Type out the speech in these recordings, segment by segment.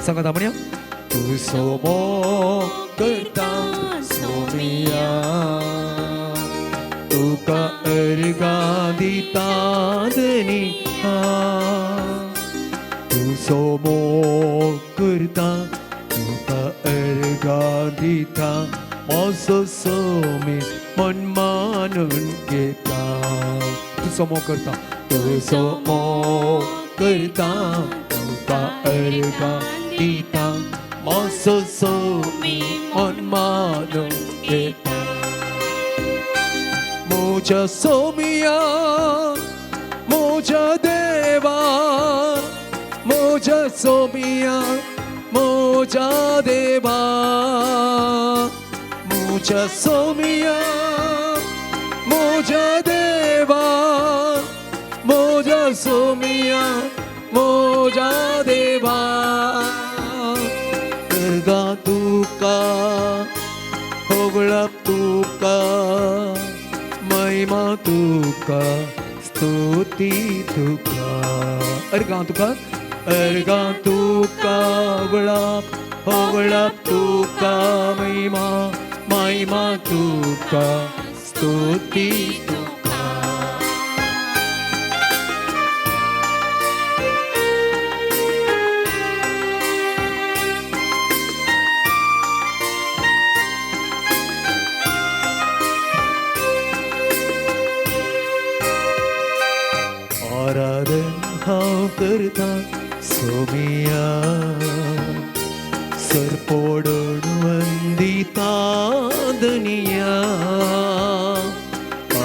sama temannya. Tu somo kerta somia, tu ka erga di tadni ha. Tu somo kerta, tu ka erga di ta, masa somi man manun kita. Tu somo kerta, tu somo kerta, tu ka erga di ta, masa somi man manun kita. Moja somia, moja deva, moja somia, moja deva, moja somia, moja deva, moja somia, moja deva. Tergantuka, hoglap tuka, महिमा तुका, स्तुति तुका. अर्गा तुका, अर्गा तुका, होगळाप तुका, महिमा, महिमा तुका, स्तुति तुका. आराधन हाव करता सोमिया, सरपोडून वंदिता दुनिया.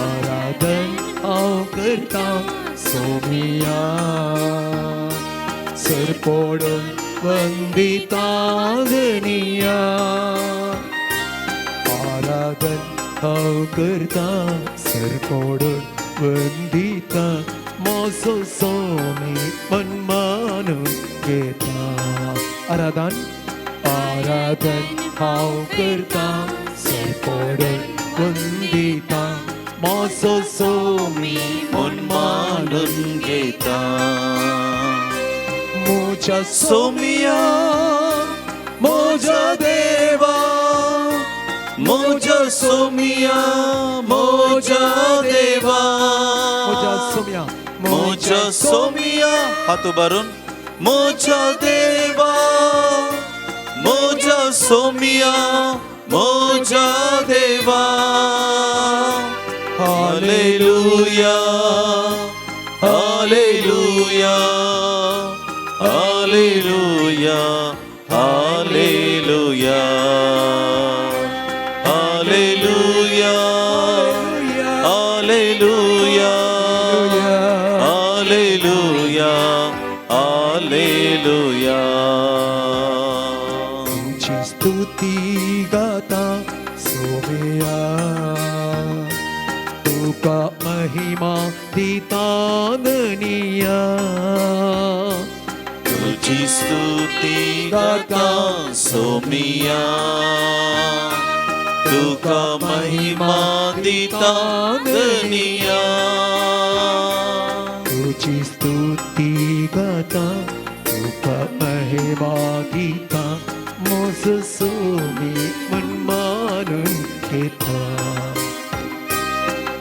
आराधन हाव करता सोमिया, सरपोडून वंदिता दुनिया. आराधन हाव करता सरपोडून वंदिता, मौसो सोमी मन मानून घेता. आराधन, आराधन हाव करता सरपोडून वंदिता, मौसो सोमी मन मानून घेता. मोजा सोमिया, मोजा देवा, मोजा सोमिया, मोजा देवा, मोजा सोमिया, मोजा सोमिया. हाथ उभारून. मोजा देवा, मोजा सोमिया, मोजा देवा. हालेलुया, हालेलुया, हालेलुया, हालेलुया, हालेलुया, हालेलुया, हालेलुया, हालेलुया. तुझी स्तुती गाता सोमिया, तुका महिमा दिता दुनिया. तुझी स्तुती गाता सोमिया, तुका महिमा दिता दुनिया. तुझी स्तुती गाता, तुका महिमा दिता, मोस सोमी मन मानून घेता.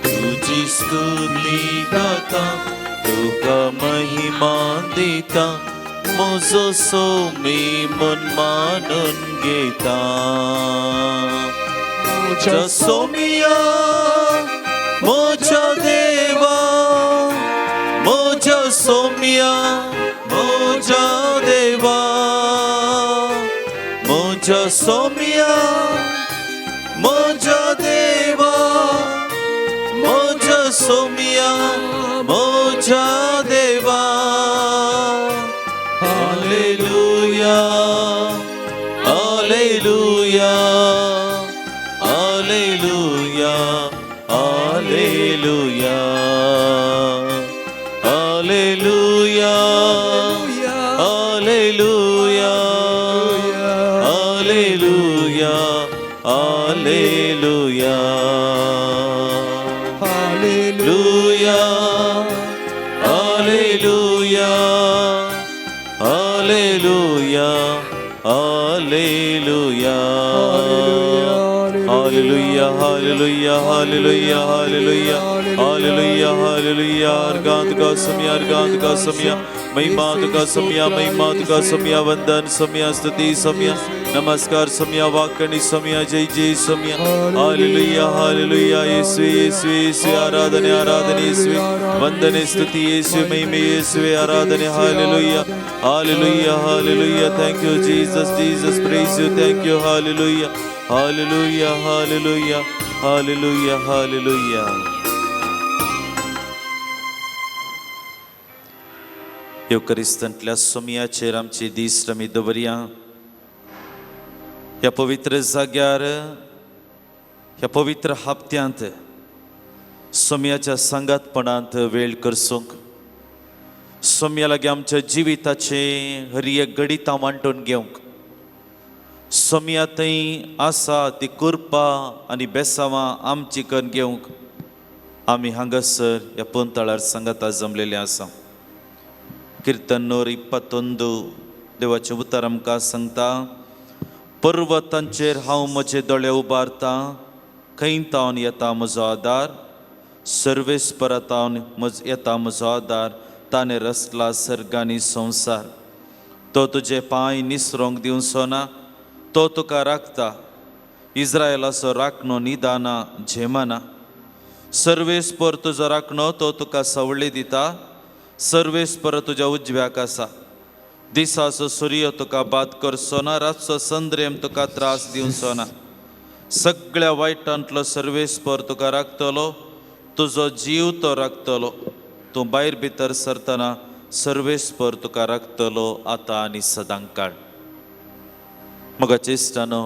तुझी स्तुती गाता, तुका महिमा दिता, मोस सोमी मन मानून घेता. मोजा सोमिया, मोजा देवा, मोजा सोमिया, मोजा देवा, मोजा सोमिया, मोजा देवा, मोजा सोमिया, मोजा देवा. हालेलुया, हालेलुया, हालेलुया, हालेलुया, हालेलुया, हालेलुया, हालेलुया, हालेलुया, हालेलुया, हालेलुया, hallelujah, Hallelujah, hallelujah, hallelujah, hallelujah, hallelujah, hallelujah. अर्गांत का समय, महिमा का समय, वंदन समय, स्तुति समय, नमस्कार समय, वाकणी समय, जय जय समय. Hallelujah, hallelujah. यीशु, यीशु, यीशु, आराधने, आराधने यीशु, वंदने, स्तुति यीशु, महिमा यीशु, आराधने. हालेलुया, हालेलुया, हालेलुया. Thank you Jesus, Jesus, praise you. Thank you, hallelujah. Hallelujah, hallelujah, hallelujah, hallelujah. युकरिस्तंतल्या सोमयाचेर आमची दीस आमी दवरया. ह्या पवित्र जाग्यार, ह्या पवित्र हप्त्यांत सोमयाच्या सांगातपणांत वेळ करसूंक, सोमया लागीं आमच्या जिविताचे हर एक घडीत वांटून घेवंक, सोमया थंय आसा ती कुरपा आनी बेसांवां आमची करून घेवंक आमी हांगासर ह्या पंथाळार सांगाता जमलेले आसा. कीर्तन नूर 21 देवाचें उतर आमकां सांगता, पर्वतांचेर हांव म्हजे दोळे उबारतां, खंयतावन येता म्हजो आदार, सर्वेस्परांतावन येता म्हजो आदार, ताणें रचला सर्ग आनी संवसार. तो तुजे पांय निसरोंक दिवचो ना, तो तुका राखता, इस्रायेलाचो राखणो निदाना झेमाना. सर्वेस्पर तुजो राखणो, तो तुका सवळी दिता, सर्वेस्पर तुज्या उजव्याक आसा. दिसाचो सूर्य तुका बाद करचो ना, रातचो संद्रेम तुका त्रास दिवचो ना. सगळ्या वायटांतलो सर्वेस्पर तुका राखतलो, तुजो जीव तो राखतलो. तूं भायर भितर सरतना सर्वेस्पर तुका राखतलो आतां आनी सदांकाळ. मोगाचे इश्टानो,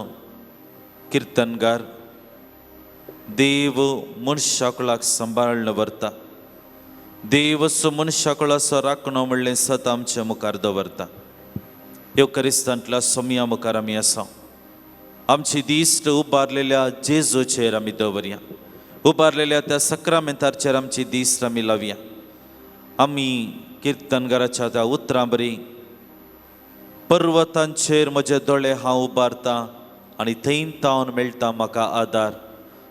कीर्तनगार देव मनशाकुळाक सांबाळून व्हरता. देव असो मनशाकुळाचो राखणो म्हणलें सत आमच्या मुखार दवरता. युकरिस्तांतल्या सोमया मुखार आमी आसा. आमची दिश्ट उबारलेल्या जेजूचेर आमी दवरया. उबारलेल्या त्या सक्रामेंताचेर आमची दिश्ट आमी लावया. आमी कीर्तनगाराच्या त्या उतरां बरी, पर्वतांचेर म्हजे दोळे हांव उबारतां आनी थंय तावन मेळटा म्हाका आदार,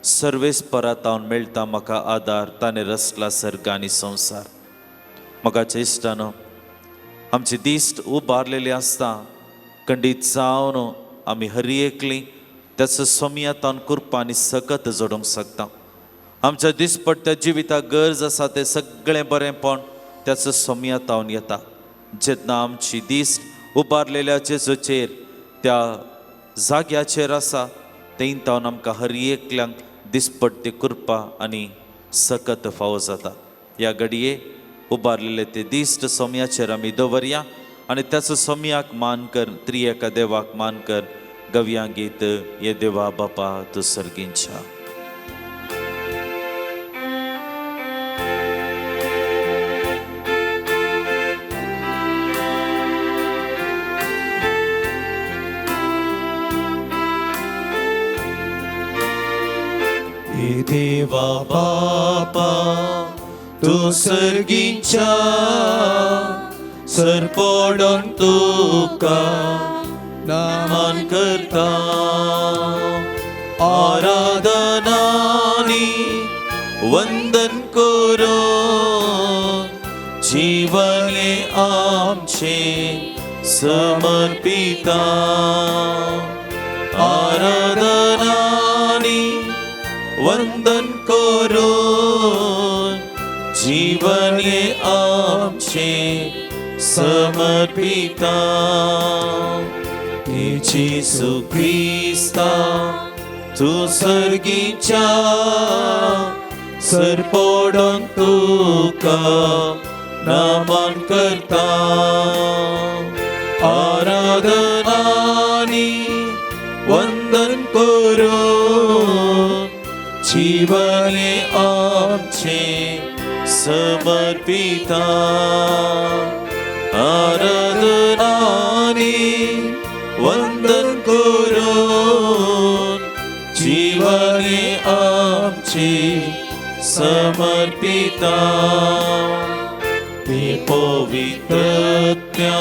सर्वेस्परांतावन मेळटा म्हाका आदार, ताणें रचला सर्ग आनी संवसार. मोगाचे इश्टानो, आमची दिश्ट उबारलेली आसता, खंडीत जावन आमी हर एकली त्याचो सोमयातावन कुरपा आनी सकत जोडूंक शकता. आमच्या दिसपट्ट्या जिविताक गरज आसा तें सगळें बरेंपण त्याचो सोमयातावन येता. जेन्ना आमची दिश्ट उबारलेल्या जेजूचेर, त्या जाग्याचेर आसा, थंय तावन आमकां हर एकल्यांक दिसपट्टी कुरपा आनी सकत फावो जाता. ह्या घडये उबारलेले ते दिश्ट सोमयाचेर आमी दवरया आनी त्याचो सोमयाक मान कर, त्रिएका देवाक मान कर. गव्या गीत ये देवा बापा तूं सर्गींच्या. देवा बापा तूं सर्गींच्या, सरपडोन तुका नामान करता. आराधनानी वंदन करून जीवन हे आमचे समर्पिता. आराधनानी वंदन करून जीवन हे आमचे समर्पिता. जेजू ख्रिस्ता तूं सर्गीच्या, सरपडोन तुका नमन करता. आराधनानी वंदन करून जीवन हे आमचे समर्पिता. आराधनानी वंदन करून जीवन हे आमचे समर्पिता. ते पवित्रत्या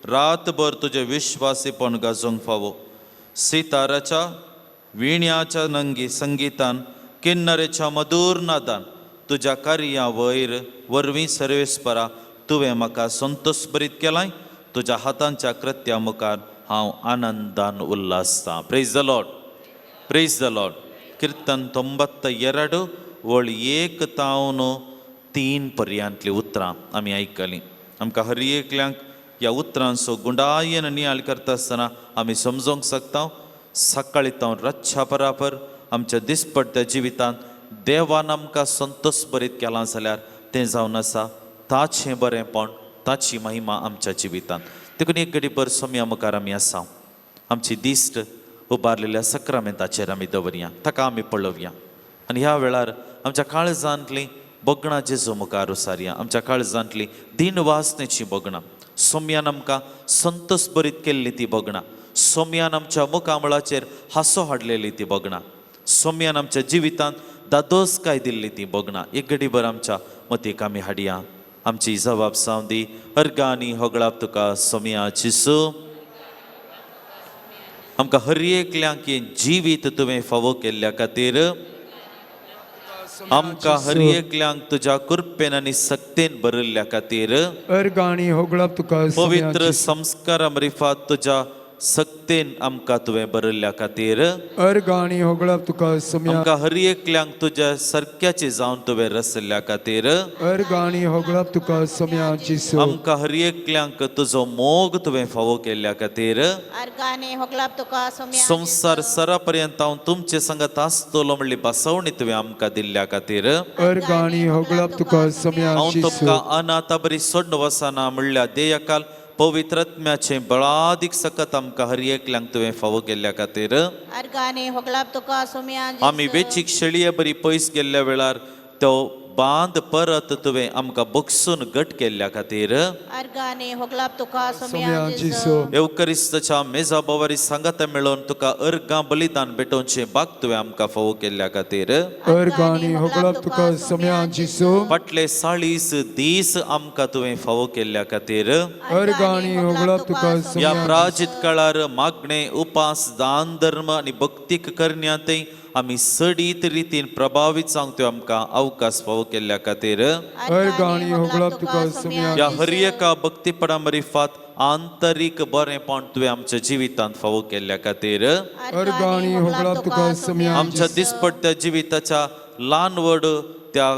रातभर तुझे विश्वासीपण गाजोंक फावो. सिताराच्या विण्याच्या नंगी संगीतान किन्नरेच्या मधुर नादान तुझ्या कार्या वयर वरवीं सर्वेस्परा तुवें म्हाका संतोश बरीत केलाय. तुझ्या हातांच्या कृत्या मुखार हांव आनंदान उल्हासता. Praise the lord, praise the lord. कीर्तन 92 वळ 1 तावन 3 पर्यंतली उतरां आमी आयकलीं. आमकां हर एकल्यांक ह्या उतरांचो गुंडायेन नियाळ करता आसतना आमी समजोंक शकता सकाळी तावन रातच्या परापर आमच्या दिसपट्ट्या जिवितांत देवान आमकां संतोश बरीत केलां जाल्यार तें जावन आसा ताचें बरेंपण, ताची महिमा आमच्या जिवितांत. देखून एक घडीभर सोम्या मुखार आमी आसा. आमची दिश्ट उबारलेल्या सक्रामेंताचेर आमी दवरया, ताका आमी पळोवया. आनी ह्या वेळार आमच्या काळजांतली बोगणां जेजू मुखार उसारया. आमच्या काळजांतली दिन वासनेची बोगणां, सोम्यान आमकां संतोश बरीत केल्ली ती बोगणां, सोम्यान आमच्या मुखामळाचेर हांसो हाडलेली ती बोगणां, सोम्यान आमच्या जिवितांत दादोसकाय दिल्ली ती बोगणां एक घडीभर आमच्या मतीक आमी हाडया. आमची जबाब सावदी अर्गानी होगळाप तुका सोम्या जिसू. आमकां हर एकल्यांक जिवीत तुवें फावो केल्ल्या खातीर, आमकां हर एकल्यांक तुज्या कृपेन आनी सक्तेन भरिल्ल्या खातीर, अर्गाणी होगळाप तुका पवित्र संस्कार अमरिफात तुज्या सक्तेन आमकां तुवें भरिल्ल्या खातीर, अर्गाणी होगळाप तुका सोम्या. आमकां हर एकल्यांक तुज्या सारक्याचे जावन तुवें रचल्या खातीर, अर्गाणी होगळाप तुका सोम्या जिसू. आमकां हर एकल्यांक तुजो मोग तुवें फावो केल्ल्या खातीर, अर्गाने होगलाप तुका सोम्या. संवसार सरा पर्यंत हांव तुमचे संगत आसतलो म्हणली बसवणी तुवें आमकां दिल्ल्या खातीर, अर्गाणी होगळाप तुका सोम्या हांव जिसू. तुमकां अनाथ बरी सोडून वचना म्हणल्या देयकाल पवित्रत्म्याचे बळादीक सकत आमकां हर एकल्यांक तुवें फावो केल्ल्या खातीर, अर्गाने होगलाप तुका सोम्या. आमी वेचीक शेळये बरी पयस गेल्ल्या वेळार तो बांद परत तुवें आमकां बगसून घट केल्ल्या खातीर, अर्गाने होगलाप तुका सोम्या सोम्या. जिसू. एवकरिस्ताच्या मेजा बोवारी सांगात मेळोवन तुका अर्गां बलिदान भेटोवचें भाग तुवें आमकां फावो केल्ल्या खातीर, अर्गाणी होगळाप तुका सोम्या जिसू. फाटले 40 दीस आमकां तुवें फावो केल्ल्या खातीर, अर्गाणी होगळाप तुका या सोम्या. प्राजीत काळार मागणे उपास दान धर्म आनी भक्तीक करण्यातय आमी सडीत रितीन प्रभावीत जावंक त्यो आमकां अवकाश फावो केल्ल्या खातीर, अर्गाणी होगळाप तुका सोम्या. या हर एका भक्तीपणा मरिफात आंतरीक बरेंपण तुवें आमच्या जिवितांत फावो केल्ल्या खातीर, अर्गाणी होगळाप तुका सोम्या. आमच्या दिसपट्ट्या जिविताच्या ल्हान व्हड त्या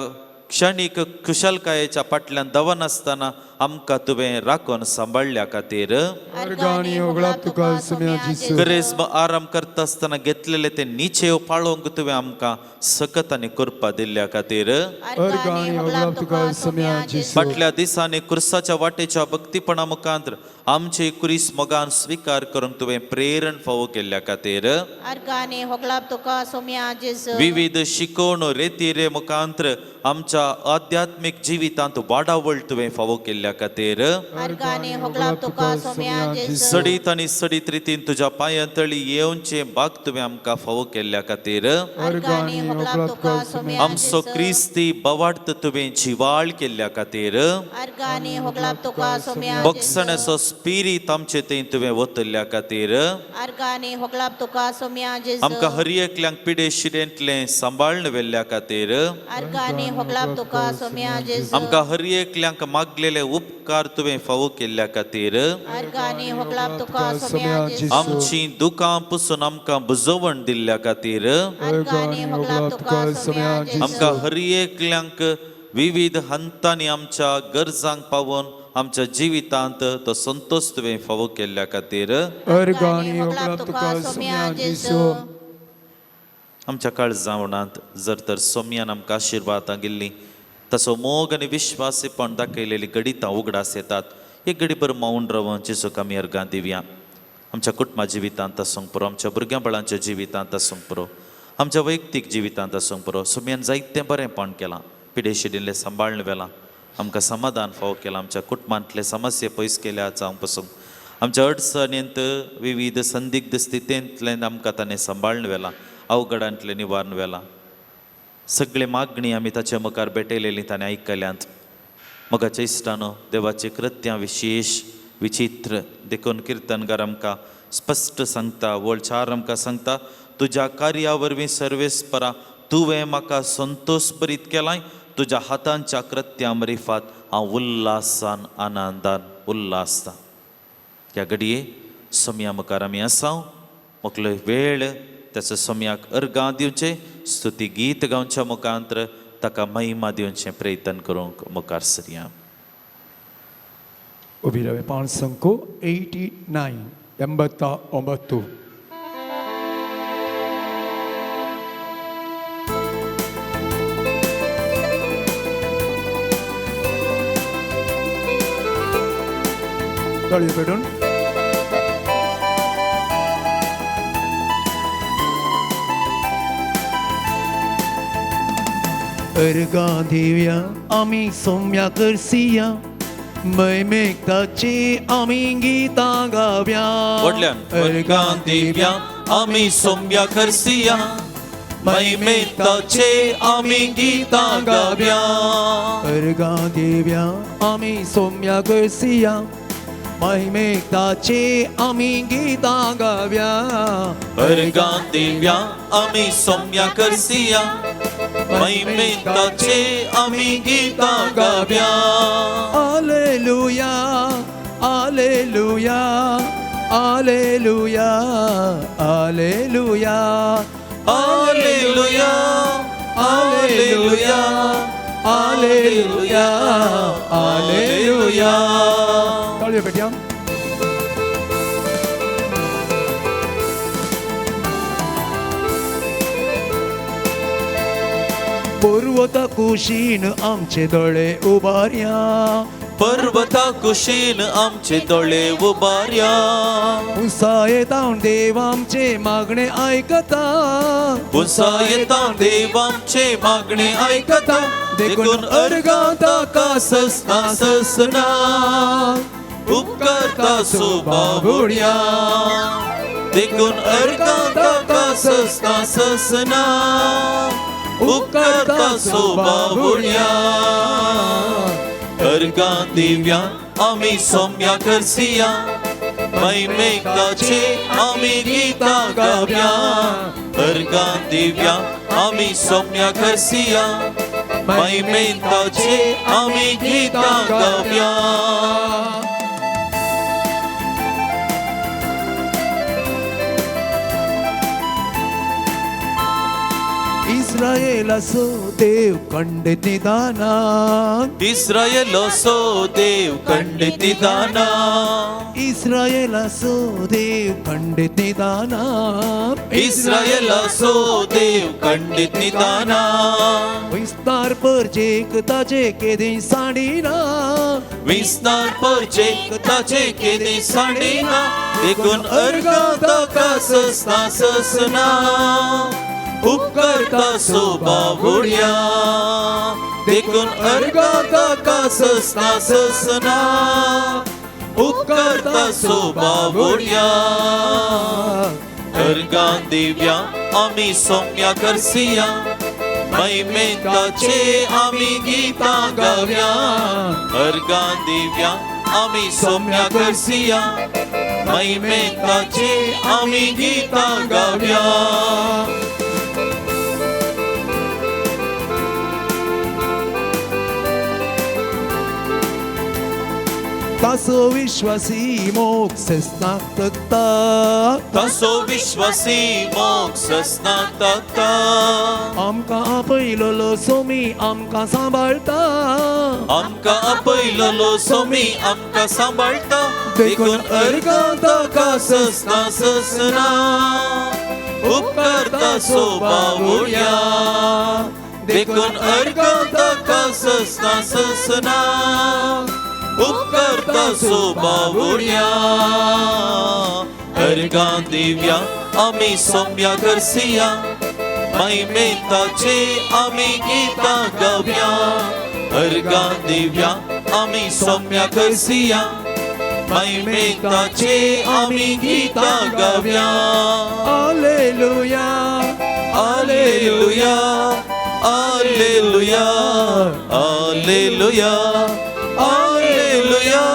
क्षणीक कुशलकायेच्या फाटल्यान दवन आसतना आमकां तुवें राखून सांबाळल्या खातीर, अर्गाणी होगळाप तुका सोम्या जिसू. गरज आराम करता आसतना घेतलेले ते निचेव पाळोवंक तुवें आमकां सकत आनी कृपा दिल्ल्या खातीर, अर्गाणी होगळाप तुका सोम्या जिसू. फाटल्या दिसांनी कुर्साच्या वाटेच्या भक्तीपणा मुखांतर आमचे कुरीस मोगान स्वीकार करूंक तुवें प्रेरण फावो केल्ल्या खातीर, अर्गाने होगलाप तुका सोम्या जिसू. विविध शिकोवन रेतीरे मुखांतर आमच्या आध्यात्मीक जिवितांत वाडावळ तुवें फावो केल्ल्या खातीर, अर्गाने होगलाप तुका सोम्या जिसू. सडीत आनी सडीत रितीन तुज्या पांयांतळी येवचे भाग तुवें आमकां फावो केल्ल्या खातीर, अर्गाने होगलाप तुका सोम्या आमचो क्रिस्ती बवार्थ तुवें जिवाळ केल्ल्या खातीर, अर्गाने होगलाप तुका सोम्या. बगसण्याचो स्पिरीत आमचे थंय तुवें वतल्ल्या खातीर, अर्गाने होगलाप तुका सोम्या जिसू. आमकां हर एकल्यांक पिडे शिरेंतलें सांबाळून व्हेल्ल्या खातीर, अर्गाने होगलाप तुका सोम्या जिसू. आमकां हर एकल्यांक मागलेले उपकार तुवें फावो केल्ल्या खातीर, अर्गाने होगलाप तुका सोम्या जिसू. आमची दुकां पुसून आमकां बुजवण दिल्ल्या खातीर, अर्गाने होगलाप तुका सोम्या जिसू. आमकां हर एकल्यांक विविध हंतांनी आमच्या गरजांक पावोवन आमच्या जिवितांत तो संतोष तुवें फावो केल्ल्या खातीर, अर्गाणी होगळाप तुका सोम्या जिसू. आमच्या काळजावणांत जर तर सोम्यान आमकां आशिर्वादां गेल्ली तसो मोग आनी विश्वासीपण दाखयलेली गडितां उगडास येतात. एक घडीभर मौन रावन जेजूक आमी अर्गां दिवया. आमच्या कुटुंबा जिवितांत आसूंक पुरो, आमच्या भुरग्यां जिवितांत आसूंक पुरो, आमच्या वैयक्तीक जिवितांत आसूंक पुरो. सोम्यान जायतें बरेंपण केलां, पिडे शिडिल्लें सांबाळून व्हेलां, आमकां समाधान फावो केलां, आमच्या कुटुंबांतले समस्या पयस केल्या जावं पासून आमच्या अडचणींत विविध संदिग्ध स्थितींतल्यान आमकां ताणें सांबाळून व्हेलां, अवघडांतलें निवारण व्हेलां. सगळे मागणी आमी ताचे मुखार भेटयलेली ताणें आयकल्यांत. मोगाच्या इश्टानो, देवाची कृत्यां विशेश विचित्र देखून किर्तनकार आमकां स्पश्ट सांगता वळचार आमकां सांगता तुज्या कार्या वरवीं सर्वेस्परा तुवें म्हाका संतोश बरीत केलाय तुज्या हातांच्या कृत्यां रिफात हांव उल्हासान आनंदान उल्हासता. ह्या घडये सोम्या मुखार आमी आसां मोकलो वेळ त्याच्या सोम्याक अर्गां दिवचे स्तुती गीत गावच्या मुखांतर ताका महिमा दिवचे प्रयत्न करूंक मुखार सरया. Ubirawe Pansangko 89 89. तळी पेटून अर्गा देव्या आमी सोम्या करसिया मैमेकताची आमी गीतां गाव्या व्हडल्यान अर्गां दिव्या आमी सोम्या करसिया मैमेताचे आमी गीतां गाव्या. अर्गा देव्या आमी सोम्या करसिया मैमेकताची आमी गीतां गाव्या. अर्गां दिव्या आमी सोम्या करसिया मैमेताचे आमी गीतां गाव्या. Alleluia, Alleluia, Alleluia, Alleluia, Alleluia, Alleluia, Alleluia, Alleluia. ताळी पेटया. पर्वता कुशीन आमचे दोळे उबार्या पर्वता कुशीन आमचे दोळे उबार्या. उंचा येता देव आमचे मागणे आयकता उंचा येता देव आमचे मागणे आयकता देखून अर्गां ताका ससना ससना उपकारता सोबावुड्या. देखून अर्गां ताका ससना ससना उपकारता सोबावुड्या. अर्गां दिव्या आमी सोम्या करसिया मैमेकताचे आमी गीतां गाव्या. अर्गां दिव्या आमी सोम्या करसिया मैमेकताचे आमी गीतां गाव्या. इस्रायेलाचो देव खंडित निदानान इस्रायेलाचो देव खंडित निदानान इस्रायेलाचो देव खंडित निदानान इस्रायेलाचो देव खंडित निदानान विस्तार परचेक ताचे केदी साडिना विस्तार परचेक ताचे केदी साडिना देखून अर्गां ताका ससना ससना उपकारता सोबावुड्या. देखून अर्गां ताका ससना ससना उपकारता सोबावुड्या. अर्गां दिव्या आमी सोम्या करसिया मैमेकताचे आमी गीतां गाव्या. अर्गां दिव्या आमी सोम्या करसिया मैमेकताचे आमी गीतां गाव्या. तासो विश्वासी मोग सेस्नाक तकता तासो विश्वासी मोग ससनाक तकता. आमकां आपयलोलो सोमी आमकां सांबाळटा आमकां आपयलोलो सोमी आमकां सांबाळटा देखून अर्गां ताका ससना ससना उपकारता सोबावुड्या. देखून अर्गां ताका ससना ससना उपकारता सोबावुड्या. अर्गां दिव्या आमी सोम्या करसिया मैमेकताचे आमी गीतां गाव्या. अर्गां दिव्या आमी सोम्या करसिया मैमेकताचे आमी गीतां गाव्या. Alleluia, Alleluia, Alleluia, Alleluia, Alleluia,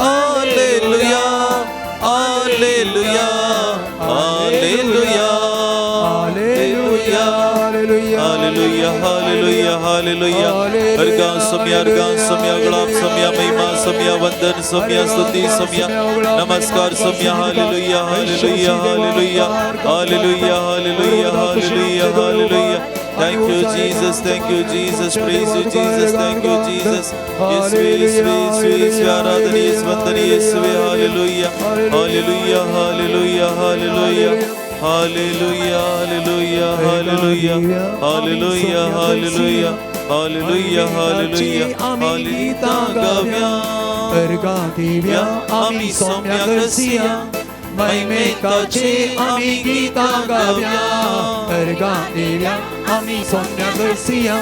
Alleluia. हालेलुया अर्गां सोम्या गुलाब सोम्या महिमा सोम्या वंदन सोम्या स्तुति सोम्या नमस्कार सोम्या हालेलुया हालेलुया हालेलुया हालेलुया हालेलुया हालेलुया हालेलुया Thank you Jesus, praise you Jesus, thank you Jesus. Yeswe आराधना यीशु वंदन यीशुवे हालेलुया हालेलुया हालेलुया हालेलुया हालेलुया हालेलुया हालेलुया हालेलुया हालेलुया हालेलुया हालेलुया हालेलुया गाव्या Ergativia ami somnia găsia mai metace ami gita gavia Ergativia ami somnia găsia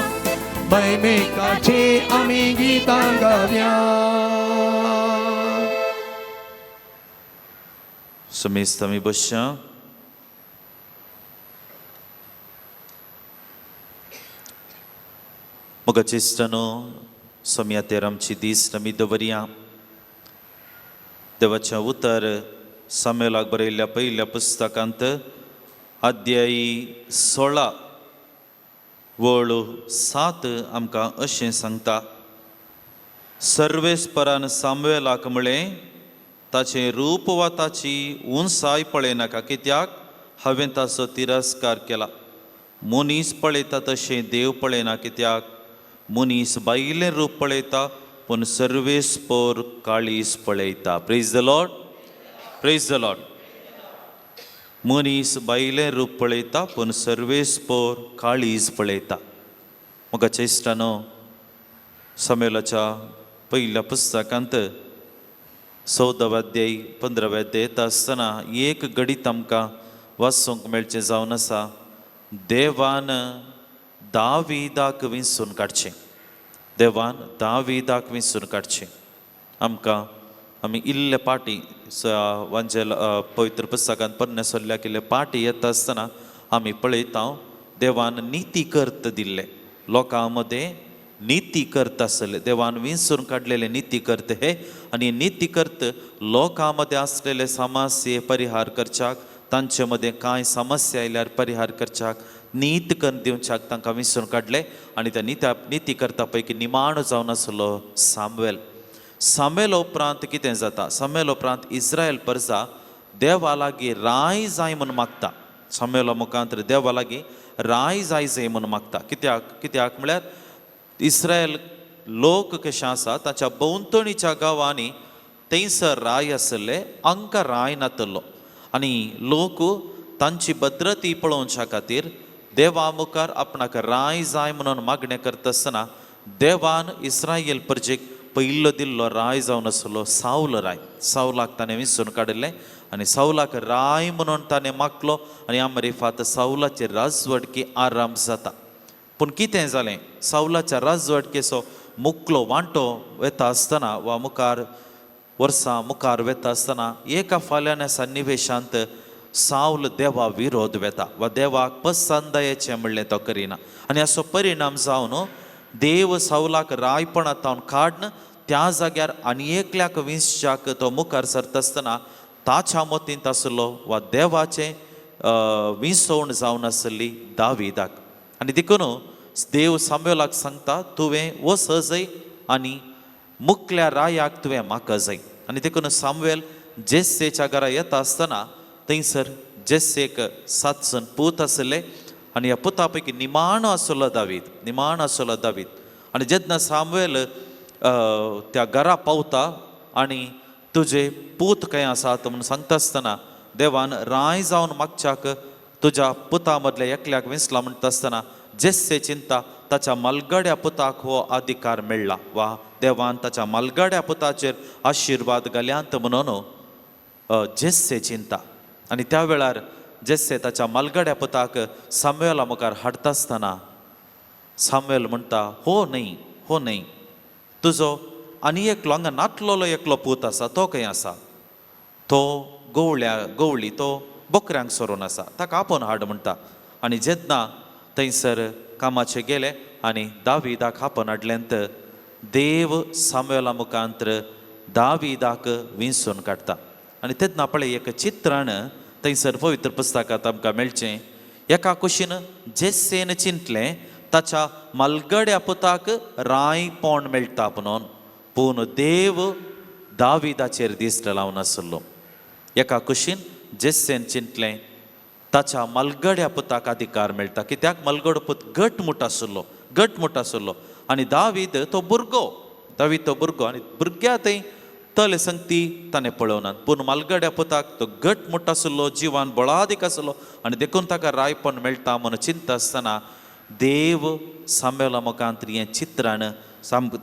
mai metace ami gita gavia Samistami bosha Mogacistano Somia teramची दीस नमी दवरिया देवाच्या उतर सामुएलाक बरयल्ल्या पहिल्या पुस्तकांत अध्यायी 16 वळू 7 आमकां अशें सांगता सर्वेस्परान सामुएलाक म्हळें ताचें रूप वा ताची उंचाय पळयनाका कित्याक हांवें ताचो तिरस्कार केला मनीस पळयता तशें देव पळयना कित्याक मनीस बायलें रूप पळयता पूण सर्वेस्पर काळीज पळयता प्रेज द लॉर्ड मनीस बायलें रूप पळयता पूण सर्वेस्पर काळीज पळयता मोगाच्या इश्टानो सामुएलाच्या पहिल्या पुस्तकांत 14 अध्याय 15 अध्याय येता आसतना एक गडीत आमकां वाचूंक मेळचें जावन आसा देवान दाविदाक विंचून काडचें देवान दाविदाक विंचून काडचें आमकां आमी इल्ले पाटी वांजेल पवित्र पुस्तकांत पन्ने सोल्ल्याक इल्ले पाटी येता आसतना आमी पळयता देवान निती कर्त दिल्ले लोकां मदें निती कर्त आसले देवान विंचून काडलेले निती कर्त हे आनी निती कर्त लोकां मदें आसलेले समस्ये परिहार करच्याक तांचे मदें कांय समस्या आयल्यार परिहार करच्याक नीत करून दिवच्याक तांकां विंचून काडले आनी त्या निती करता पैकी निमाणो जावन आसलो सामुएल उपरांत कितें जाता सामुएल उपरांत इस्रायल प्रजा देवा लागीं राय जाय म्हूण मागता सामुएला मुखांतर देवा लागीं राय जाय म्हूण मागता कित्याक म्हळ्यार इस्रायल लोक कशे आसा ताच्या भोंवतणीच्या गांवांनी थंयसर राय आसले हांकां राय नातलो आनी लोक तांची भद्रती पळोवच्या खातीर देवा मुखार आपणाक राय जाय म्हणून मागणें करता आसतना देवान इस्रायल प्रजेक पयलो दिल्लो राय जावन आसलो सावलाक ताणें विंचून काडलें आनी सावलाक राय म्हणून ताणें मागलो आनी अमरिफात सावलाची राजवडकी आराम जाता पूण कितें जालें सावलाच्या राजवडकेचो मुखलो वांटो वेता आसतना वा वर्सां मुखार वेता आसतना एका फाल्यान सन्निवेशांत सावल देवा विरोध वेता वा देवाक पसंदयेचें म्हणलें तो करिना आनी असो परिणाम जावन देव सावलाक रायपणांतावन काडन त्या जाग्यार आनी एकल्याक विंचच्याक तो मुखार सरता आसतना ताच्या मतींत आसलो वा देवाचें विंचवण जावन आसली दाविदाक आनी देखून देव सामुएलाक सांगता तुवें वच जय आनी मुखल्या रायाक तुवें म्हाका जाय आनी देखून सामुएल जेस्सेच्या घरा येता आसतना थंयसर जेस्सेक 7 पूत आसले आनी ह्या पुता पैकी निमाणो आसलो दावीद आनी जेन्ना सामुएल त्या घरा पावता आनी तुजे पूत खंय आसात म्हणून सांगता आसतना देवान राय जावन मागच्याक तुज्या पुता मदल्या एकल्याक विंचला म्हणटा आसतना जेस्से चिंता ताच्या मलगड्या पुताक हो अधिकार मेळ्ळा वा देवान ताच्या मलगड्या पुताचेर आशिर्वाद घाल्यांत म्हणून जेस्से चिंता आनी त्या वेळार जेस्से ताच्या मलगड्या पुताक सामुएला मुखार हाडटा आसतना सामुएल म्हणटा हो न्हय तुजो आनी एकलो हांगा नाटलोलो एकलो पूत आसा तो खंय आसा तो गवळी तो बकऱ्यांक सोरोन आसा ताका आपोवन हाड म्हणटा आनी जेन्ना थंयसर कामाचे गेले आनी दाविदाक आपोवन हाडल्यांत देव सामुएला मुखांतर दाविदाक विंचून काडटा आनी तेन्ना पळय एक चित्रण थंयसर पवित्र पुस्तकांत आमकां मेळचें एका कुशीन जेस्सेन चिंतलें ताच्या मलगड्या पुताक रायपण मेळटा म्हणून पूण देव दाविदाचेर दिश्ट लावन आसलो. एका कुशीन जेस्सेन चिंतलें ताच्या मलगड्या पुताक अधिकार मेळटा, कित्याक मलगडो पूत घटमूट आसलो आनी दावीद तो भुरगो आनी भुरग्या थंय तले संगती ताणें पळोवनात. पूण मलगड्या पुताक तो घटमूट आसलो, जिवान बळादीक आसलो आनी देखून ताका रायपण मेळटा म्हणून चिंता आसतना देव सामुएला मुखांतर हें चित्रान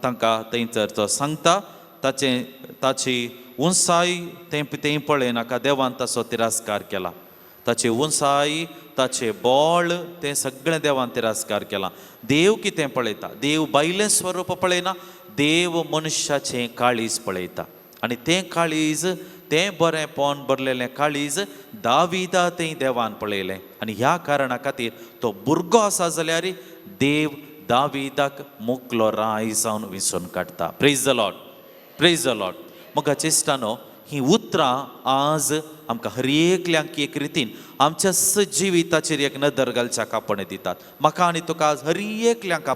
तांकां थंयसर तो सांगता. ताची उंचाई तें पळयनाका, देवान ताचो तिरस्कार केला. ताची उंचाई, ताचें बळ तें सगळें देवान तिरस्कार केलां. देव कितें पळयता? देव बायलें स्वरूप पळयना, देव मनशाचें काळीज पळयता. आनी तें काळीज, तें बरेंपण भरलेलें काळीज दाविदा तें देवान पळयलें. आनी ह्या कारणा खातीर तो भुरगो आसा जाल्यार देव दाविदाक मुखलो राय जावन विसरून काडटा. Praise the lord, praise the lord. मोगाचे इश्टानो, ही उतरां आज आमकां हर एकल्यांक एक रितीन आमच्या जिविताचेर एक नदर घालच्याक आपणे दितात. म्हाका आनी तुका आज हर एकल्यांक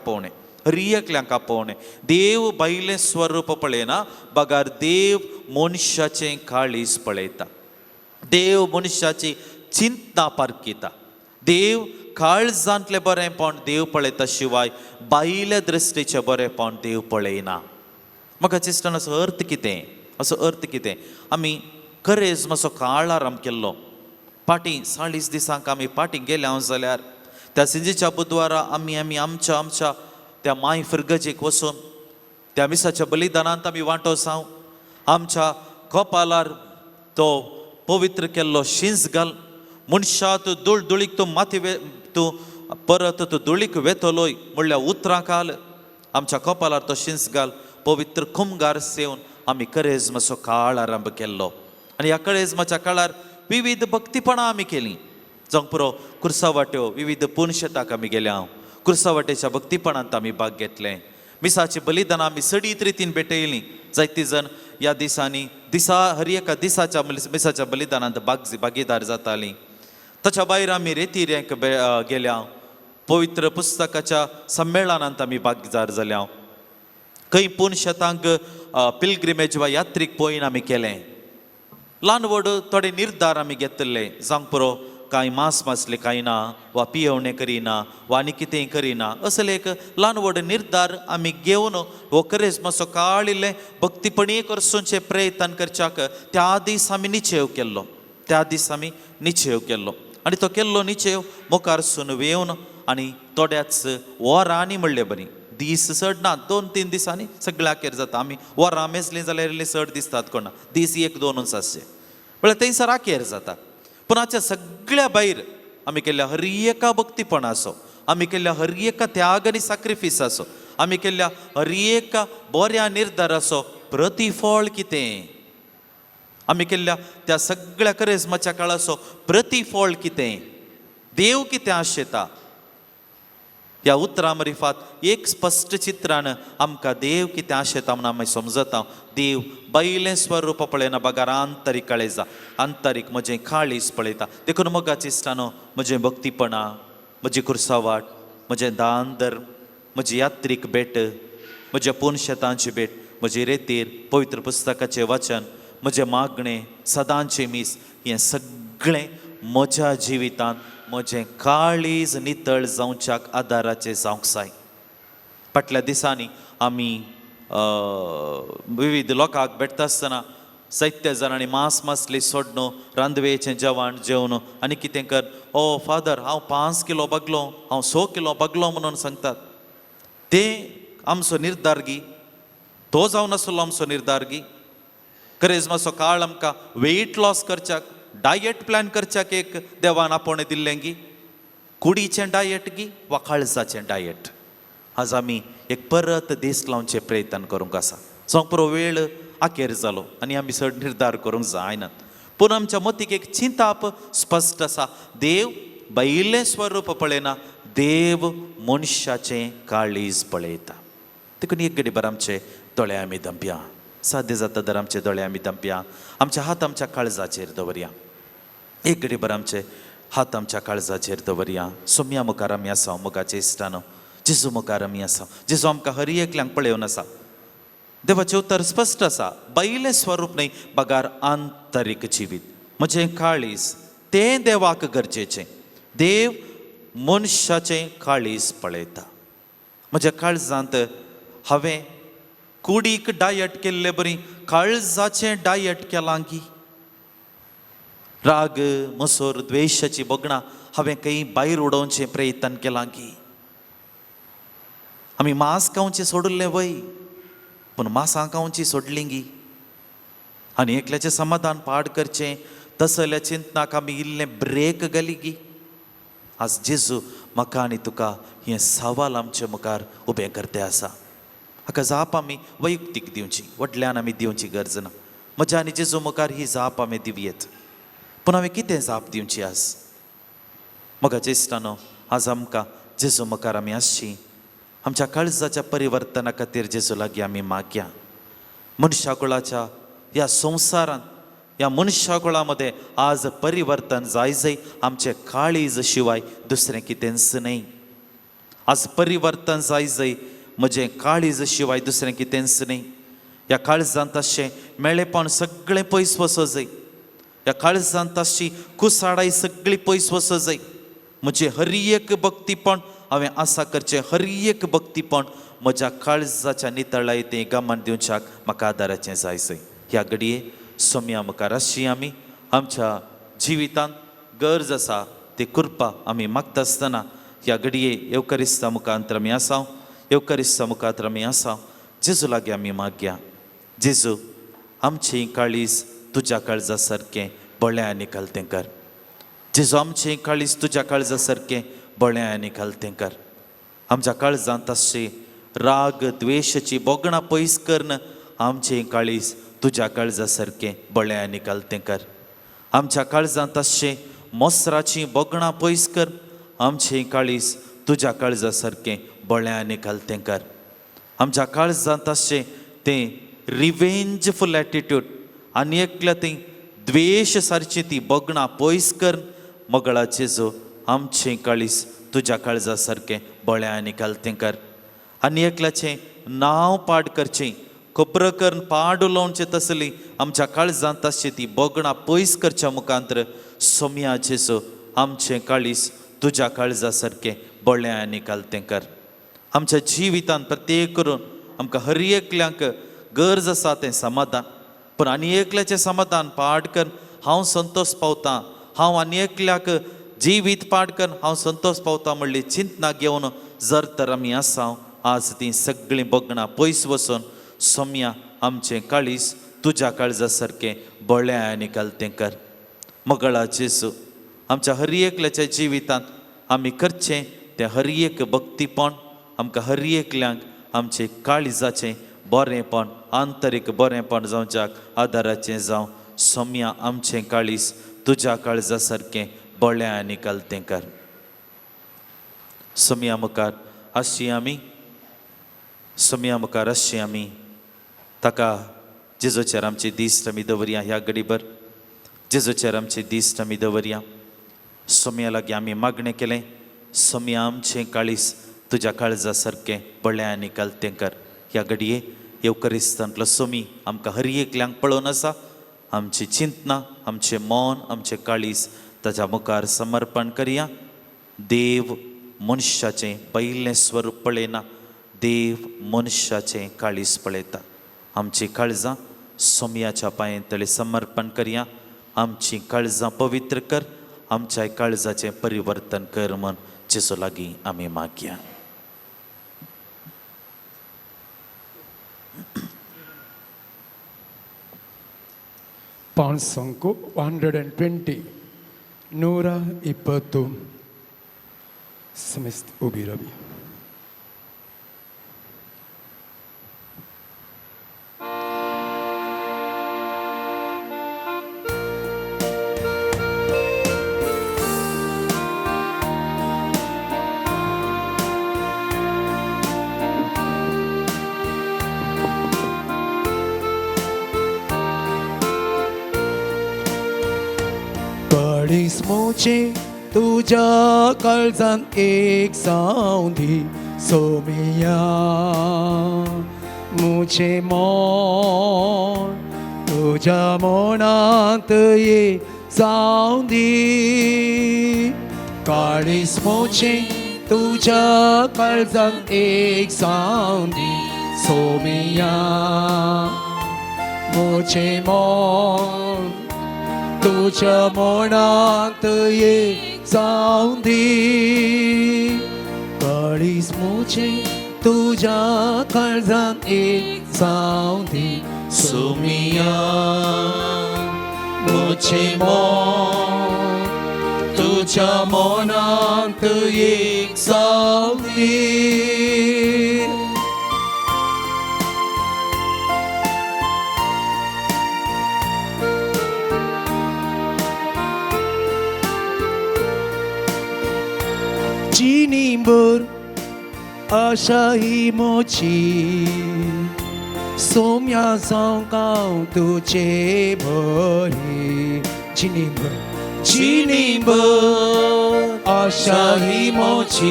आपोवणें. देव बायलें स्वरूप पळयना, बगार देव मनशाचें काळीज पळयता. देव मनशाची चिंता पारखिता. देव काळजांतलें बरेंपण देव पळयता शिवाय बायले दृश्टीचें बरेंपण देव पळयना. म्हाका चिंतन असो अर्थ कितें? आमी खरेंच मातसो काळ आराम केल्लो. पाटी 40 दिसांक आमी पाटीक गेले हांव जाल्यार त्या सिंजीच्या बुधवारा आमी आमच्या त्या माय फिरगजेक वचून त्या मिसाच्या बलिदानांत आमी वांटो जावं. आमच्या कपालार तो पवित्र केल्लो शिंस घाल. मनशा तूं दुळदुळीक तूं माती तूं परत तूं दुळीक वेतलोय म्हणल्यार उतरां घाल. आमच्या कपालार तो शिंस घाल. पवित्र कुमगार सेवन आमी करेजमाचो काळ आरंभ केल्लो. आनी ह्या करेजमाच्या काळार विविध भक्तीपणां आमी केलीं. जावं पुरो कुर्सावाट्यो विविध पुणशताक आमी गेले. हांव कुर्सावाटेच्या भक्तीपणांत आमी भाग घेतलें. मिसाची बलिदानां आमी सडीत रितीन भेटयलीं. जायतीं जण ह्या दिसांनी हर एका दिसाच्या मिसाच्या बलिदानांत भागीदार जातालीं. ताच्या भायर आमी रेतीरेंक गेल्या. पवित्र पुस्तकाच्या संमेलनांत आमी भागीदार जाल्या. खंय पुणशतांक पिलग्रिमेज वा यात्रेक पळोवन आमी केलें. ल्हान व्हड थोडे निर्धार आमी घेतले. जावं पुरो कांय मांस मासले खायना, वा पियेवणें करिना, वा आनी कितेंय करिना, असले एक ल्हान व्हड निर्धार आमी घेवन हो खरेंच मातसो काळ इल्लें भक्तीपणी करचोचे प्रयत्न करच्याक त्या दीस आमी निश्चय केल्लो. आनी तो केल्लो निश्चय मुखार सून येवन आनी थोड्याच वरांनी म्हणलें बरी. दीस चड ना, 2-3 दिसांनी सगळें आखेर जाता. आमी वरां मेजलीं जाल्यार इल्लीं चड दिसतात कोणा, दीस 1-2 आसचे म्हळ्यार थंयसर आखेर जाता. पूण हाच्या सगळ्या भायर आमी केल्ल्या हर एका भक्तीपण आसो, आमी केल्ल्या हर एका त्याग आनी सॅक्रिफीस आसो, आमी केल्ल्या हर एका बऱ्या निर्धार आसो, प्रतिफळ कितें? आमी केल्ल्या त्या सगळ्या करेजमाच्या काळाचो प्रतिफळ कितें? देव कितें आशेता? ह्या उतरां मरिफात एक स्पश्ट चित्रान आमकां देव कितें आशेता म्हणून आमी समजता. देव बायलें स्वरूप पळयना, बगार आंतरीक काळेजा, आंतरीक म्हजें काळीज पळयता. देखून मोगाचें इश्टानो, म्हजें भक्तीपणां, म्हजी कुर्सावाट, म्हजें दान धर्म, म्हजी यात्रीक भेट, म्हज्या पुणशतांची भेट, म्हजी रेतीर, पवित्र पुस्तकाचें वचन, म्हजें मागणें, सदांचें मीस, हें सगळें म्हज्या जिवितांत म्हजें काळीज नितळ जावच्याक आदाराचें जावंक जाय. फाटल्या दिसांनी आमी विविध लोकांक भेटता आसतना जायत्या जाणांनी मांस मासली सोडनो, रांदवेचें जेवण जेवन आनी कितें कर, ओ फादर हांव 5 किलो बगलो, हांव 6 किलो बगलो म्हणून सांगतात. तें आमचो निर्धारगी तो जावन आसलो. आमचो निर्धारगी करेजमाचो काळ आमकां वेट लॉस करच्याक, डायट प्लॅन करच्याक एक देवान आपणे दिल्लें गी. कुडीचें डायट गी वा काळजाचें डायट. आज आमी एक परत दीस लावचे प्रयत्न करूंक आसा. जावं पुरो वेळ आखेर जालो आनी आमी चड निर्धार करूंक जायनात. पूण आमच्या मतीक एक चिंताप स्पश्ट आसा. देव बायलें स्वरूप पळयना, देव मनशाचें काळीज पळयता. देखून एक घडी भर आमचे दोळे आमी दंपया. साध्य जाता तर आमचे दोळे आमी दंपया. आमचे हात आमच्या काळजाचेर दवरया. एक घडी भर आमचे हात आमच्या काळजाचेर दवरया. सोम्या मुखार आमी आसा. मोगाचे इश्टानो, जेजू मुखार आमी आसा. जेजू आमकां हर एकल्यांक पळयोवन आसा. देवाचें उतर स्पश्ट आसा. बैलें स्वरूप न्हय, बगार आंतरीक जिवीत. म्हजें काळीज तें देवाक गरजेचें. देव मनशाचें काळीज पळयता. म्हज्या काळजांत हांवें कुडीक डायट केल्ले बरी काळजाचें डायट केलां की. राग मसोर द्वेशाची बोगणां हांवें खंय भायर उडोवचें प्रयत्न केलां की. आमी मांस खावचें सोडलें वय, पूण मांसां खावचीं सोडलीं गी. आनी एकल्याचें समाधान पाड करचें तसल्या चिंतनाक आमी इल्लें ब्रेक घाली गी. आज जेजू म्हाका आनी तुका हें सवाल आमच्या मुखार उबें करतें आसा. हाका जाप आमी वैयक्तीक दिवची, व्हडल्यान आमी दिवची गरज ना. म्हज्या आनी जेजू मुखार ही जाप आमी दिवयेत. पूण हांवें कितें जाप दिवची आज? म्हाका जेश्टानो, आज आमकां जेजू मुखार आमी आसची. आमच्या काळजाच्या परिवर्तना खातीर जेजू लागीं आमी मागया. मनशाकुळाच्या ह्या संवसारांत, ह्या मनशाकुळा मदें आज परिवर्तन जाय. आमचें काळीज शिवाय दुसरें कितेंच न्हय. आज परिवर्तन जाय. म्हजें काळीज शिवाय दुसरें कितेंच न्हय. ह्या काळजांत आसचें मेळेपण सगळें पयस वचो जाय. ह्या काळजांत आसची कुसाडाय सगळी पयस वचो जाय. म्हजें हर एक भक्तीपण हांवें आसा करचें. हर एक भक्तीपण म्हज्या काळजाच्या नितळायतें गमान दिवच्याक म्हाका आदाराचें जाय. ह्या घडये सोम्या मुखार आसची आमी. आमच्या जिवितांत गरज आसा ती कृपा आमी मागता आसतना ह्या घडये येवकरिस्ता मुखांतर आमी आसां. येवकरिस्ता मुखांतर आमी आसां. जेजू लागीं आमी मागया. जेजू, आमचें काळीज तुज्या काळजा सारकें बळ्या आनी घालतें कर. जेजू, आमचें काळीज तुज्या काळजा सारकें बळ्या आनी घालतें कर. आमच्या काळजांत आसची राग द्वेशाची बोगणां पयस करन आमचें काळीज तुज्या काळजा सारकें बळ्या आनी घालतें कर. आमच्या काळजांत आसचें मोसराची बोगणां पयस कर. आमचें काळीज तुज्या काळजा सारकें बळ्या आनी घालतें कर. आमच्या काळजांत आसचें तें रिवेंजफूल एटिट्यूड आनी एकल्या ती द्वेश सारची ती बोगणां पयस कर. मोगळा जेजू, आमचें काळीज तुज्या काळजा सारकें बळ्या आनी घालतें कर. आनी एकल्याचें नांव पाड करचें, खबर करून पाड उलोवचें तसली आमच्या काळजांत आसची ती बोगणां पयस करच्या मुखांतर सोम्या जेजू, आमचें काळीज तुज्या काळजा सारकें बळ्या आनी घालतें कर. आमच्या जिवितांत प्रत्येक करून आमकां हर एकल्यांक गरज आसा तें समाधान. पूण आनी एकल्याचें समाधान पाड कर हांव संतोश पावतां, हांव आनी एकल्याक जिवीत पाड कर हांव संतोश पावतां म्हणली चिंतना घेवन जर तर आमी आसां, आज तीं सगळीं बोगणां पयस वचून सोम्या, आमचें काळीज तुज्या काळजा सारकें बळ्या आनी घालतें कर. मोगळा जेजू, आमच्या हर एकल्याच्या जिवितांत आमी करचें तें हर एक भक्तीपण आमकां हर एकल्यांक आमचें काळजाचें बरेंपण, आंतरीक बरेंपण जावच्याक आदाराचें जावं. सोम्या, आमचें काळीज तुज्या काळजा सारकें बळ्या आनी घालतें कर. सोम्या मुखार आसची आमी. सोम्या मुखार आसची आमी. ताका जेजूचेर आमची दिश्ट आमी दवरया. ह्या घडीभर जेजूचेर आमची दिश्ट आमी दवरया. सोम्या लागीं आमी मागणें केलें, सोम्या, आमचें काळीज तुज्या काळजा सारकें बळ्या आनी घालतें कर. ह्या घडये येवकरिस्तांतलो सोमी आमकां हर एकल्यांक पळोवन आसा. आमची चिंतना, आमचें मौन, आमचें काळीज ताच्या मुखार समर्पण करया. देव मनशाचें पयलें स्वरूप पळयना, देव मनशाचें काळीज पळयता. आमचीं काळजां सोम्याच्या पांय तळी समर्पण करया. आमचीं काळजां पवित्र कर, आमच्या काळजाचें परिवर्तन कर म्हूण जेजू लागीं आमी मागया. ಪಾನ್ಸಂಕು 120 120 ಸಮಸ್ತ ಉಬಿರವಿ. काळीज मोचे तुझ्या काळजांत एक जावं दी, सोमिया मुझे मन तुझ्या मनात ये जाऊंदी काळीस मोचे तुझ्या काळजात एक जाऊंदी सोमिया मुझे मन तुझ्या मनात ये जाऊंदी काळीस मोचे तुझ्या काळजात एक जाऊंदी सोमिया मुझे मन तुझ्या मनात एक जाऊंदी 지님을 아샤이 모치 소면성 가운데 제버리 지님을 아샤이 모치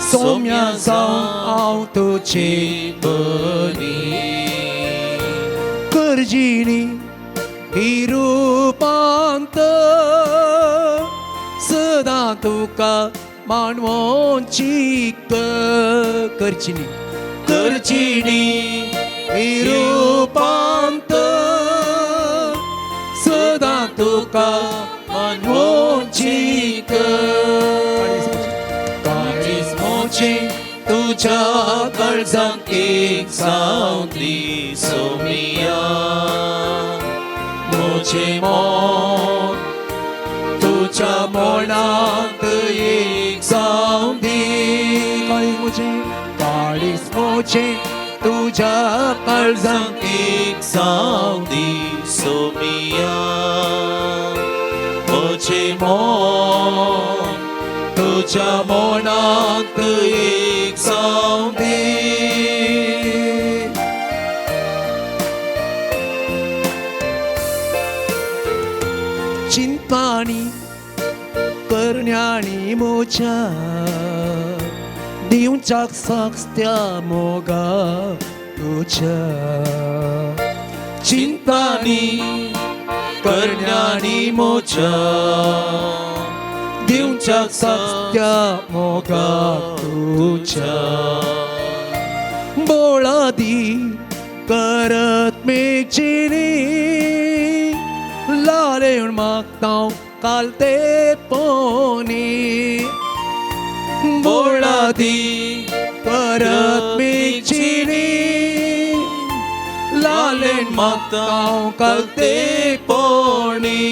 소면성 가운데 제버리 करजिनी हिरूपांत सदा तुका मानवोंची करचिनी हिरूपांत सदा तुका मानवोंची काळीस मोचे तुझ्या काळजात एक जाऊंदी सोमिया मुझे मन तुझ्या मनात एक जाऊंदी काळीस मोचे तुझ्या काळजात एक जाऊंदी सोमिया मुझे मन तुझ्या मनात एक जाऊंदी चिंतानी करण्यानी मोच्या दिवच्याक साक्षत्या मोगा तुझ्या चिंतानी करण्यानी मोच्या दिवच्याक साक्षत्या मोगा तुझ्या बोळादी करत मेचिनी लाले मागता काल ते पोनी बोळादी करत मेचिनी लाले मागता काल ते पोनी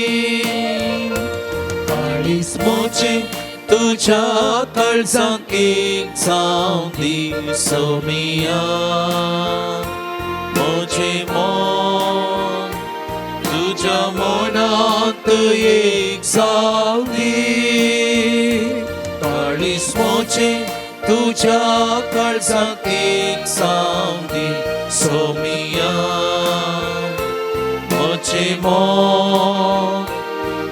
काळीस मोचे तुझ्या काळजात एक जाऊंदी सोमिया मुझे मन तुझ्या मनात एक जाऊंदी काळीस मोचे तुझ्या काळजात एक जाऊंदी सोमिया मुझे मन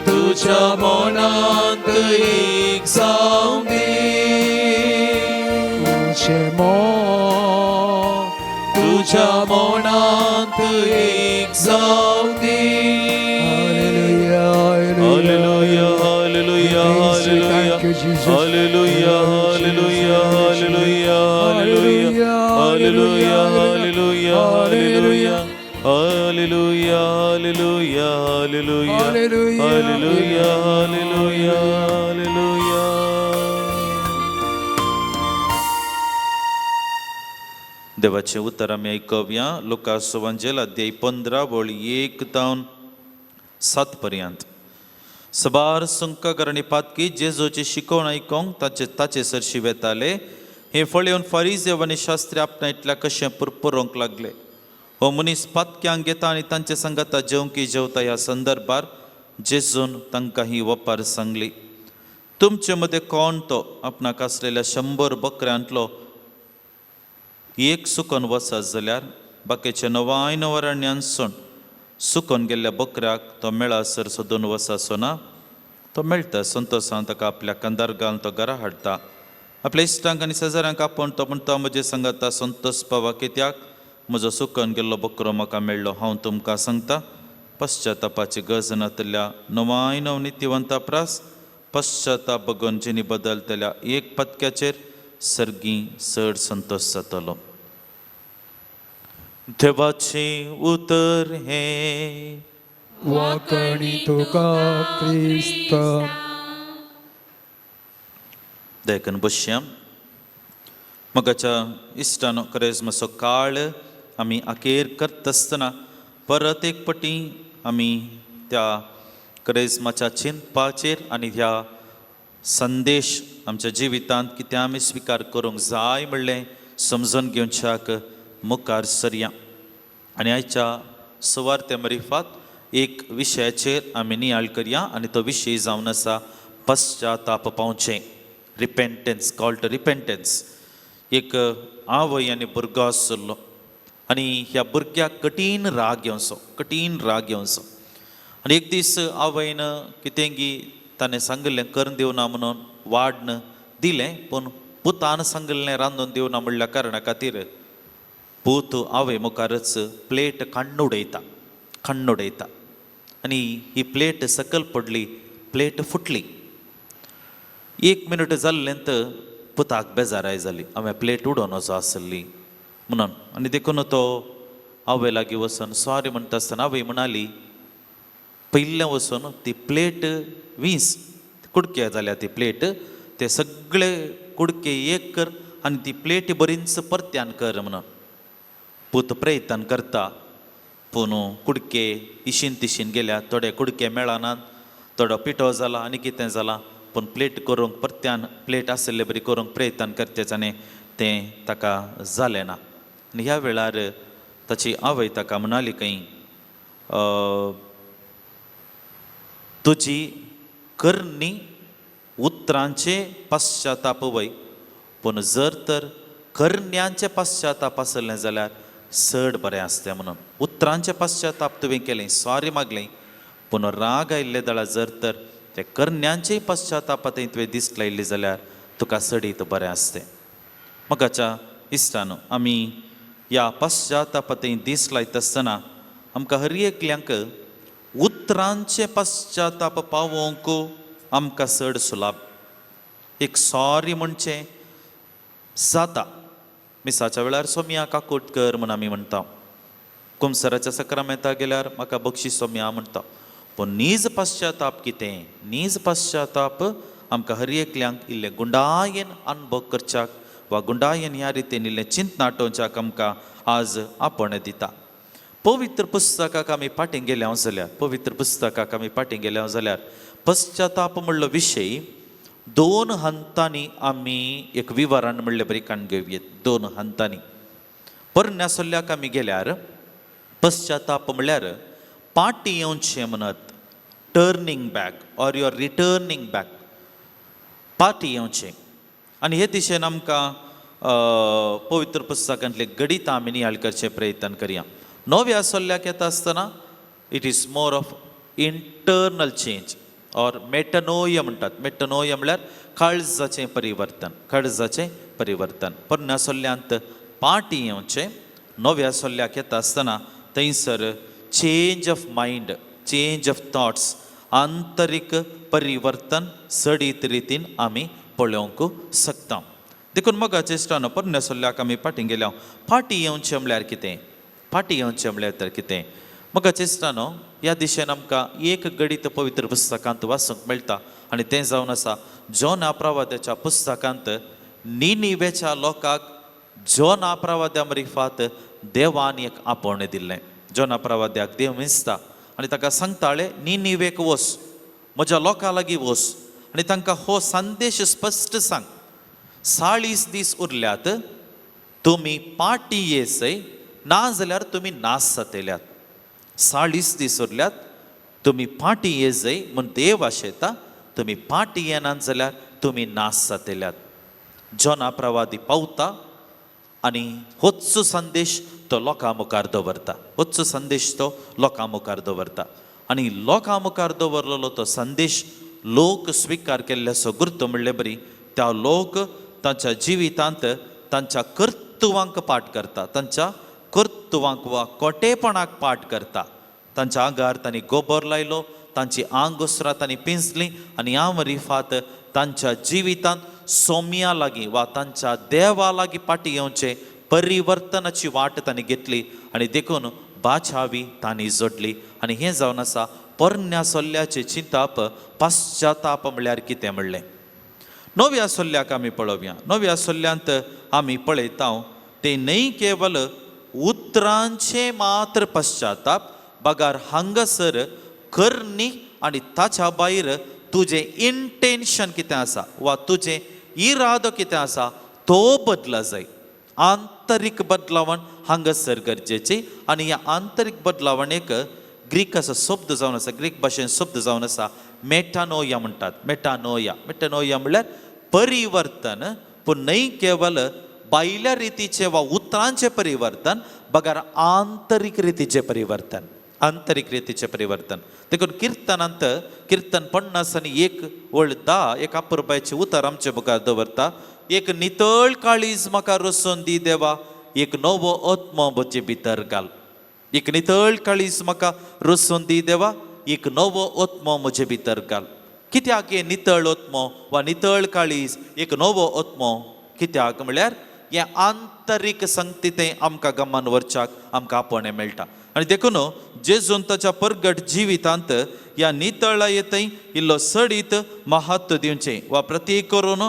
तुझ्या मनात एक जाऊंदी तुझे मन तुझ्या मनात एक जाऊंदी हालेलुया हालेलुया हालेलुया हालेलुया हालेलुया हालेलुया हालेलुया हालेलुया हालेलुया हालेलुया हालेलुया हालेलुया हालेलुया हालेलुया हालेलुया हालेलुया देवाचे उतर आम्ही ऐकूया लुका सुवांजेल अध्याय 15 वळी 1 तावन 7 पर्यंत सबार सुंक करणी पातकी जेजूची शिकवण ऐकूंक ताचे सरशी वेताले हे फळ येवन फारिजेव आनी शास्त्री आपणा इतल्या कशें पुरपुरोंक लागले हो मनीस पातक्यांक घेता आनी तांचे संगता जेवंकी जेवता ह्या संदर्भार जेजून तांकां ही वपार सांगली तुमचे मदें कोण तो आपणाक आसलेल्या 100 बकऱ्यांतलो एक सुकून वचत जाल्यार बाकीचे 99 सुकून गेल्ल्या बकऱ्याक तो मेळासर सोदून वचसो ना तो मेळटा संतोषान ताका आपल्या कंदार घालून तो घरा हाडटा आपल्या इश्टांक आनी शेजाऱ्यांक आपोवन तो म्हणटा म्हजे सांगाता संतोष पावा कित्याक म्हजो सुकन गेल्लो बकरो म्हाका मेळ्ळो. हांव तुमकां सांगता पश्चातापाची गरज नातल्या नवाय नव नित्यवंता प्रास पश्चाताप बगोवन जिनी बदलतल्या एक पत्क्याचेर सर्गी चड संतोश जातलो. देवाचे उतर हे वाकणी तुका क्रिस्त. देखून बसया. मगाच्या इश्टानो खरेंच मातसो काळ आमी अखेर करता आसतना परत एक पटी आमी त्या करेजमाच्या चिंतपाचेर आनी ह्या संदेश आमच्या जिवितांत कितें आमी स्विकार करूंक जाय म्हणलें समजून घेवच्याक मुखार सरया. आनी आयच्या सुवार्ते मरिफात एक विशयाचेर आमी नियाळ करया आनी तो विशय जावन आसा पश्चाताप पावचें. रिपेंटन्स, कॉल टू रिपेंटन्स. एक आवय आनी भुरगो आसलो आनी ह्या भुरग्याक कठीण राग येवचो. आनी एक दीस आवयन कितेंगी ताणें सांगलें करून दिवना म्हणून वाडन दिलें, पूण पुतान सांगलें रांदून दिवना म्हणल्या कारणा खातीर पूत आवय मुखारच प्लेट खण्ण उडयता आनी ही प्लेट सकयल पडली, प्लेट फुटली. 1 मिनट जाल्लेंत पुताक बेजाराय जाली, हांवें प्लेट उडोवन वचो आसली म्हणून. आनी देखून तो आवय लागीं वचून सॉरी म्हणटा आसतना आवय म्हणाली पयलें वचून ती प्लेट 20 कुडके जाल्या ती प्लेट ते सगळे कुडके एक कर आनी ती प्लेट बरींच परत्यान कर म्हणून. पूत प्रयत्न करता पूण कुडके इशीन तिशीन गेल्या. थोडे कुडके मेळनात, थोडो पिठो जाला आनी कितें जालां, पूण प्लेट करूंक परत्यान प्लेट आसले बरी करूंक प्रयत्न करतेच आनी तें ताका जालें ना. आनी ह्या वेळार ताची आवय ताका म्हणाली खंय तुजी करणी उतरांचे पश्चाताप वय, पूण जर तर करण्यांचे पश्चाताप आसलें जाल्यार चड बरें आसतें म्हणून. उतरांचे पश्चाताप तुवें केलें, सॉरी मागलें, पूण राग आयिल्ले दाळा जर तर ते करण्यांचेय पश्चातापांत तुवें दीस लायिल्ली जाल्यार तुका चडीत बरें आसतें. मगाच्या इश्टानो आमी ह्या पश्चातापांत दीस लायता आसतना आमकां हर एकल्यांक उतरांचे पश्चाताप पावोवंक आमकां चड सुलाभ. एक सॉरी म्हणचें जाता. मिसाच्या वेळार सोमिया काकूट कर म्हूण आमी म्हणटा, कुमसराच्या सक्रामेंता गेल्यार म्हाका बक्षीस सोमिया म्हणटा. पूण नीज पश्चाताप कितें? नीज पश्चाताप आमकां हर एकल्यांक इल्लें गुंडायेन अनुभव करच्याक वा गुंडायेन ह्या रितीन इल्लें चिंत नाटोवच्याक आमकां आज आपण दिता. पवित्र पुस्तकाक आमी फाटीं गेल्या जाल्यार पश्चाताप म्हणलो विशय 2 हंतांनी आमी एक विवरण म्हणले बरी काण घेवयेत. 2 हंतांनी परन्यासोल्ल्याक आमी गेल्यार पश्चाताप म्हणल्यार पाटी येवचें म्हणत, turning back or your returning back, पाटी येवचें. आनी हे दिशेन आमकां पवित्र पुस्तकांतले गणित आमी नियाळ करचे प्रयत्न करया. नव्या सोल्ल्याक येता आसतना it is more of internal change or मेटनोया म्हणटात. मेटनोया म्हळ्यार काळजाचें परिवर्तन. परन्या सोल्ल्यांत पाटी येवचें. नव्या सोल्ल्याक येता आसतना थंयसर change of mind, change of thoughts, आंतरीक परिवर्तन सडीत रितीन आमी पळोवंक शकता. देखून मगाचे इश्टानो परन्या सोल्ल्याक आमी फाटीं गेल्या. फाटीं येवचें म्हळ्यार कितें? फाटीं येवचें म्हळ्यार तर कितें? मगाचे इश्टानो ह्या दिशेन आमकां एक गणित पवित्र पुस्तकांत वाचूंक मेळटा आनी तें जावन आसा जॉन आप्रवाद्याच्या पुस्तकांत. निनिवेच्या लोकांक जॉन आप्रवाद्या मरिफात देवान एक आपोवणें दिल्लें. जॉन आप्रवाद्याक देव विंचता आनी ताका सांगताळे निनिवेक वच, म्हज्या लोकां लागीं वच आनी तांकां हो संदेश स्पश्ट सांग. 40 दीस उरल्यात, तुमी पाटी येसय नाजाल्यार तुमी नास जातल्यात. 40 दीस उरल्यात, तुमी पाटी येजय म्हूण देव आशेता. तुमी पाटी येनात जाल्यार तुमी नास जातल्यात. जॉना प्रवादी पावता आनी होच संदेश तो लोकां मुखार दवरता. आनी लोकां मुखार दवरलेलो तो संदेश लोक स्विकार केल्ल्याचो गुर्त म्हणले बरी त्या लोक तांच्या जिवितांत तांच्या कर्तुवांक पाठ करता, तांच्या कर्तुवांक वा कोटेपणाक पाठ करता. तांच्या आंगार तांणी गोबर लायलो, तांची आंगुसरां तांणी पिंजलीं आनी ह्या रिफात तांच्या जिवितांत सोम्या लागीं वा तांच्या देवा लागीं पाटी येवचे परिवर्तनाची वाट तांणी घेतली आनी देखून बाछावी तांणी जोडली. आनी हें जावन आसा पोरण्या सोल्ल्याचे चिंताप पाश्चाताप म्हळ्यार कितें म्हणलें. नव्या सोल्ल्याक आमी पळोवया. नव्या सोल्ल्यांत आमी पळयता ते न्हय केवल उतरांचे मात्र पश्चाताप, बगार हांगासर करणी आनी ताच्या भायर तुजें इंटेन्शन कितें आसा वा तुजें इरादो कितें आसा तो बदला जाय. आंतरीक बदलावण हांगासर गरजेची. आनी ह्या आंतरीक बदलावणेक ग्रीक शब्द जावन आसा, ग्रीक भाशेन शब्द जावन आसा मेटानोया म्हणटात. मेटानोया म्हणल्यार परिवर्तन, पूण न्हय केवल भायल्या रितीचे वा उतरांचे परिवर्तन, बगार आंतरीक रितीचे परिवर्तन. आंतरीक रितीचे परिवर्तन. देखून किर्तनांत किर्तन 50 आनी 1:10 एक अपुरबायेचें उतर आमचे मुखार दवरता. एक नितळ काळीज म्हाका रोसून दी देवा, एक नवो आत्मो म्हजे भितर घाल. एक नितळ काळीज म्हाका रोसून दी देवा, एक नवो आत्मो म्हजे भितर घाल. कित्याक हे नितळ आत्मो वा नितळ काळीज, एक नवो आत्मो कित्याक म्हळ्यार हे आंतरीक संगतीतें आमकां गमान व्हरच्याक आमकां आपणे मेळटा. आनी देखून जेजून ताच्या परगट जिवितांत ह्या नितळायेतय इल्लो सडीत महत्व दिवचें वा प्रतीक करून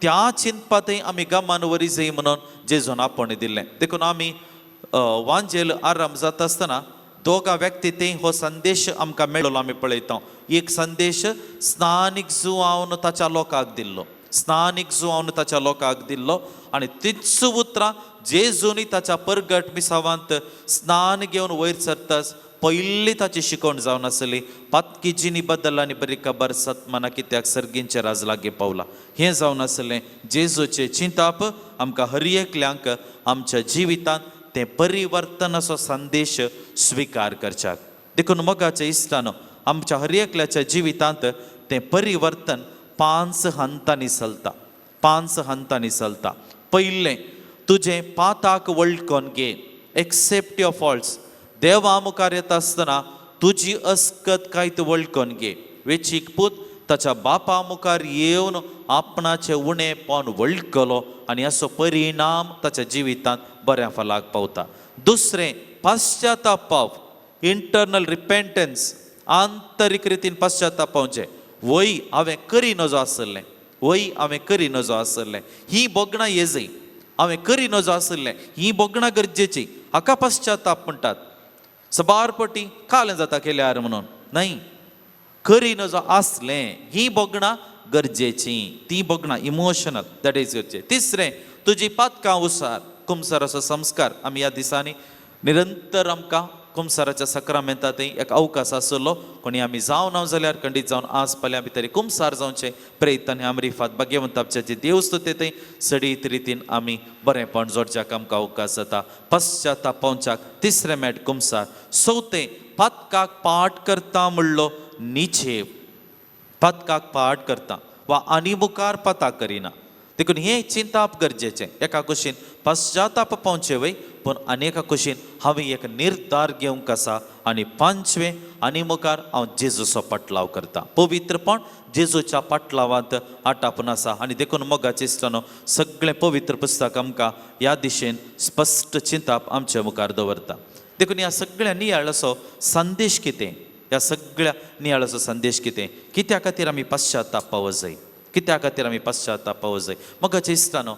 त्या चिंतपातय आमी गमान व्हरी जाय म्हणून जेजून आपणे दिल्लें. देखून आमी वांजेल आरंभ जाता आसतना दोगा व्यक्ती हो संदेश आमकां मेळ्ळो आमी पळयता. एक संदेश स्नानीक जुवावन ताच्या लोकांक दिल्लो, स्नानीक जुवावन ताच्या लोकांक दिल्लो. आनी तीच उतरां जेजूनी ताच्या परगट मिसावांत स्नान घेवन वयर सरताच पयली ताची शिकवण जावन आसली, पातकिजीनी बद्दल आनी बरी खबर सतमना कित्याक सर्गींचे राज लागीं पावला. हें जावन आसलें जेजूचे चिंताप आमकां हर एकल्यांक आमच्या जिवितांत तें परिवर्तनाचो संदेश स्विकार करच्याक. देखून मोगाच्या इश्टानो आमच्या हर एकल्याच्या जिवितांत तें परिवर्तन 5 हंतांनी चलता. 5 हंतांनी चलता. पयलें तुजें पाताक वळखून घे, एक्सेप्ट युअर फॉल्ट्स. देवा मुखार येता आसतना तुजी अस्कत कांयत वळखून घे. वेचीक पूत ताच्या बापा मुखार येवन आपणाचें उणेपण वळखलो आनी असो परिणाम ताच्या जिवितांत बऱ्या फलाक पावता. दुसरें पश्चाताप पाव, इंटरनल रिपेंटन्स. आंतरीक रितीन पश्चाताप पावचें. वय हांवें करी नजो आसलें, वय हांवें करी नजो आसलें, ही बोगणां येजय, हांवें करी नजो आसलें, ही बोगणां गरजेची. हाका पश्चाताप म्हणटात. सबारपटी कालें जाता केल्यार म्हणून न्हय, करी नजो आसलें ही बोगणां गरजेची. ती बोगणां इमोशनल, दॅट इज गरजेचें. तिसरें तुजी पातकां उसार, कुमसाराचो संस्कार. आमी ह्या दिसांनी निरंतर आमकां कुमसाराच्या सक्रामेंतांतय एक अवकाश आसलो. कोणी आमी जावन हांव जाल्यार खंडीत जावन आज फाल्यां भितर कुमसार जावचें प्रयत्न आमी रिफात भाग्यवंताच्या देवस्तुतेंतय सडीत रितीन आमी बरेंपण जोडच्याक आमकां अवकाश जाता. पश्चाताप पावच्याक तिसरें मेळ कुमसार. चवथें पातकाक पाठ करता म्हणलो निचेव. पातकाक पाठ करता वा आनी मुखार पाताक करिना. देखून हें चिंताप गरजेचें. एका कुशीन पश्चाताप पावचें वय, पूण आनी एका कुशीन हांवें एक निर्धार घेवंक आसा. आनी पांचवें आनी मुखार हांव जेजूचो पटलाव करता. पवित्रपण जेजूच्या पटलावांत आटापून आसा. आनी देखून मोगाचें इश्टानो सगळें पवित्र पुस्तक आमकां ह्या दिशेन स्पश्ट चिंताप आमच्या मुखार दवरता. देखून ह्या सगळ्या नियाळाचो संदेश कितें, ह्या सगळ्या नियाळाचो संदेश कितें, कित्या खातीर आमी पश्चाताप पावच जाय, कित्या खातीर आमी पश्चाताप पावच जाय. मोगाचें इश्टानो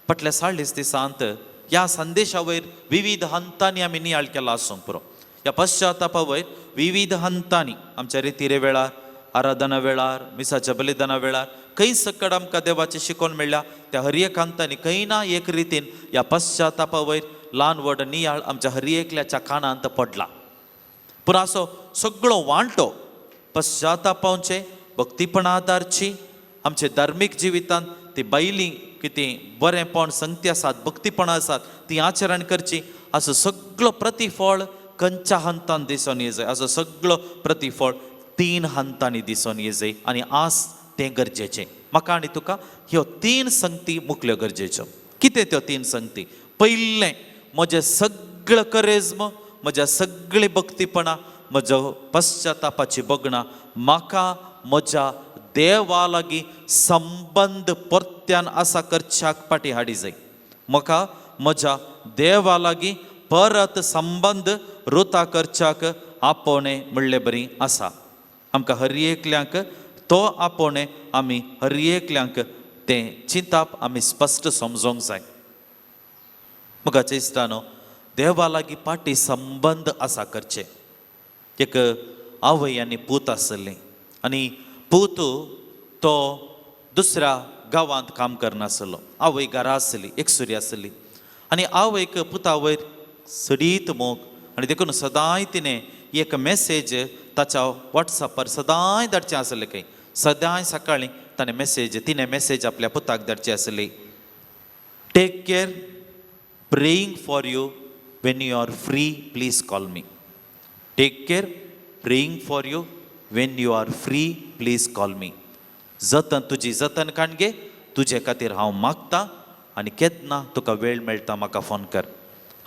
फाटल्या 40 दिसांत ह्या संदेशा वयर विविध हंतांनी आमी नियाळ केला आसूंक पुरो. ह्या पश्चातापा वयर विविध हंतांनी आमच्या रितीरे वेळार, आराधना वेळार, मिसाच्या बलिदाना वेळार खंय सकड आमकां देवाची शिकवण मेळ्ळ्या त्या हर एक हंतांनी खंय ना एक रितीन ह्या पश्चातापा वयर ल्हान व्हड नियाळ आमच्या हर एकल्याच्या कानांत पडला. पूण असो सगळो वांटो पश्चाताप पावचें, भक्तीपणा आदारची, आमचे धार्मीक जिवितांत ती बायली कितें बरेंपण संगती आसात, भक्तीपणां आसात ती आचरण करची. असो सगळो प्रतिफळ खंयच्या हंतान दिसून येजय. असो सगळो प्रतिफळ 3 हंतांनी दिसून येजय. आनी आज तें गरजेचें. म्हाका आनी तुका ह्यो 3 संगती मुखल्यो गरजेच्यो. कितें त्यो 3 संगती? पयलें, म्हजें सगळें करेज्म, म्हज्या सगळीं भक्तीपणां, म्हजो पश्चातापाची बगणां म्हाका म्हज्या देवा लागीं संबंद परत्यान आसा करच्याक पाटी हाडी जाय. म्हाका म्हज्या देवा लागीं परत संबंद रुता करच्याक आपोवणें म्हणलें बरी आसा. आमकां हर एकल्यांक तो आपोवणें आमी हर एकल्यांक तें चिंताप आमी स्पश्ट समजोंक जाय. म्हाका इश्टानो, देवा लागीं पाटी संबंद आसा करचे. एक आवय आनी पूत आसली आनी पूत तो दुसऱ्या गांवांत काम करनासलो. आवय घरा आसली, एकसुरी आसली आनी आवयक पुता वयर सडीत मोग आनी देखून सदांय तिणें एक मेसेज ताच्या वॉट्सॅपार सदांय धाडचें आसलें. खंय सदांय सकाळीं तिणें मेसेज आपल्या पुताक धाडची आसली. Take care, praying for you, when you are free please call me. Take care, praying for you, when you are free please call me. तुजी जतन काणगे, तुजे खातीर हांव मागतां आनी केन्ना तुका वेळ मेळटा म्हाका फोन कर.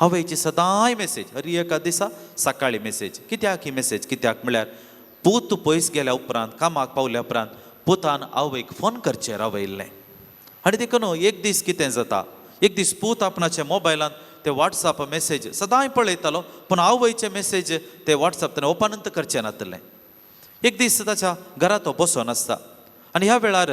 आवयची सदांय मेसेज, हर एका दिसा सकाळीं मेसेज. कित्याक ही मेसेज? कित्याक म्हळ्यार पूत पयस गेल्या उपरांत, कामाक पावल्या उपरांत पुतान आवयक फोन करचें रावयल्लें. आनी देखून एक दीस कितें जाता, एक दीस पूत आपणाच्या मोबायलांत ते वॉट्सॅप मेसेज सदांय पळयतालो, पूण आवयचे मेसेज ते वॉट्सॅप ताणें ओपनूच करचें नासलें. एक दीस ताच्या घरा तो बसोन आसता आनी ह्या वेळार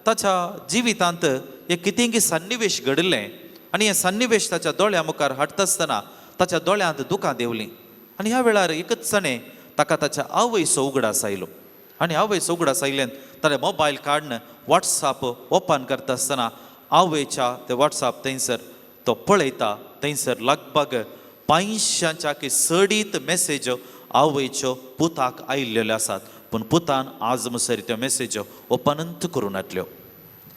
ताच्या जिवितांत एक कितेंगी सन्निवेश घडिल्लें आनी हें सन्निवेश ताच्या दोळ्या मुखार हाडटा आसतना ताच्या दोळ्यांत दुकां देंवलीं. आनी ह्या वेळार एकच सणे ताका ताच्या आवयचो उगडास आयलो आनी आवयचो उगडास आयल्यान ताणें मोबायल काडून वॉट्सॅप ओपन करता आसतना आवयच्या ते वॉट्सॅप थंयसर तो पळयता. थंयसर लगभग 500च्या सडीत मेसेज्यो आवयच्यो पुताक आयिल्ल्यो आसात, पूण पुतान आज मुसरी त्यो मेसेज्यो ओपनूच करूं नातल्यो.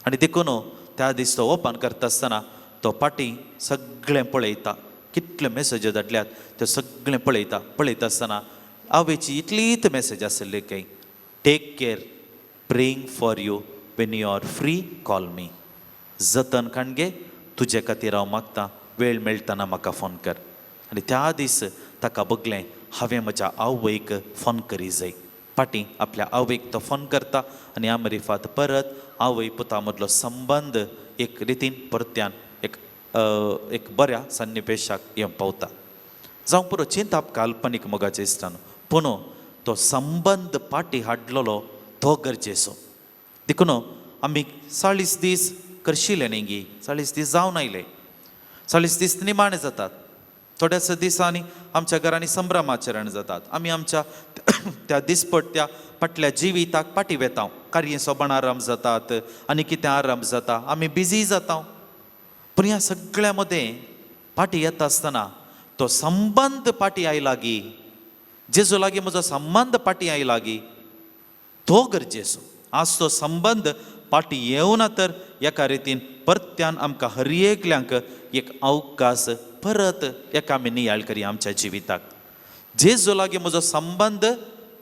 आनी देखून त्या दीस तो ओपन करता आसतना तो पाटी सगळें पळयता, कितल्यो मेसेज्यो धाडल्यात त्यो सगळें पळयता आसतना आवयची इतलीच मेसेज आसली की take care, praying for you, when you are free call me. जतन काणगे, तुजे खातीर हांव मागतां, वेळ मेळटना म्हाका फोन कर. आनी त्या दीस ताका बगलें हांवें म्हज्या आवयक फोन करी जाय. पाटी आपल्या आवयक तो फोन करता आनी ह्या मरिफात परत आवय पुता मदलो संबंद एक रितीन परत्यान एक बऱ्या सन्निवेशाक येवन पावता. जावं पुरो चिंताप काल्पनीक मोगाचें इश्टानो, पूण तो संबंद पाटी हाडलेलो तो गरजेचो. देखून आमी 40 दीस करशिल्ले न्ही गी, 40 दीस जावन आयले, 40 दीस निमाणे जातात. थोड्याच दिसांनी आमच्या घरांनी संभ्रमाचरण जातात. आमी आमच्या त्या दिसपट्ट्या फाटल्या जिविताक पाटी वेता. कार्य सोबण आरंभ जातात आनी कितें आरंभ जाता, आमी बिजी जाता. पूण ह्या सगळ्या मदें पाटी येता आसतना तो संबंद पाटी आयला गी, जेजू लागीं म्हजो संबंद पाटी आयला गी, तो गरजेचो. आज तो संबंद पाटी येवना तर एका रितीन परत्यान आमकां हर एकल्यांक एक अवकाश परत एका आमी नियाळ करी आमच्या जिविताक. जेजू लागीं म्हजो संबंद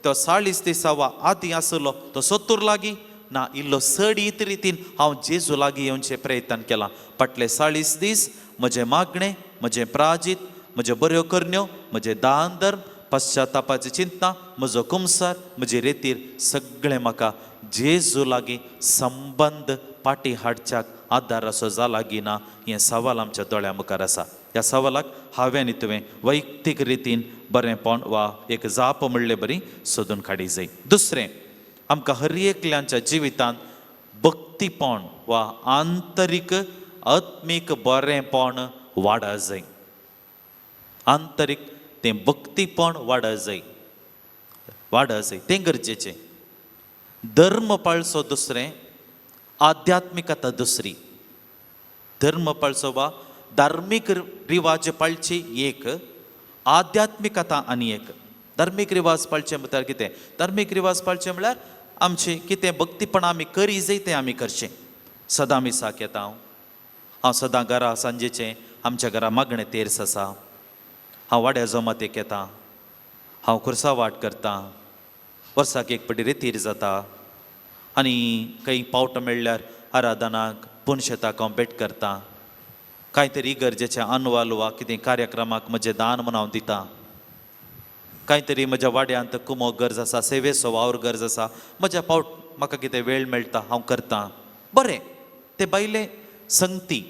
तो 40 दिसां आदी आसलो तो 70 लागीं ना, इल्लो सडीत रितीन हांव जेजू लागीं येवचें प्रयत्न केलां. फाटले 40 दीस म्हजें मागणें, म्हजें प्राजीत, म्हज्यो बऱ्यो करण्यो, म्हजें दान धर्म, पश्चातापाचें चिंतना, म्हजो कुमसार, म्हजे रेतीर सगळें म्हाका जेजू लागीं संबंद पाटी हाडच्याक आदार असो जाला गी ना, हें सवाल आमच्या दोळ्या मुखार आसा. ह्या सवालाक हांवें आनी तुवें वैयक्तीक रितीन बरेंपण वा एक जाप म्हणलें बरी सोदून काडी जाय. दुसरें, आमकां हर एकल्यांच्या जिवितांत भक्तीपण वा आंतरीक आत्मीक बरेंपण वाडा जाय. आंतरीक तें भक्तीपण वाडा जाय, तें गरजेचें. धर्म पाळचो दुसरें, आध्यात्मिकता दुसरी. धर्म पाळचो वा धार्मीक रिवाज पाळची एक, आध्यात्मिकता आनी एक. धार्मीक रिवाज पाळचे म्हटल्यार कितें? धार्मीक रिवाज पाळचे म्हळ्यार आमचें कितें भक्तीपण आमी करी जाय तें आमी करचें. सदां मिसाक येता हांव सदां घरा सांजेचें आमच्या घरा मागणें तेर्स आसा, हांव वाड्या जमातेक येता, हांव खुर्सा वाट करतां, वर्साक एक फावटी रेतीर जाता, आनी खंय पावट मेळ्ळ्यार आराधनाक पुणशेताक हांव भेट करतां, कांय तरी गरजेचें अनवाल वा कितें कार्यक्रमाक म्हजें दान म्हणून हांव दितां, कांय तरी म्हज्या वाड्यांत कुमो गरज आसा, सेवेचो वावर गरज आसा, म्हज्या पावट म्हाका कितें वेळ मेळटा हांव करतां. बरें, ते भायले संगती,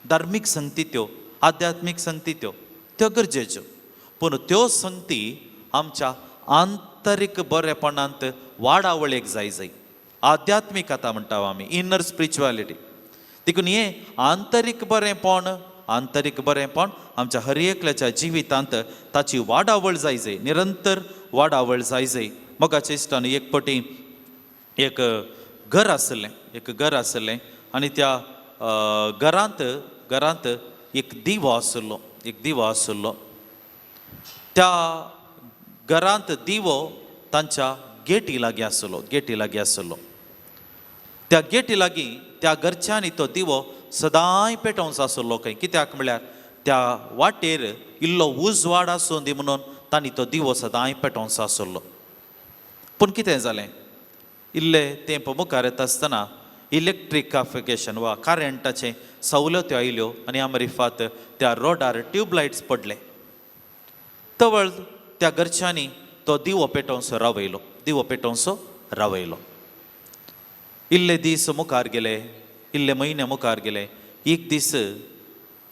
धार्मीक संगती त्यो, आध्यात्मीक संगती त्यो गरजेच्यो, पूण त्यो संगती आमच्या आंतरीक बरेपणांत वाडावळेक जाय. आध्यात्मिकता म्हणटा आमी, इनर स्पिरिच्युअलिटी. देखून हें आंतरीक बरेंपण आमच्या हर एकल्याच्या जिवितांत ताची वाडावळ जाय, निरंतर वाडावळ जाय. मोगाच्या इश्टान एक पटी एक घर आसलें आनी त्या घरांत एक दिवो आसलो. त्या घरांत दिवो तांच्या गेटी लागीं आसलो. त्या गेटी लागीं त्या घरच्यांनी तो दिवो सदांय पेटोवंक आसलो. खंय कित्याक म्हळ्यार त्या वाटेर इल्लो उजवाड आसूं दी म्हणून तांणी तो दिवो सदांय पेटोवंक आसलो. पूण कितें जालें, इल्ले तेंप मुखार येता आसतना इलेक्ट्रिफिकेशन वा करंटाचे सवलत्यो आयल्यो आनी अमरिफात त्या रोडार ट्यूबलायट्स पडले. तवळ त्या घरच्यांनी तो दिवो पेटोवंसो रावयलो. इल्ले दीस मुखार गेले, इल्ले म्हयने मुखार गेले. एक दीस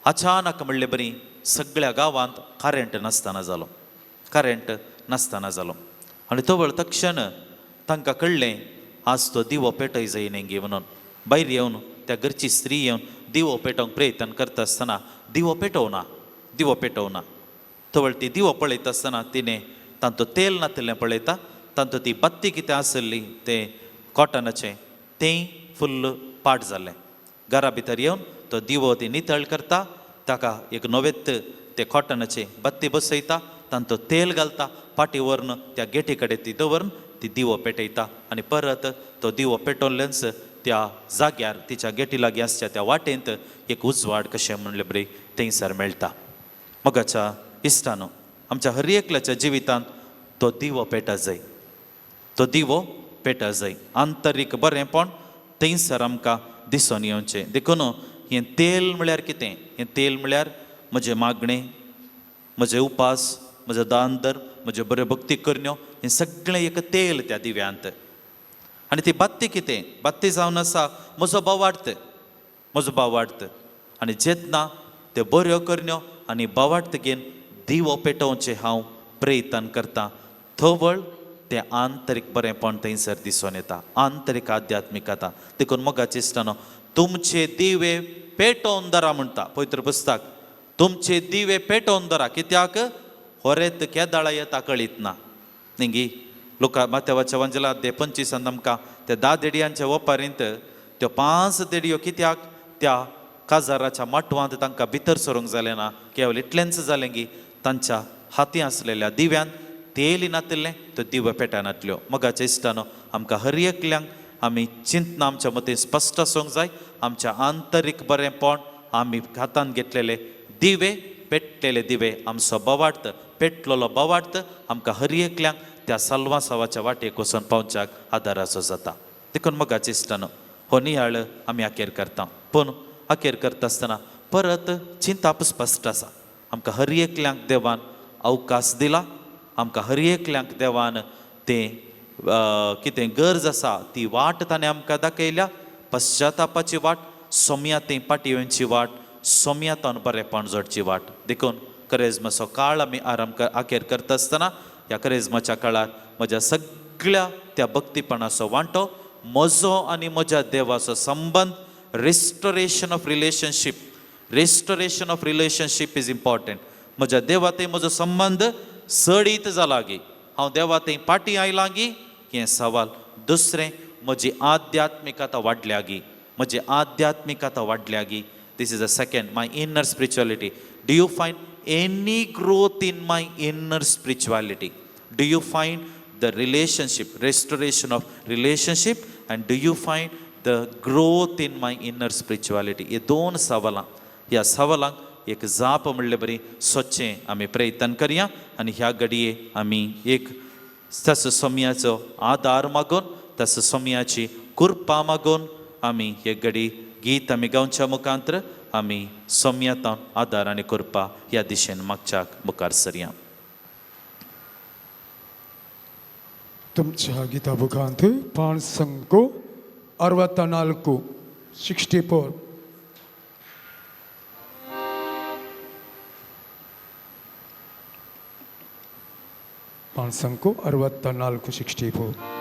अचानक म्हणले बरी सगळ्या गांवांत करंट नासतना जालो आनी तवळ तक्षण तांकां कळ्ळें आज तो दिवो पेटय जाय नेंगी म्हणून. भायर येवन त्या घरची स्त्री येवन दिवो पेटोवंक प्रयत्न करता आसतना दिवो पेटोवना. तवळ ती दिवो पळयता आसतना तिणें तांतूं तेल नातिल्लें पळयता, तांतूं ती बत्ती कितें आसली तें कॉटनाचें तें फुल्ल पाड जालें. घरा भितर येवन तो दिवो ती नितळ करता, ताका एक नवेत ते कॉटनाचे बत्ती बसयता, तांतूं तेल घालता, पाटी व्हरून त्या गेटी कडेन ती दवरून ती दिवो पेटयता आनी परत तो दिवो पेटोवलेंच त्या जाग्यार तिच्या गेटी लागीं आसच्या त्या वाटेंत एक उजवाड कशें म्हणले बरी थंयसर मेळटा. मोगाच्या इश्टानो, आमच्या हर एकल्याच्या जिवितांत तो दिवो पेटा जाय. आंतरीक बरेंपण थंयसर आमकां दिसून येवचें. देखून हें तेल म्हळ्यार कितें? हें तेल म्हळ्यार म्हजे मागणे, म्हजे उपास, म्हजो दान धर्म, म्हज्यो बऱ्यो भक्ती करण्यो, हें सगळें एक तेल त्या दिव्यांत. आनी ती बत्ती कितें? बत्ती जावन आसा म्हजो भाव वाडत आनी जेन्ना त्यो बऱ्यो करण्यो आनी भावार्थ घेवन दिवो पेटोवचें हांव प्रयत्न करतां, थवळ तें आंतरीक बरेंपण थंयसर दिसून येता, आंतरीक आध्यात्मिकता. देखून मोगाच्या इश्टानो, तुमचे दिवे पेटोवन दरा म्हणटा पवित्र पुस्तक. तुमचे दिवे पेटोवन दरा, कित्याक होरेत केदाळा येता कळीत ना न्ही. लोकां माथ्यावाच्या वंजला ते 25 आमकां त्या 10 देडयांच्या ओपारींत त्यो 5 देडयो कित्याक त्या काजाराच्या माटवांत तांकां भितर सरूंक जालें ना, केवळ इतलेंच जालें की तांच्या हाती आसलेल्या दिव्यान तेल नातिल्लें, त्यो दिवो पेटनातल्यो. मोगाच्या इश्टानो, आमकां हर एकल्यांक आमी चिंतना आमच्या मतीन स्पश्ट आसूंक जाय. आमच्या आंतरीक बरेंपण आमी हातांत घेतलेले दिवे, पेटलेले दिवे, आमचो बोवार्थ पेटलेलो बोवार्थ आमकां हर एकल्यांक त्या साल्वासावाच्या वाटेक वचून पावच्याक आदाराचो जाता. देखून मोगाच्या इश्टानो, हो नियाळ आमी आखेर करता, पूण आखेर करता आसतना परत चिंताप स्पश्ट आसा. आमकां हर एकल्यांक देवान अवकाश दिला, आमकां हर एकल्यांक देवान तें कितें गरज आसा ती वाट ताणें आमकां दाखयल्या. पश्चातापाची वाट, सोम्यातें पाटयेवची वाट, सोम्यातान बरेंपण जोडची वाट. देखून करेजमाचो काळ आमी आखेर करता आसतना ह्या करेजमाच्या काळार म्हज्या सगळ्या त्या भक्तीपणाचो वांटो, म्हजो आनी म्हज्या देवाचो संबंद, restoration of relationship is important. म्हज्या देवा थंय म्हजो संबंद सडीत जाला गी, हांव देवा थंय पाटी आयलां गी, हें सवाल. दुसरें, म्हजी आध्यात्मिकता वाडल्या गी, This is the second, my inner spirituality. Do you find any growth in my inner spirituality? Do you find the relationship, restoration of relationship, and do you find the growth in my inner spirituality? हे दोन सवालां, ह्या सवालांक एक जाप म्हणले बरी सोदचें आमी प्रयत्न करया. आनी ह्या घडये आमी एक तस सोम्याचो आदार मागून, तस सोम्याची कृपा मागून आमी हे घडी गीत आमी गावच्या मुखांतर आमी सौम्यता आदार आनी कृपा ह्या दिशेन मागच्याक मुखार सरया. तुमच्या गीता मुखांत पाण संको 64 64 पाण संको 64 64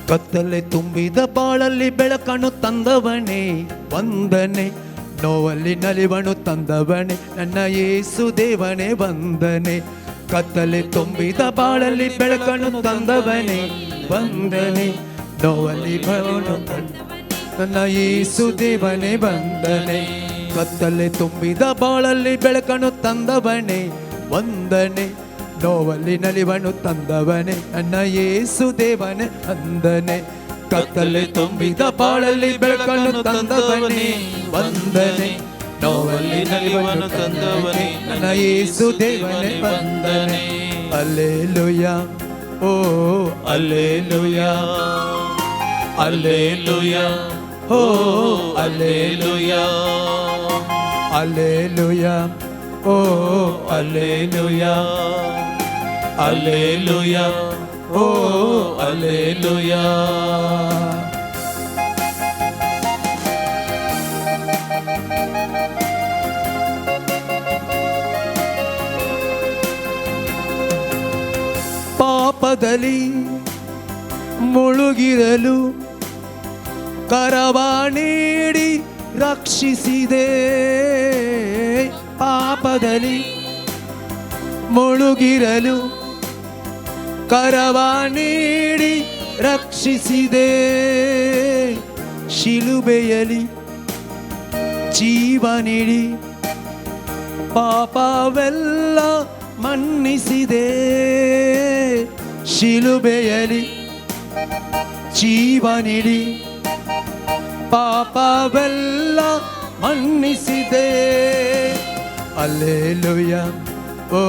ಕತ್ತಲೆ ತುಂಬಿದ ಬಾಳಲ್ಲಿ ಬೆಳಕನ್ನು ತಂದವನೇ ವಂದನೆ, ನೋವಲ್ಲಿ ನಲಿವನು ತಂದವನೇ ನನ್ನ ಯೇಸು ದೇವನೇ ವಂದನೆ. ಕತ್ತಲೆ ತುಂಬಿದ ಬಾಳಲ್ಲಿ ಬೆಳಕನ್ನು ತಂದವನೇ ವಂದನೆ, ನೋವಲ್ಲಿ ಭವನು ನನ್ನ ಯೇಸು ದೇವನೇ ವಂದನೆ. ಕತ್ತಲೆ ತುಂಬಿದ ಬಾಳಲ್ಲಿ ಬೆಳಕನ್ನು ತಂದವನೇ ವಂದನೆ, ನೋವಲ್ಲಿ ನಲಿವನು ತಂದವನೇ ನನ್ನ ಯೇಸು ದೇವನೇ ವಂದನೆ. ಕತ್ತಲೆ ತುಂಬಿದ ಬಾಳಲ್ಲಿ ಬೆಳಕನ್ನು ತಂದವನೇ ವಂದನೆ, ನೋವಲ್ಲಿ ನಲಿವನು ತಂದವನೇ ನನ್ನ ಯೇಸು ದೇವನೇ ವಂದನೆ. ಅಲ್ಲೇಲುಯ ಓ ಅಲ್ಲೇಲುಯ ಅಲ್ಲೇಲುಯ ಓ ಅಲ್ಲೇಲುಯ ಅಲ್ಲೇಲುಯ ಓ ಅಲ್ಲೇಲುಯ ಅಲ್ಲೇಲುಯ ಓ ಅಲ್ಲೇಲುಯ. ಪಾಪದಲ್ಲಿ ಮುಳುಗಿರಲು ಕರವ ನೀಡಿ ರಕ್ಷಿಸಿದೆ, ಪಾಪದಲ್ಲಿ ಮುಳುಗಿರಲು ಕರವ ನೀಡಿ ರಕ್ಷಿಸಿದೆ. ಶಿಲುಬೆಯಲ್ಲಿ ಜೀವ ನೀಡಿ ಪಾಪವೆಲ್ಲ ಮನ್ನಿಸಿದೆ. ಶಿಲುಬೆಯಲ್ಲಿ ಜೀವ ನೀಡಿ ಪಾಪವೆಲ್ಲ ಮನ್ನಿಸಿದೆ. ಅಲ್ಲೇಲುಯ ಓ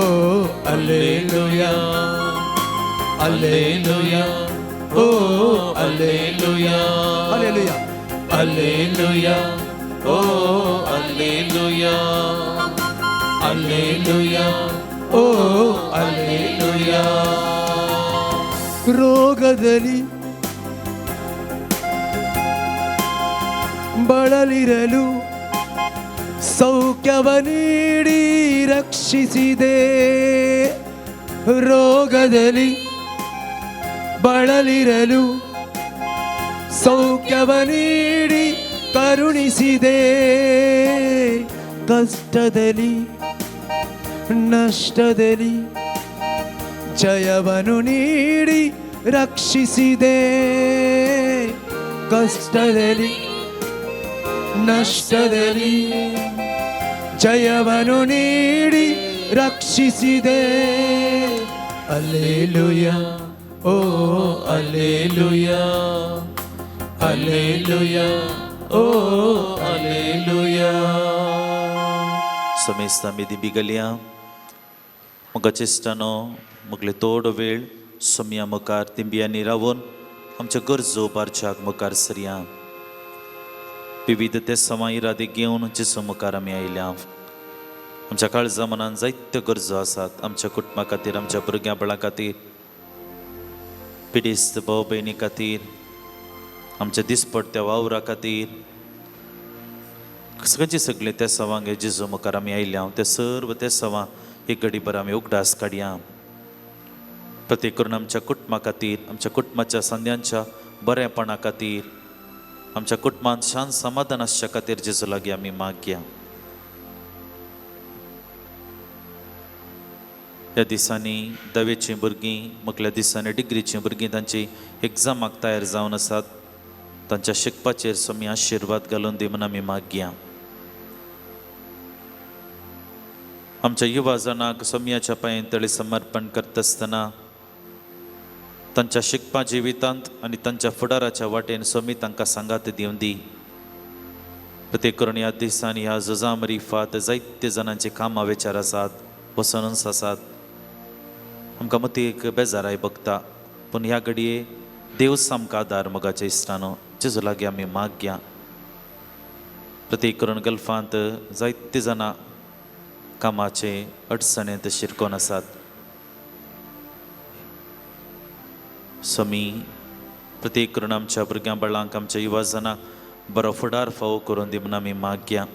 ಅಲ್ಲೇಲುಯ ಅಲ್ಲೇಲುಯ ಓ ಅಲ್ಲೇಲುಯ ಅಲ್ಲೇಲುಯ ಅಲ್ಲೇಲುಯ ಓ ಅಲ್ಲೇಲುಯ ಅಲ್ಲೇಲುಯ ಓ ಅಲ್ಲೇಲುಯ. ರೋಗದಲ್ಲಿ ಬಳಲಿರಲು ಸೌಖ್ಯವ ನೀಡಿ ರಕ್ಷಿಸಿದೆ. ರೋಗದಲ್ಲಿ ಬಳಲಿರಲು ಸೌಖ್ಯವ ನೀಡಿ ಕರುಣಿಸಿದೆ. ಕಷ್ಟದಲ್ಲಿ ನಷ್ಟದಲ್ಲಿ ಜಯವನ್ನು ನೀಡಿ ರಕ್ಷಿಸಿದೆ. ಕಷ್ಟದಲ್ಲಿ ನಷ್ಟದಲ್ಲಿ ಜಯವನ್ನು ನೀಡಿ ರಕ್ಷಿಸಿದೆ. ಅಲ್ಲೇಲುಯ ಓ ಅಲ್ಲೇಲುಯ ಅಲ್ಲೇಲುಯ ಓ ಅಲ್ಲೇಲುಯ. समेस्ता मेदी बिगल्या मुगा चेष्टानो मुगले तोड वेळ सोम्या मुखार तिंबियांनी रावून आमच्या गरजो बारच्याक मुखार सरया. विविध ते सवां इरादे घेवन जेसू मुखार आमी आयल्या. आमच्या काळजा मनान जायत्यो गरजो आसात. आमच्या कुटुंबा खातीर, आमच्या भुरग्यां बाळां खातीर, पिडिस्त भाव भयणी खातीर, आमच्या दिसपडत्या वावरा खातीर, सगळे त्या सवांगे जेजू मुखार आमी आयल्या. ते सर्व ते सवां एक घडीभर आमी उगडास काडया. प्रत्येक करून आमच्या कुटुंबा खातीर, आमच्या कुटुंबाच्या संद्यांच्या बरेपणा खातीर, आमच्या कुटुंबांत शांत समाधान आसच्या खातीर जेजू लागीं आमी मागया. ह्या दिसांनी दवेचीं भुरगीं, मुखल्या दिसांनी डिग्रीचीं भुरगीं तांची एग्जामाक तयार जावन आसात. तांच्या शिकपाचेर सोमी आशिर्वाद घालून दी म्हूण आमी मागया. आमच्या युवा जणांक सोम्याच्या पांयतळी समर्पण करता आसतना तांच्या शिकपा जिवितांत आनी तांच्या फुडाराच्या वाटेन सोमी तांकां सांगात दिवन दी. प्रत्येक करून ह्या दिसांनी ह्या झुजां रिफात जायते जाणांची कामां विचार आसात, वसनूस आसात. आमकां मती एक बेजाराय बगता, पूण ह्या घडये देव सामको आदार मोगाच्या इश्टानो. जेजू लागीं आमी मागया. प्रत्येक करून गल्फांत जायते जाणां कामाचे अडचणेंत शिरकोन आसात. समी प्रत्येक करून आमच्या भुरग्यां बाळांक आमच्या युवा जनांक बरो फुडार फावो करून दी म्हूण आमी मागया.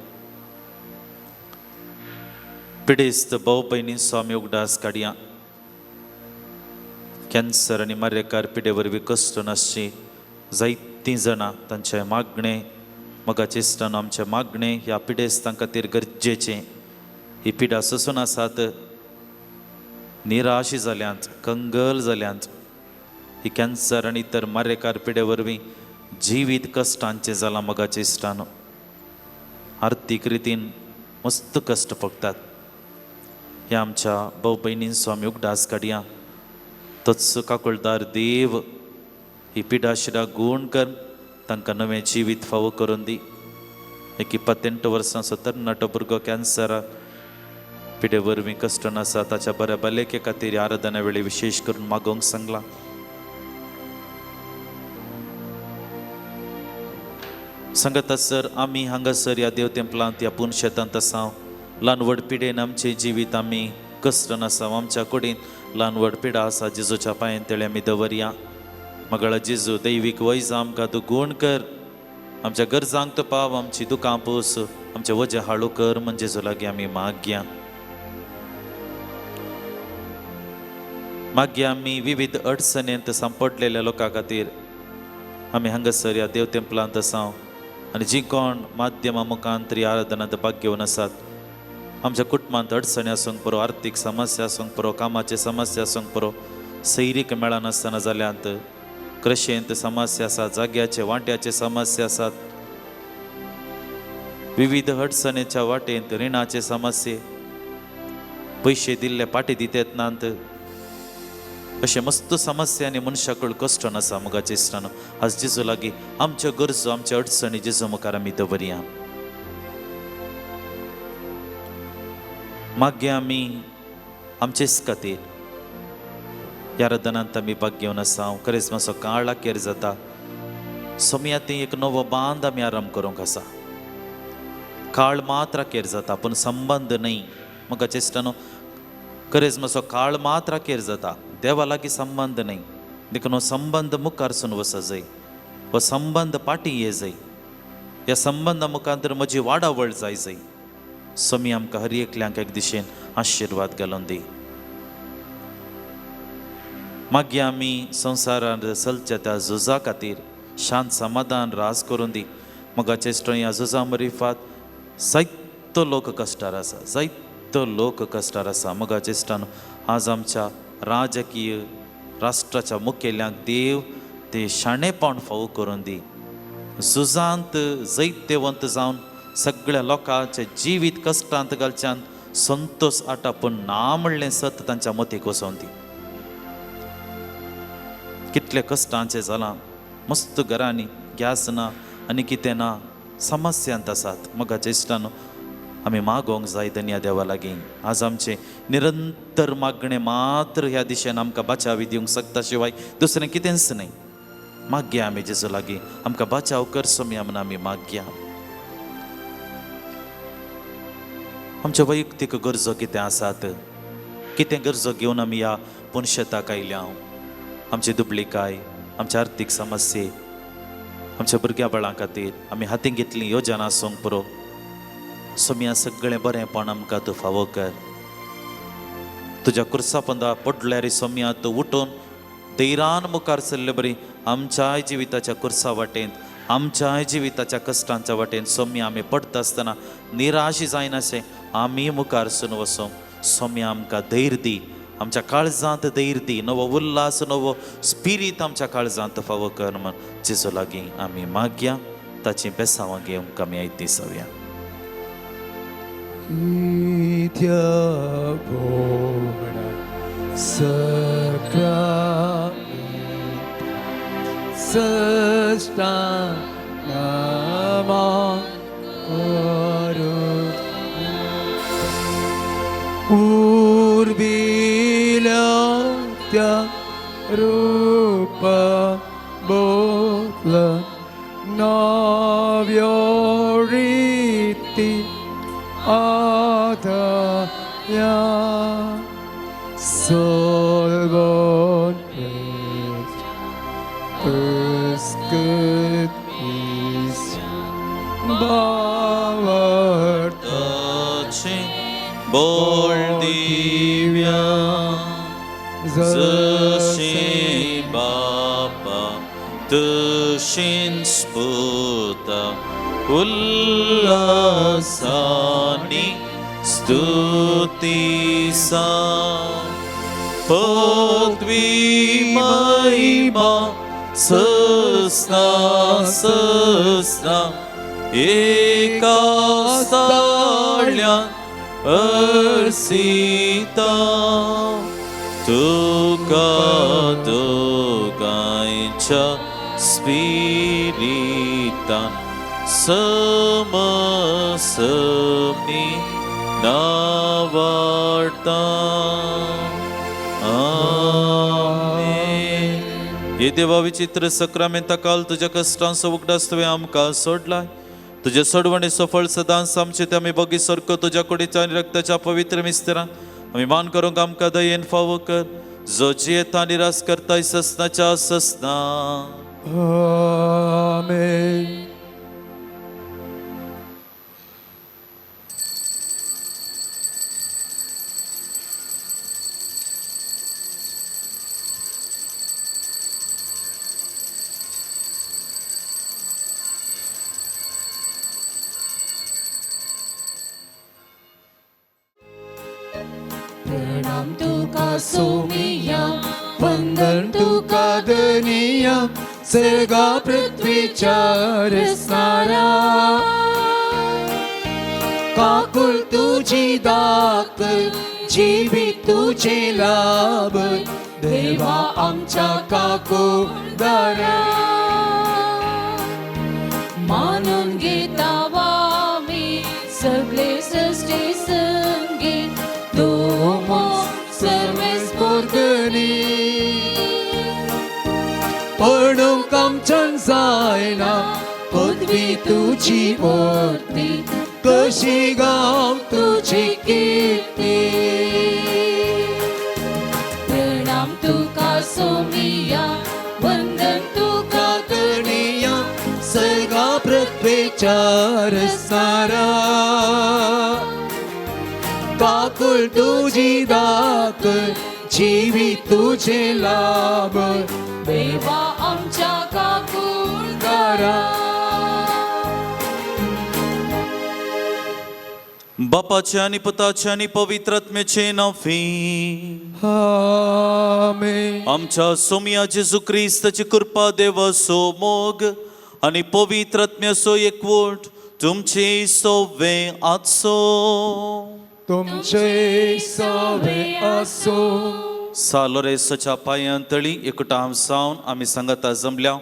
पिडेस्त भाव भयणींचो आमी उगडास काडया. कॅन्सर आनी मार्रेकार पिडे वरवीं कश्ट नासची जायतीं जाणां तांचें मागणें मोगाचे इश्टान आमचें मागणें ह्या पिडेस्तां खातीर गरजेचें. ही पिडा सोंसून आसात, निराश जाल्यांत, कंगल जाल्यांत. ही कॅन्सर आनी इतर मार्रेकार पिडे वरवीं जिवीत कश्टांचें जालां मोगाचे इश्टानो. आर्थीक रितीन मस्त कश्ट भोगतात. ह्या आमच्या भाव भयणींचो आमी उगडास काडया. तोच काकुळदार देव ही पिडा शिडा गूण कर, तांकां नवें जिवीत फावो करून दी. एक 28 वर्सांचो तरणाटो भुरगो कॅन्सरा पिडे वरवीं कश्टान आसा, ताच्या बऱ्या भलायके खातीर आराधना वेळी विशेश करून मागोवंक सांगलां. सांगत सर आमी हांगासर ह्या देव तेंपलांत ह्या पूण शेतांत आसा. ल्हान व्हड पिडेन आमचें जिवीत आमी कश्टान आसा. आमच्या कुडीन ल्हान व्हड पिडा आसा, जेजूच्या पांयां तेळे आमी दवरया. मगळा जेजू दैवीक वैज आमकां तूं गूण कर. आमच्या गरजांक तूं पाव, आमची दुकां पोस, आमचें वजें हाळू कर म्हण जेजू लागीं आमी मागया. मागया आमी विविध अडचणेंत सांपडलेल्या लोकां खातीर. आमी हांगासर ह्या देव तेंपलांत आसा आनी जीं कोण माध्यमा मुखांतरी आराधनांत भाग घेवन आसात, आमच्या कुटुंबांत अडचणी आसूंक पुरो, आर्थीक समस्या आसूंक पुरो, कामाचे समस्या आसूंक पुरो, सैरीक मेळनासतना जाल्यांत, कृशेंत समस्या आसात, जाग्याचे वांट्याचे समस्या आसात, विविध अडचणेच्या वाटेंत रिणाचे समस्ये, पयशे दिल्ले पाटी दित येतनांत, अशे मस्त समस्यांनी मनशाकूळ कश्ट नासा मोगाचे इश्टानो. आज जेजू लागीं आमच्यो गरजो, आमच्या अडचणी जेजू मुखार आमी दवरया. मागया आमी आमचेच खातीर ह्या आराधनांत आमी भाग घेवन आसा. क्रिस्मसाचो काळ लागीं जाता. सोमयात एक नवो बांद आमी आरंभ करूंक आसा. काळ मात राखेर जाता, पूण संबंध न्हय मोगाचे इश्टानो. क्रिस्मसाचो काळ मात राखेर जाता, देवा लागीं संबंध न्हय. देखून हो संबंध मुखार सून वच जाय, हो संबंध पाटी ये जाय. ह्या संबंधा मुखांतर म्हजी वाडावळ जाय. सोमी आमकां हर एकल्यांक एक दिशेन आशिर्वाद घालून दी. मागया आमी संवसारांत चलच्या त्या झुजा खातीर शांत समाधान रास करून दी. मोगाचे इश्टो ह्या झुजां मरिफात जायतो लोक कश्टार आसा, जायतो लोक कश्टार आसा. मोगाचे इश्टान आज आमच्या राजकीय राष्ट्राच्या मुखेल्यांक देव ते शाणेपण फावो करून दी. झुजांत जैतेवंत जावन सगळ्या लोकांचे जिवीत कश्टांत घालच्यान संतोष आटा, पूण ना म्हणलें सत तांच्या मतीक वचोवन दी. कितले कश्टांचे जालां, मस्त घरांनी गॅस ना आनी कितें ना, समस्यांत आसात. मोगाचे इश्टानो आमी मागोवंक जाय धन्या देवा लागीं. आज आमचे निरंतर मागणें मात्र ह्या दिशेन आमकां बचावी दिवंक शकता, शिवाय दुसरें कितेंच न्हय. मागया आमी जेजू लागीं आमकां बचाव कर सोम्या म्हूण आमी मागया. आमच्यो वैयक्तीक गरजो कितें आसात, कितें गरजो घेवन आमी ह्या पुणशेताक आयल्या. आमची दुबळीकाय, आमचे आर्थीक समस्ये, आमच्या भुरग्या बाळां खातीर आमी हातीन घेतली योजना आसूंक पुरो. सोम्या सगळें बरेंपण आमकां तूं फावो कर. तुज्या कुर्सा पंदा पडल्यार सोम्या तूं उठून धैर्यान मुखार सरले बरी. आमच्याय जिविताच्या कुर्सा वाटेंत, आमच्याय जिविताच्या कश्टांच्या वाटेन सोम्या आमी पडटा आसतना निराश जायनाशें आमी मुखार सून वचूंक सोम्या आमकां धैर्य दी. आमच्या काळजांत धैर्य दी, नवो उल्हास, नवो स्पिरीट आमच्या काळजांत फावो कर म्हण जेजू लागीं आमी मागया. ताची बेसांवां घेवंक आमी आयज दिसवया. 이겨보라 사크라멘트 서스타나마 Urbilya rupa bodla navyoriti adaya solvon öskut is bavarta Boldiwia Zashi Baba Tushin Sputa Ullasani Stutisa Podvi Mahima Sasna Sasna Ekastalyan Arsita Tuka Tukaincha Spiritan Samasami Navarta Amen. हे देवा विचित्र सक्रामेंता काल तुझ्या कष्टांचा उगडास तुवें आमकां सोडलाय तुझे सोडवणे सफळ सदांच आमचे ते आमी बगी सारको तुझ्या कुडीच्या आनी रक्ताच्या पवित्र मिस्त्रान आमी मान करूंक आमकां दयेन फावो कर जो जियेता निराश करताय ससनाच्या ससना Amen. प्रणाम तुका सोमिया वंदन तुका दनिया सर्गा पृथ्वीच्या रचणारा काकुल तुझी दाखल जीवित तुझे लाभ देवा आमच्या काकुळदारा मानून घेता वामी सगळे सृष्टी संगीत तुमो सर्वेस पोरगणी पडूंक आमच्यान जायना पदवी तुझी वर्ती कशी गाव तुझी कीर्ती प्रणाम तुका सोमिया वंदन तुका दनिया सर्गा पृथ्वीच्या रचणारा काकुळ तुझी दाखल जीवित तुझे लाभ देवा आमच्या काकुळदारा बापाचे आणि पुताचे आणि पवित्र आत्म्याचे नावे आमेन. आमच्या सोमिया जेजू ख्रिस्ताची कृपा देव सो मोग आणि पवित्र आत्म्याचो एकवट तुमचे सोवे आजसो तुमचे सवे असो सालोरेसच्या पांयांतळी एकठांय जावन आमी सांगाता जमल्या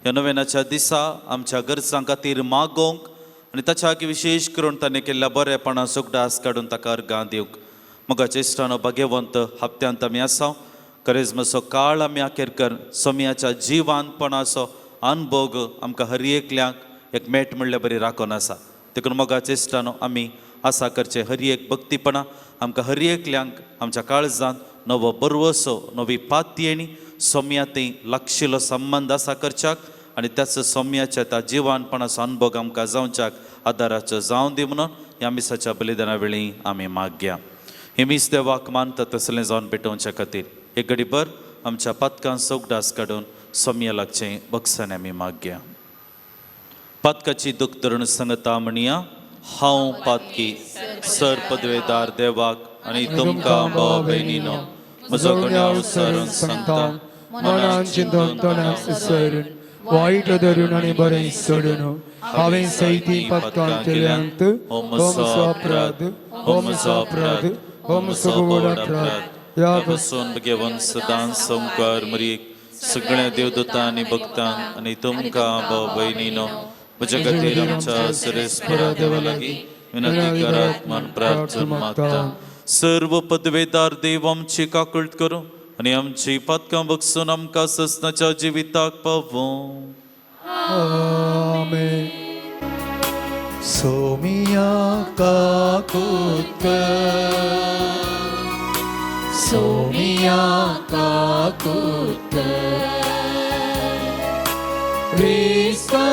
ह्या नोवेनाच्या दिसा आमच्या गरजां खातीर मागोवंक आनी ताच्या विशेष करून ताणें केल्ल्या बरेपणा सुखदास काडून ताका अर्गां दिवंक मोगाच्या इश्टानो भाग्यवंत हप्त्यांत आमी आसा करेजमाचो काळ आमी अखेर कर सोमियाच्या जिवानपणाचो अनुभव आमकां हर एकल्यांक एक मेट म्हणल्यार बरी राखून आसा देखून मोगाच्या इश्टानो आमी आसा करचे हर एक भक्तीपणा आमकां हर एकल्यांक आमच्या काळजांत नवो बरवसो नवी पात येणी सोम्याती लागशिल्लो संबंध आसा करच्याक आनी त्याच सोम्याच्या त्या जिवानपणाचो अनुभव आमकां जावच्याक आदाराचो जावं दी म्हणून ह्या मिसाच्या बलिदाना वेळी आमी मागया हे मीस देवाक मानता तसलें जावन पेटोवच्या खातीर एक घडीभर आमच्या पातकां सोगडास काडून सोम्या लागचें बक्षान आमी मागया पातकाची दूख धरून सांगता म्हणया हांव पातकी सर पदवेदार देवाक आनी तुमकां भाव भयणीनो म्हजो गण्या उसारून सांगता मनान चिंतून तोंडाक विसरून वाईट धरून आनी बरें सोडून हांवें सैती पत्कां केल्यांत हो म्हजो अपराध हो म्हजो अपराध हो म्हजो गोड अपराध ह्या पासून घेवन सदां संकार मरीक सगळ्या देवदूतां आनी भक्तां आनी तुमकां भाव भयणीनो म्हज्या खातीर आमच्या सरेस्परा देवा लागीं विनंती करात म्हूण प्रार्थना मागता. सर्व पदवेदार देव आमची काकूळट करूं आनी आमची पदकां बगसून आमकां ससनाच्या जिविताक पावूं. आमेन. सोमिया काकूत सोमिया काकूत क्रिस्ता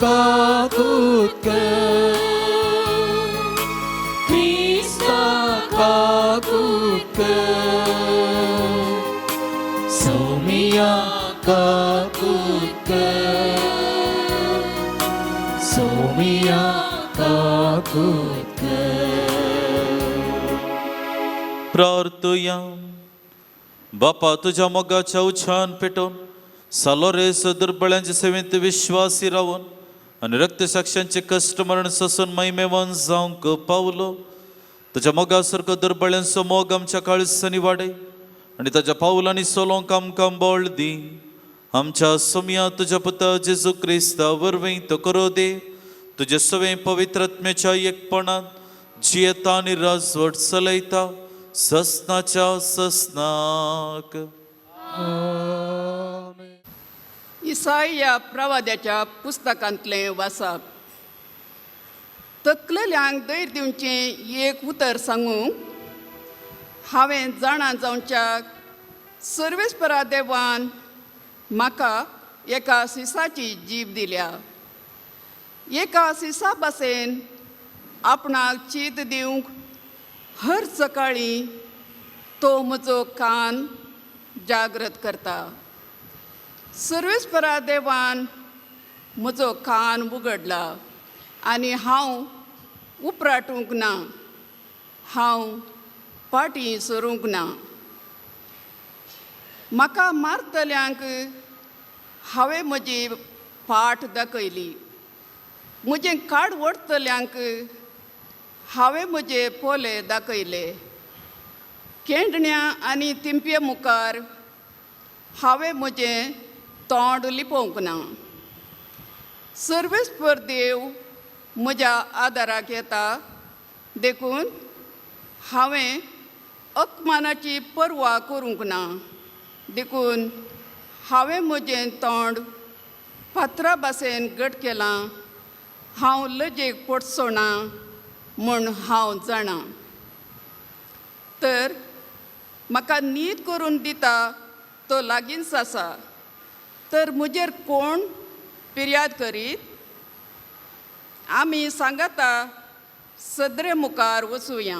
काकूत क्रिस्ता काकूत सोमिया काकूत सोमिया काकूत. प्रार्थया. बापा तुझ्या मोगाच्या उछान पेटोवन सालोरेस दुर्बळ्यांचे सेवेंत विश्वासी रावून आनी रक्तसाक्षांचे कश्ट मरण सोसून महिमेवान जावंक पावलो. तुझ्या मोगासारको दुर्बळ्यांचो मोग आमच्या काळजांनी वाडय आनी ताच्या पावलांनी सोलोंक आमकां बळ दी. आमच्या सोम्या तुझ्या पुता जेजू क्रिस्ता वरवीं तो करो दे तुजे सवे पवित्रात्म्याच्या एकपणात जियेता आनी राजवट चलयता ससनाच्या ससनाक. इसाया प्रवाद्याच्या पुस्तकांतले वाचप. तकलेल्यांक दैर दिवचें एक उतर सांगूं. हांवें जाणा जावच्या सर्वेस्परा देवान म्हाका एका सिसाची जीब दिल्या. एका सिसा भाशेन आपणाक चीत दिवंक हर सकाळीं तो म्हजो कान जागृत करता. सर्वेस्परा देवान म्हजो कान उगडला आनी हांव उपराटूंक ना, हांव फाटीं सरूंक ना. म्हाका मारतल्यांक हांवें म्हजी फाट दाखयली. म्हजें काड ओडतल्यांक हांवें म्हजे पोले दाखयले. केंडण्या आनी तिंपये मुखार हांवें म्हजें तोंड लिपोवंक ना. सर्वेस्पर देव म्हज्या आदाराक येता देखून हांवें अपमानाची पर्वा करूंक ना. देखून हांवें म्हजें तोंड फातरा भाशेन घट केलां. हांव लजेक पडचो ना म्हूण हांव जाणा. तर म्हाका न्हीद करून दिता तो लागींच आसा. तर म्हजेर कोण फिर्याद करीत? आमी सांगाता सदरे मुखार वचुया.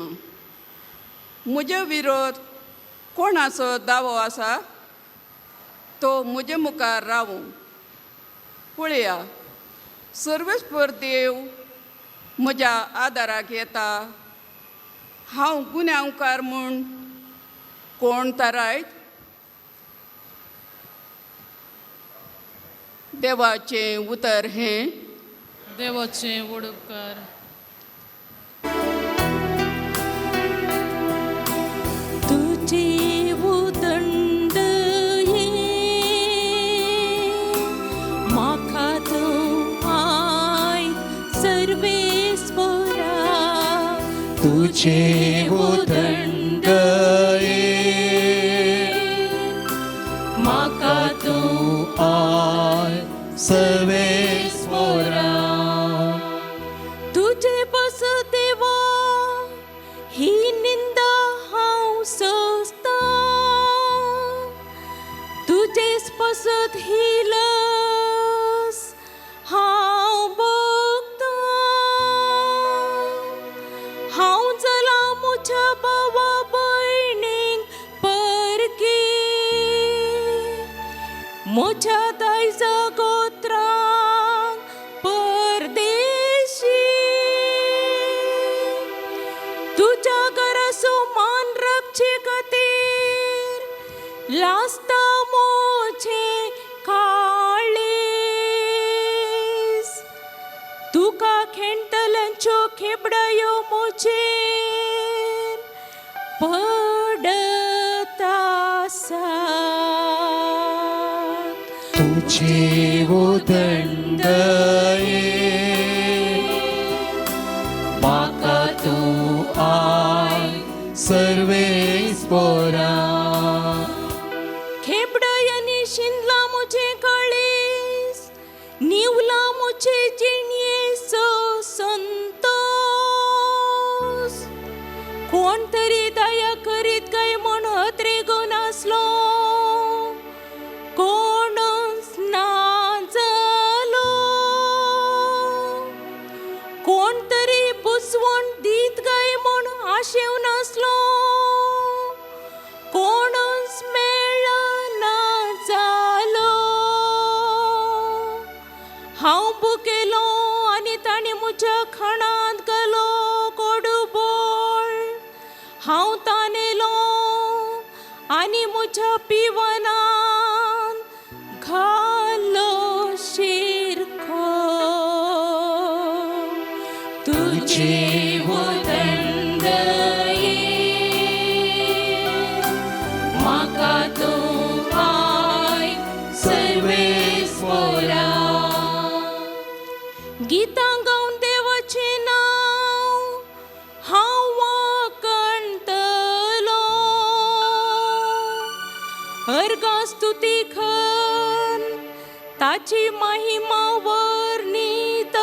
म्हजे विरोध कोणाचो दावो आसा तो म्हजे मुखार रावूं. पळया, सर्वेस्पर देव म्हज्या आदाराक येता. हांव गुन्यांवकार म्हूण कोण थारायत? देवाचें उतर हें. देवाचें उडोवकार. तुझे उदंड म्हाका तूं आय सर्वेस्परा. तुझे उदंड म्हाका तूं आय सर्वेस्परा. तुझे बस देवा ही निंदा हांव सोंसता. तुझे स्पसत ही लस हांव भोगता. हांव जाला म्हज्या भावा भयणींक परकी. म्हज्या दायजा गोत्रांक परदेशी. तुझ्या घराचो मान राखचे खातीर लासता मोचे काळे. तुका खेळतल्यांच्यो खेबडायो मुजेर पडता तुझे उदंड म्हाका तूं आय सर्वेस्परा खेबडायांनी शिंदला मुझे काळीस निवला मुझे जिणयेचो संतोष कोण तरी दया करीत काय म्हण हत्रेगो नासलो कोणच ना जालो कोण तरी बुजवण दीत काय म्हण आशेव नासलो कोणच मेळना जालो हांव भुकेलो आनी ताणी म्हज्या खाणांत घालो कोडूबोळ हांव तानेलो आनी म्हज्या पिवनांत घालो शिरखो तुझे उदंड म्हाका तूं आय सर्वेस्परा गितां गावन देवाचें नांव हांव वळखतलो अर्गां स्तुती खन ताची महिमा वर्णितलो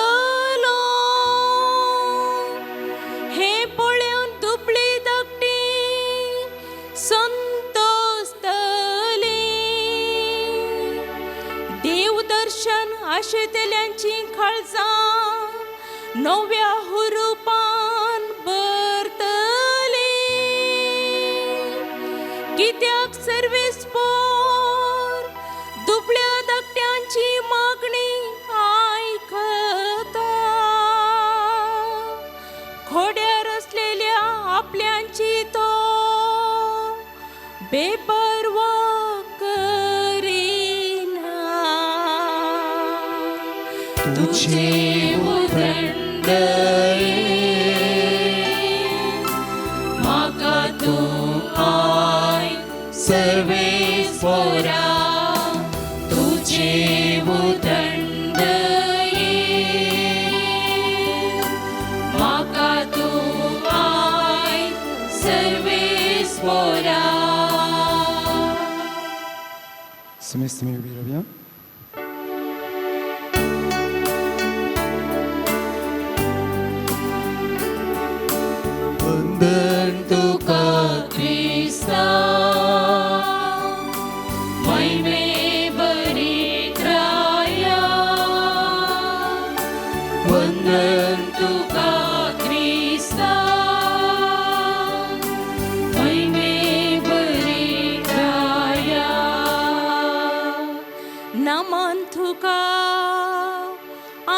हे पळोवन दुबळी धाकटी संतोस्तली देवदर्शन आशेतल्यांची काळजां नव्या हुरूपान भरतली कित्याक सर्वेस्पोर दुबळ्या धाकट्यांची मागणी आयकता खोड्यार असलेल्या आपल्यांची तो बेपरवा करीना तुझे उदंड म्हाका तूं आय सर्वेस्परा तुझे उदंड म्हाका तूं आय सर्वेस्परा Semestre 2020. वंदन तुका क्रिस्ता महिमे बरी त्राया वंदन तुका क्रिस्ता महिमे बरी त्राया नमन तुका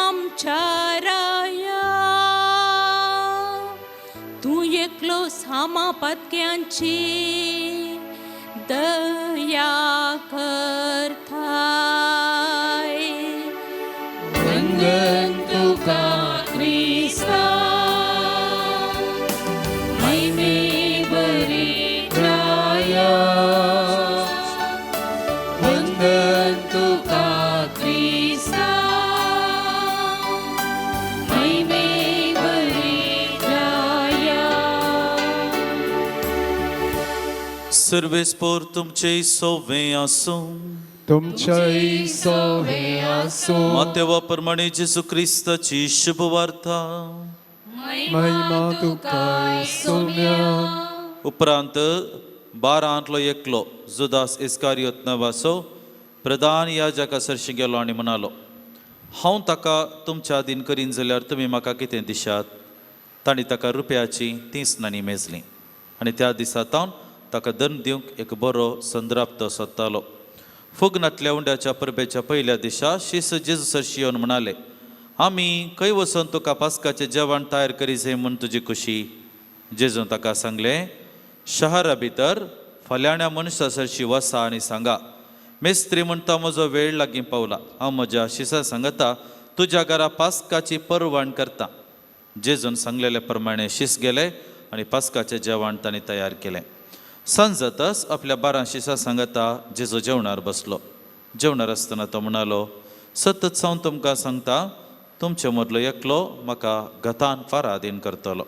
आमच्या राया तूं एकलो सामा पत्क्यांची दया करताय वंदन तुका क्रिस्ता महिमे बरी त्राया वंदन तुका क्रिस्ता महिमे बरी त्राया सर्वेस्पोर तुमचे सोवे आसूं तुमच्या सवे आसो मातेवा प्रमाणे जेजू क्रिस्ताची शुभ वार्ता महिमा तुका सोम्या उपरांत 12 एकलो जुदास इस्कारियोत नवासो प्रधान याजका सरशी गेलो आनी म्हणालो हांव ताका तुमच्या अधीन करीन जाल्यार तुमी म्हाका कितें दिशात तांणी ताका रुपयाची 30 नाणी मेजलीं आनी त्या दिसा तावन ताका दंड दिवंक एक बरो संद्राप्त सोदतालो फुगनांतल्या उंड्याच्या परबेच्या पयल्या दिसा शिस जेजू सरशी येवन म्हणाले आमी खंय वचून तुका पास्काचें जेवण तयार करीत म्हूण तुजी खुशी जेजून ताका सांगलें शहरा भितर फाल्याण्या मनशा सरशी वसा आनी सांगा मेस्त्री म्हणटा म्हजो वेळ लागीं पावला हांव म्हज्या शिसा सांगता तुझ्या घरा पास्काची परवण करता. जेजून सांगलेल्या प्रमाणे शिस गेले आणि पास्काचे जेवण तांणी तयार केले. सांजतच आपल्या 12 शिसा सांगता जेजू जेवणार बसलो. जेवणार आसतना तो म्हणालो, सतत हांव तुमकां सांगता, तुमचे मदलो एकलो म्हाका गतान फारादीन करतलो.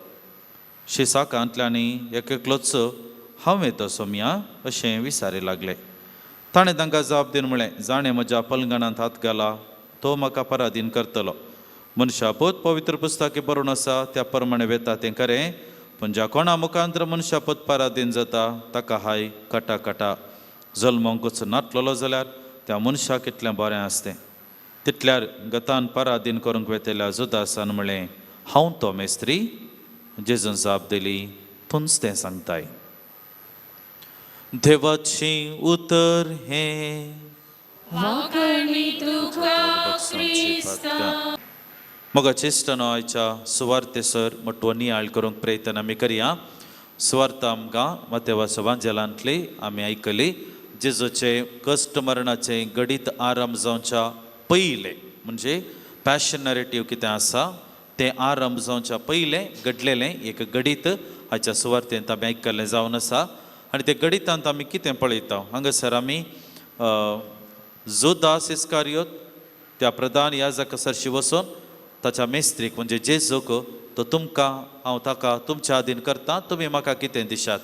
शिसाकांतल्यानी एक एकलोच हांव येतो सोम्या अशें विचारी लागले. ताणें तांकां जाप दिवन म्हळें, जाणें म्हज्या पलंगणांत हात घाला, तो म्हाका पराधीन करतलो. मनशापूत पवित्र पुस्तकी बरोवन आसा त्या प्रमाणे वेता तें खरें, पूण ज्या कोणा मुखांतर मनशापूत पराधीन जाता ताका हाय कटा कटा. जल्मोंकूच नाटलेलो जाल्यार त्या मनशाक कितलें बरें आसतें. तितल्यार गतान पराधीन करूंक वेतेल्या जुदासान म्हळें, हांव तो मेस्त्री. जेजून जाप दिली, तूंच तें सांगताय. देवाची उतर हें वाकणी तुका क्रिस्ता. मगाची इश्टानो आयच्या सुवार्थेसर मोठो नियाळ करूंक प्रयत्न आमी करया. सुवार्थ आमकां मत्तेवाच्या वांजेलांतली आमी आयकली. जेजूचे कश्ट मरणाचे गडीत आरंभ जावच्या पयले, म्हणजे पॅशन नरेटिव्ह कितें आसा तें आरंभ जावच्या पयलें घडलेलें एक गडीत आयच्या सुवार्थेंत आमी आयकल्लें जावन आसा. आनी ते गडितांत आमी कितें पळयता, हांगासर आमी जुदास इस्कारियोत त्या प्रधान याजक सरशी वचून ताच्या मेस्त्रीक म्हणजे जेजूक, तो तुमकां हांव ताका तुमच्या अधीन करता, तुमी म्हाका कितें दिशात.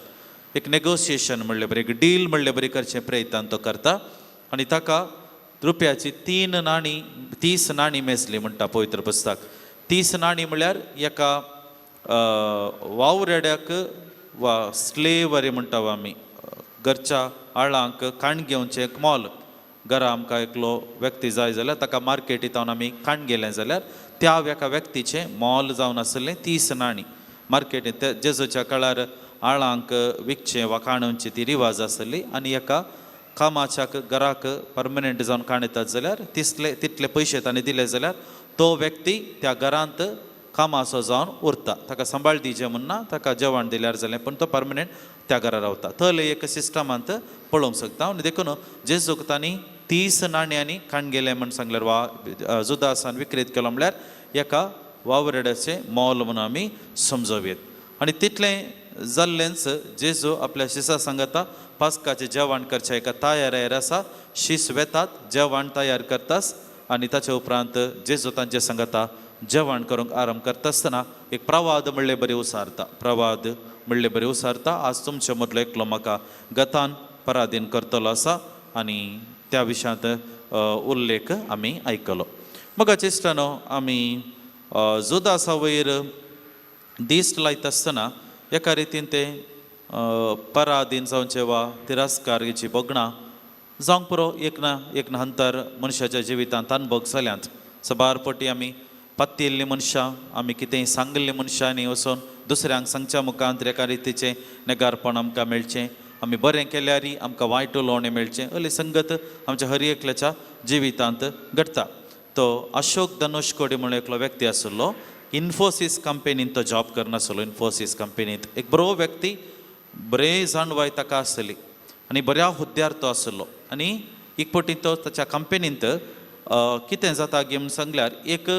एक नेगोशिएशन म्हणलें बरें, एक डील म्हणलें बरें करचें प्रयत्न तो करता. आनी ताका रुपयाची 30 नाणी मेजली म्हणटा पवित्र पुस्तक. 30 नाणी म्हळ्यार एका वावरेड्याक वा स्लेवरी म्हणटा आमी, घरच्या आळांक काण घेवचें एक मोल. घरा आमकां एकलो व्यक्ती जाय जाल्यार ताका मार्केटींत आमी काण गेलें जाल्यार त्या एका व्यक्तीचें मोल जावन आसलें 30 नाणी. मार्केटींत जेजूच्या काळार आळांक विकचें वा काणोवची ती रिवाज आसली. आनी एका कामाच्या घराक परमनंट जावन काण येतात जाल्यार तितले पयशे ताणें दिले जाल्यार तो व्यक्ती त्या घरांत कामाचो जावन उरता. ताका सांबाळ दिवचें म्हणना, ताका जेवण दिल्यार जालें, पूण तो परमनंट त्या घरा रावता. थंय एक सिस्टमांत पळोवंक शकता. आनी देखून जेजूक तांणी 30 नाण्यांनी काण गेलें म्हण सांगल्यार वा जुदासान विक्रीत केलो म्हळ्यार एका वावरेड्याचें मोल म्हणून आमी समजोवेत. आनी तितलें जाल्लेंच जेजू आपल्या शिसा सांगता पास्काचें जेवण करचें एका तयारेर आसा. शीस वेतात, जेवण तयार करतास आनी ताचे उपरांत जेजू तांचे सांगता जेवण करूंक आरंभ करता आसतना एक प्रवाद म्हणलें बरें उसारता. प्रवाद म्हणलें बरें उसारता, आज तुमचे मदलो एकलो म्हाका गतान पराधीन करतलो आसा. आनी त्या विशयांत उल्लेख आमी आयकलो. मगाचे इश्टानो आमी जुदासा वयर दिश्ट लायता आसतना एका रितीन तें पराधीन जावचें वा तिरस्काराची बोगणां जावंक पुरो एक ना अंतर मनशाच्या जिवितांत अनुभव जाल्यांत. सबार पटी आमी पत्तिल्लीं मनशां, आमी कितेंय सांगिल्लीं मनशांनी वचून दुसऱ्यांक सांगच्या मुखांत एका रितीचें नेगारपण आमकां मेळचें. आमी बरें केल्यारय आमकां वायट उलोवणें मेळचें. असली संगत आमच्या हर एकल्याच्या जिवितांत घडटा. तो अशोक धनुश्कोडी म्हणून एकलो व्यक्ती आशिल्लो. इन्फोसीस कंपनींत तो जॉब करनासलो. इन्फोसीस कंपनींत एक बरो व्यक्ती, बरें जाणवाय ताका आसली आनी बऱ्या हुद्द्यार तो आशिल्लो. आनी एक पटी तो ताच्या कंपनींत कितें जाता गे म्हूण सांगल्यार एक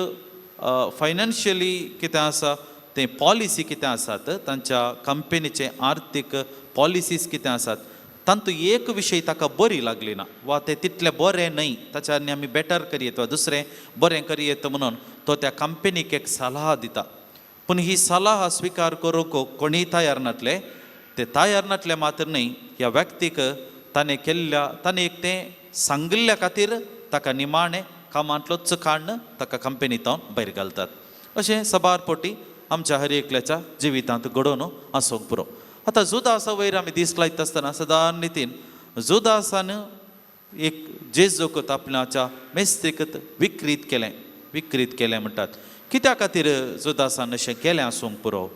फायनान्शियली कितें आसा तें पॉलिसी कितें आसात, तांच्या कंपनीचे आर्थीक पॉलिसीज कितें आसात, तांतूं एक विशय ताका बरी लागली ना वा तें तितलें बरें न्हय, ताच्यानी आमी बेटर करयेत वा दुसरें बरें करयेत म्हणून तो त्या कंपनीक एक सल्ला दिता. पूण ही सल्ला स्विकार करूंक कोणीय तयार नासले. ते तयार नासले मात्र न्हय, ह्या व्यक्तीक ताणें एक तें सांगिल्ल्या खातीर ताका निमाणें कामांतलोच काडून ताका कंपनींत भायर घालतात. अशें सबार पोटी आमच्या हर एकल्याच्या जिवितांत घडोवन आसूंक पुरो. आतां जुदासा वयर आमी दीस लायता आसतना सादारण रितीन जुदासान एक जेजूक आपणाच्या मेस्त्रीक विक्रीत केलें म्हणटात. कित्या खातीर जुदासान अशें केलें आसूंक पुरो?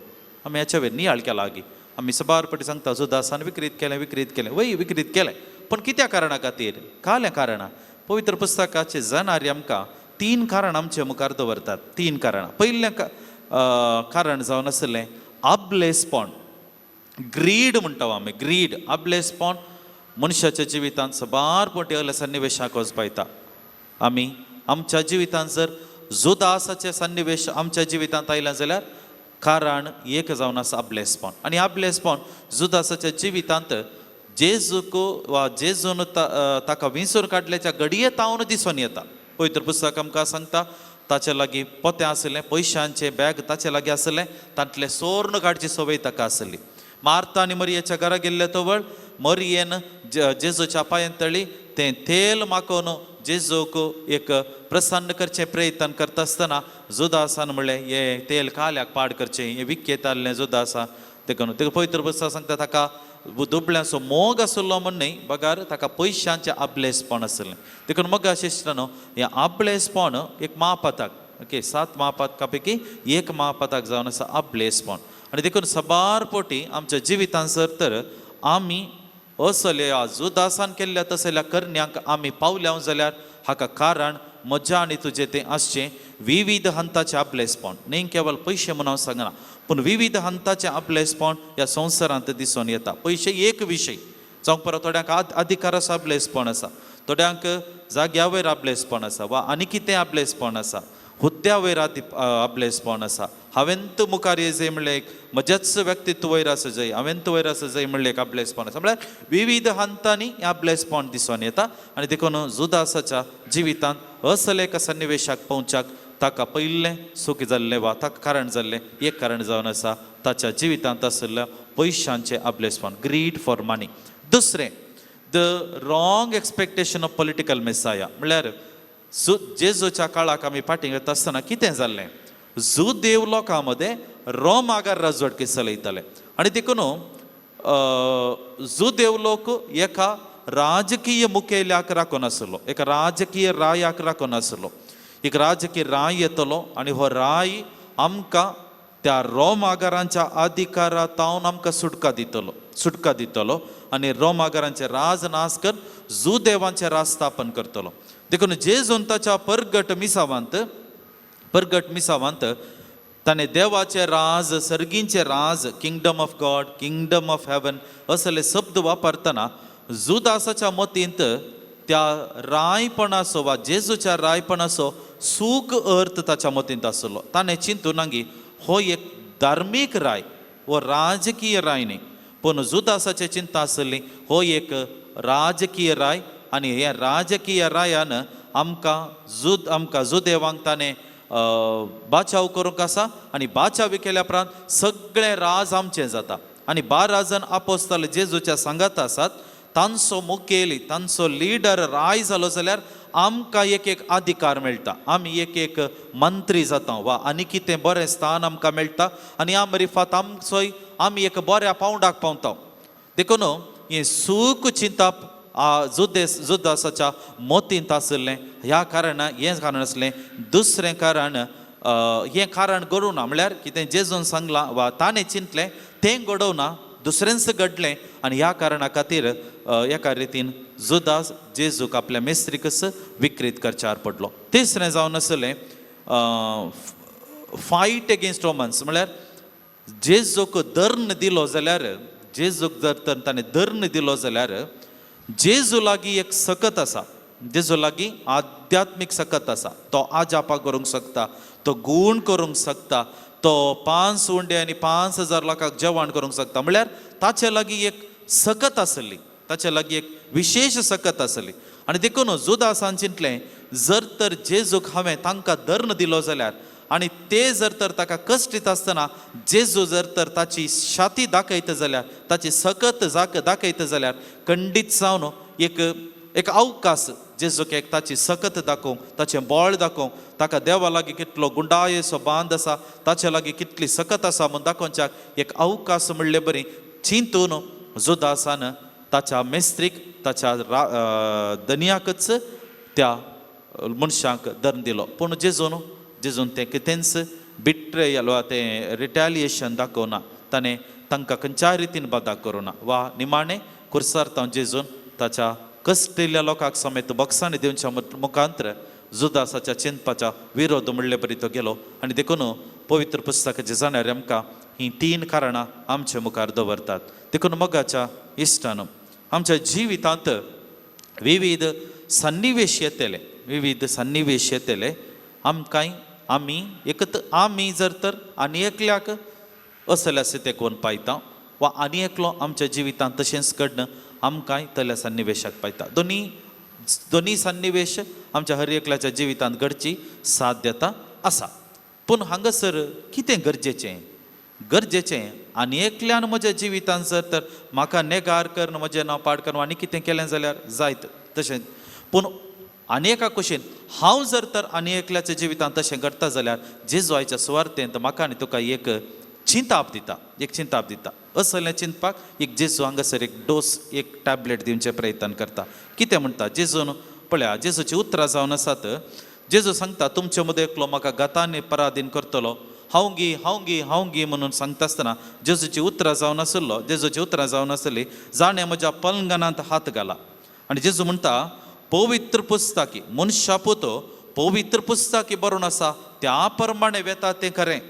आमी हाच्या वयर नियाळ केला आगी. आमी सबार पटी सांगता जुदासान विक्रीत केलें वय विक्रीत केलें, पूण कित्या कारणा खातीर? काल्या कारणां. पवित्र पुस्तकाचे जाणारी आमकां 3 कारण आमचे मुखार दवरतात. 3 कारणां. पयलें कारण जावन आसलें आबलेसपण, ग्रीड म्हणटा आमी. ग्रीड, आबलेसपण मनशाच्या जिवितांत सबार पोटी असल्या सन्निवेशाक वचपायता. आमी आमच्या जिवितांत जर जुदासाचे सन्निवेश आमच्या जिवितांत आयला जाल्यार कारण एक जावन आसा आबलेसपण. आनी आबलेसपण जुदासाच्या जिवितांत जेजूक वा जेजून ताका विंचून काडल्याच्या घडये तावन दिसून येता. पवित्र पुस्तक आमकां सांगता ताचे लागीं पोतें आसलें, पयशांचें बॅग ताचे लागीं आसलें, तांतलें सोर्ण काडची संवय ताका आसली. मार्ता आनी मरियेच्या घरा गेल्ले तवळ मरियेन जेजूच्या पांयां तळी तें तेल मागून जेजूक एक प्रसन्न करचें प्रयत्न करता आसतना जुदासान म्हणलें हें तेल काल्याक पाड करचें, हें विकयतालें जुदासा. देखून पवित्र पुस्तक सांगता ताका दुबळ्याचो मोग आसलो म्हण न्ही, बगार ताका पयशांचें आबलेसपण आसलें. देखून मग शिश्टानो हें आबलेसपण एक महापाताक, ओके, 7 महापातका पैकी एक महापाताक जावन आसा आबलेसपण. आनी देखून सबार पोटी आमच्या जिवितांसर तर आमी असले जुदासान केल्ल्या तसल्या करण्यांक आमी पावल्या जाल्यार हाका कारण म्हज्या आनी तुजें तें आसचें विविध हंताचें आपलेसपण. न्ही केवळ पयशे म्हणून हांव सांगना, पूण विविध हंताचें आपलेसपण ह्या संवसारांत दिसून येता. पयशे एक विशय जावं परत थोड्यांक अधिकाराचो आपलेसपण आसा, थोड्यांक जाग्या वयर आपलेसपण आसा, वा आनी कितें आपलेसपण आसा, हुद्द्या वयर आपलेसपण आसा. हांवें तूं मुखार येजय म्हणलें एक म्हजेच व्यक्तित्व वयर आसा जंय, हांवें तूं वयर आसा जंय म्हणलें एक आपलेसपण आसा. म्हळ्यार विविध हंतांनी हें आपलेसपण दिसून येता. आनी देखून जुदासाच्या जिवितांत असले एका सन्निवेशाक पोवच्याक ताका पयलें सूख जाल्लें वा ताका कारण जाल्लें एक कारण जावन आसा ताच्या जिवितांत आशिल्ल्या पयशांचें आपलेसपण, ग्रीड फॉर मनी. दुसरें, the wrong expectation of political messiah. म्हळ्यार जेजूच्या काळाक आमी फाटीं येता आसतना कितें जाल्लें, जुदेव लोकां मदें रोमागार राजवटकी चलयताले. आनी देखून जुदेव लोक एका राजकीय मुखेल्याक राखून आसलो, एका राजकीय रायाक राखून आसलो. एक राजकीय राय येतलो आनी हो राय आमकां त्या रोमागारांच्या अधिकारांतावन आमकां सुटका दितलो आनी रोमागारांचे राज नाश कर जुदेवांचे राज स्थापन करतलो. देखून जेजून ताच्या परगट मिसावांत ताणें देवाचे राज, सर्गींचे राज, kingdom of God, kingdom of heaven असले शब्द वापरतना जुदासाच्या मतींत त्या रायपणाचो वा जेजूच्या रायपणाचो सूख अर्थ ताच्या मतींत आसलो. ताणें चिंतून नांगी हो एक धार्मीक राय, हो राजकीय राय न्ही, पूण जुदासाची चिंता आसली हो एक राजकीय राय. आनी हे राजकीय रायान आमकां जुदेवांक ताणें बाचाव करूंक आसा. आनी बाचावी केल्या उपरांत सगळें राज आमचें जाता. आनी 12 जण आपोस्तल जेजूच्या सांगात आसात, तांचो मुखेली, तांचो लिडर राय जालो जाल्यार आमकां एक अधिकार मेळटा, आमी एक मंत्री जाता वा आनी कितें बरें स्थान आमकां मेळटा आनी रिफात आमी एक बऱ्या पावंडाक पावता. देखून हें सूख चिंता जुदासाच्या मोतींत आसलें. ह्या कारणान हें कारण आसलें. दुसरें कारण, हें कारण घडूं ना, म्हळ्यार कितें जेजून सांगलां वा ताणें चिंतलें तें घडोवं ना, दुसऱ्यांच घडलें. आनी ह्या कारणा खातीर एका रितीन जुदास जेजूक आपल्या मेस्त्रीकच विक्रीत करच्यार पडलो. तिसरें जावन आसलें फायट एगेन्स्ट रोमन्स. म्हळ्यार जेजूक दर्न दिलो जाल्यार, जेजूक जर तर ताणें दर्न दिलो जाल्यार जेजू लागीं एक सकत आसा, जेजू लागीं आध्यात्मीक सकत आसा. तो आजापा करूंक शकता, तो गूण करूंक शकता, तो 5 उंडे आनी 5000 लोकांक जेवण करूंक शकता. म्हळ्यार ताचे लागीं एक सकत आसली, ताचे लागीं एक विशेष सकत आसली. आनी देखून जुदासान चिंतलें जर तर जेजूक हांवें तांकां दर्न दिलो जाल्यार आनी ते जर तर ताका कश्ट दिता आसतना जेजू जर तर ताची छाती दाखयता जाल्यार, ताची सकत दाखयता जाल्यार खंडीत जावन एक अवकाश जेजूक एक ताची सकत दाखोवंक, ताचें बळ दाखोवंक, ताका देवा लागीं कितलो गुंडायेचो बांद आसा, ताचे लागीं कितली सकत आसा म्हूण दाखोवच्याक एक अवकाश म्हणले बरी चिंतून जुदासान ताच्या मेस्त्रीक, ताच्या दनयाकच त्या मनशाक दर्न दिलो. पूण जेजून तें कितेंच बिट्रेयल वा तें रिटेलिएशन दाखोवना, ताणें तांकां खंयच्याय रितीन बादा करूना. वा निमाणें कुर्सार जेजून ताच्या कश्टिल्ल्या लोकांक समेत बक्षांनी दिवच्या मुखांतर जुदासाच्या चिंतपाच्या विरोध म्हणले बरी तो गेलो. आनी देखून पवित्र पुस्तकाचे जाणारे आमकां ही 3 कारणां आमचे मुखार दवरतात. देखून मोगाच्या इश्टान आमच्या जिवितांत विविध सन्निवेश येतले आमी एकत आमी जर तर आनी एकल्याक असल्या स्थितीक कोण पायता वा आनी एकलो आमच्या जिवितांत तशेंच घडना आमकांय तल्या सन्निवेशाक पायता. दोनी सन्निवेश आमच्या हर एकल्याच्या जिवितांत घडची साध्यता आसा. पूण हांगासर कितें गरजेचें आनी एकल्यान म्हज्या जिवितांत जर तर म्हाका नेगार करन म्हजें नांव पाड करन आनी कितें केलें जाल्यार जायत तशें. पूण आनी एका कुशीन हांव जर तर आनी एकल्याच्या जिवितांत तशें घडटा जाल्यार जेजू आयच्या सुवार्थेंत म्हाका आनी तुका एक चिंताप दिता. असलें चिंतपाक एक जेजू हांगासर एक डोस एक टॅबलेट दिवचे प्रयत्न करता. कितें म्हणटा जेजून पळया, जेजूची उतरां जावन आसात. जेजू सांगता तुमचे मदीं एकलो म्हाका गतांनी पराधीन करतलो, हांव गी म्हणून सांगता आसतना जेजूची उतरां जावन आसली, जाणें म्हज्या पलंगणांत हात घाला. आनी जेजू म्हणटा पवित्र पुस्तकी मनशा पोतो पवित्र पुस्तकी बरोवन आसा त्या प्रमाणे वेता तें खरें.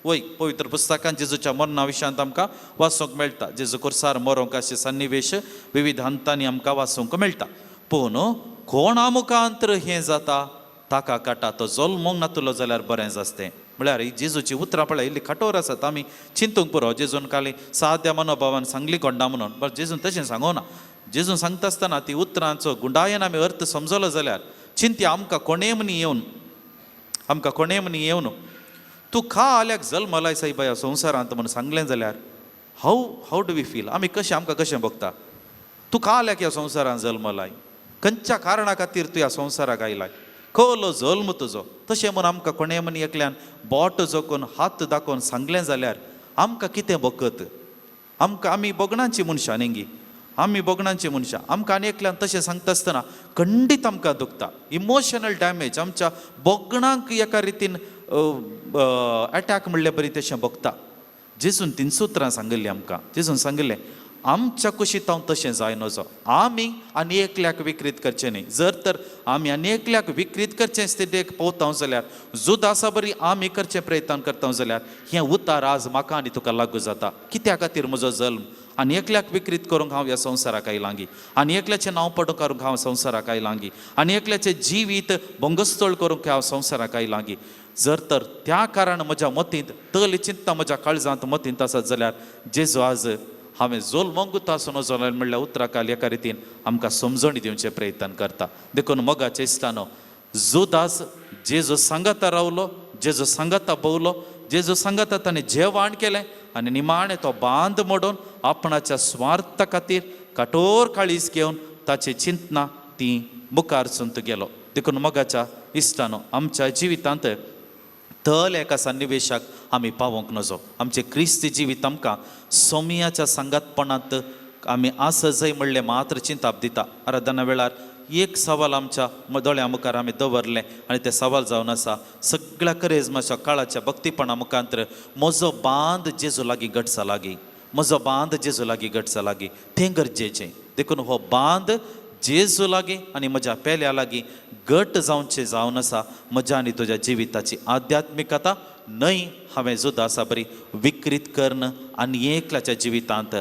वय पवित्र पुस्तकान जेजूच्या मरणा विशयांत आमकां वाचूंक मेळटा. जेजू कुर्सार मरोंक अशे सन्निवेश विविध हंतांनी आमकां वाचूंक मेळटा. पूण कोणा मुखांतर हें जाता ताका काटा तो जल्मोंक नातलो जाल्यार बरें आसतें. म्हळ्यार ही जेजूची उतरां पळय इल्ली कठोर आसात. आमी चिंतूंक पुरो जेजून काली साद्या मनोभावान सांगली कोंडा म्हणून, बट जेजून तशें सांगोना. जेजून सांगता आसतना ती उतरांचो गुंडायेन आमी अर्थ समजलो जाल्यार चिंत्या आमकां कोणे मनी येवन तूं खा आल्याक जल्म आलाय सायबा ह्या संवसारांत म्हणून सांगलें जाल्यार हाऊ डू वी फील? आमकां कशें भोगता? तूं खा आल्याक ह्या संवसारांत जल्म आलाय, खंयच्या कारणा खातीर तूं ह्या संवसाराक आयलाय, खलो जल्म तुजो. तशें म्हणून आमकां कोणे मनी एकल्यान बोट जोखून हात दाखोवन सांगलें जाल्यार आमकां कितें भोगत? आमी बोगणांची मनशां न्ही, आमकां आनी एकल्यान तशें सांगता आसतना खंडीत आमकां दुखता. इमोशनल डॅमेज आमच्या बोगणांक एका रितीन अटॅक म्हणले बरी तशें भोगता. जेजून तीन सुत्रां सांगल्लीं आमकां. जेजून सांगलें आमच्या कुशीत हांव तशें जाय नजो. आमी आनी एकल्याक विकृत करचें न्ही. जर तर आमी आनी एकल्याक विकृत करचें स्थितीक पावता जाल्यार जुदासा बरी आमी करचें प्रयत्न करता जाल्यार हें उतार आज म्हाका आनी तुका लागू जाता. कित्या खातीर म्हजो जल्म? आनी एकल्याक विकृत करूंक हांव ह्या संवसाराक आयलांगी, आनी एकल्याचें नांव पडूं करूंक हांव संवसाराक आयलांगी, आनी एकल्याचें जिवीत भंगस्थळ करूंक हांव संवसाराक आयलांगी. जर तर त्या कारण म्हज्या मतींत तल चिंता म्हज्या काळजांत मतींत आसत जाल्यार जेजू आज हांवें जल्मोंकूच आसूं नजो म्हणल्यार उतराकाल एका रितीन आमकां समजणी दिवचे प्रयत्न करता. देखून मोगाच्या इश्टानो, जुदास जेजू सांगाता रावलो, जेजू सांगाता भोवलो, जेजू सांगाता ताणें जेवण केलें आनी निमाणें तो बांद मोडून आपणाच्या स्वार्था खातीर कठोर काळीज घेवन ताची चिंतना ती मुखार चुंत गेलो. देखून मोगाच्या इश्टानो, आमच्या जिवितांत तल एका सन्निवेशाक आमी पावोंक नजो. आमचें क्रिस्ती जिवीत आमकां सोमियाच्या सांगातपणांत आमी आस जंय म्हणलें मात्र चिंताप दिता. आराधना वेळार एक सवाल आमच्या दोळ्या मुखार आमी दवरलें आनी तें सवाल जावन आसा सगळ्या करेजमाच्या काळाच्या भक्तीपणा मुखांतर म्हजो बांद जेजू लागीं घटसा लागीं, म्हजो बांद जेजू लागीं घटसा लागीं तें गरजेचें. देखून हो बांद जेजू लागीं आनी म्हज्या पेल्या लागीं घट जावचें जावन आसा. म्हज्या आनी तुज्या जिविताची आध्यात्मिकता न्हय हांवें जुदासा बरी विकृत करन आनी एकल्याच्या जिवितांत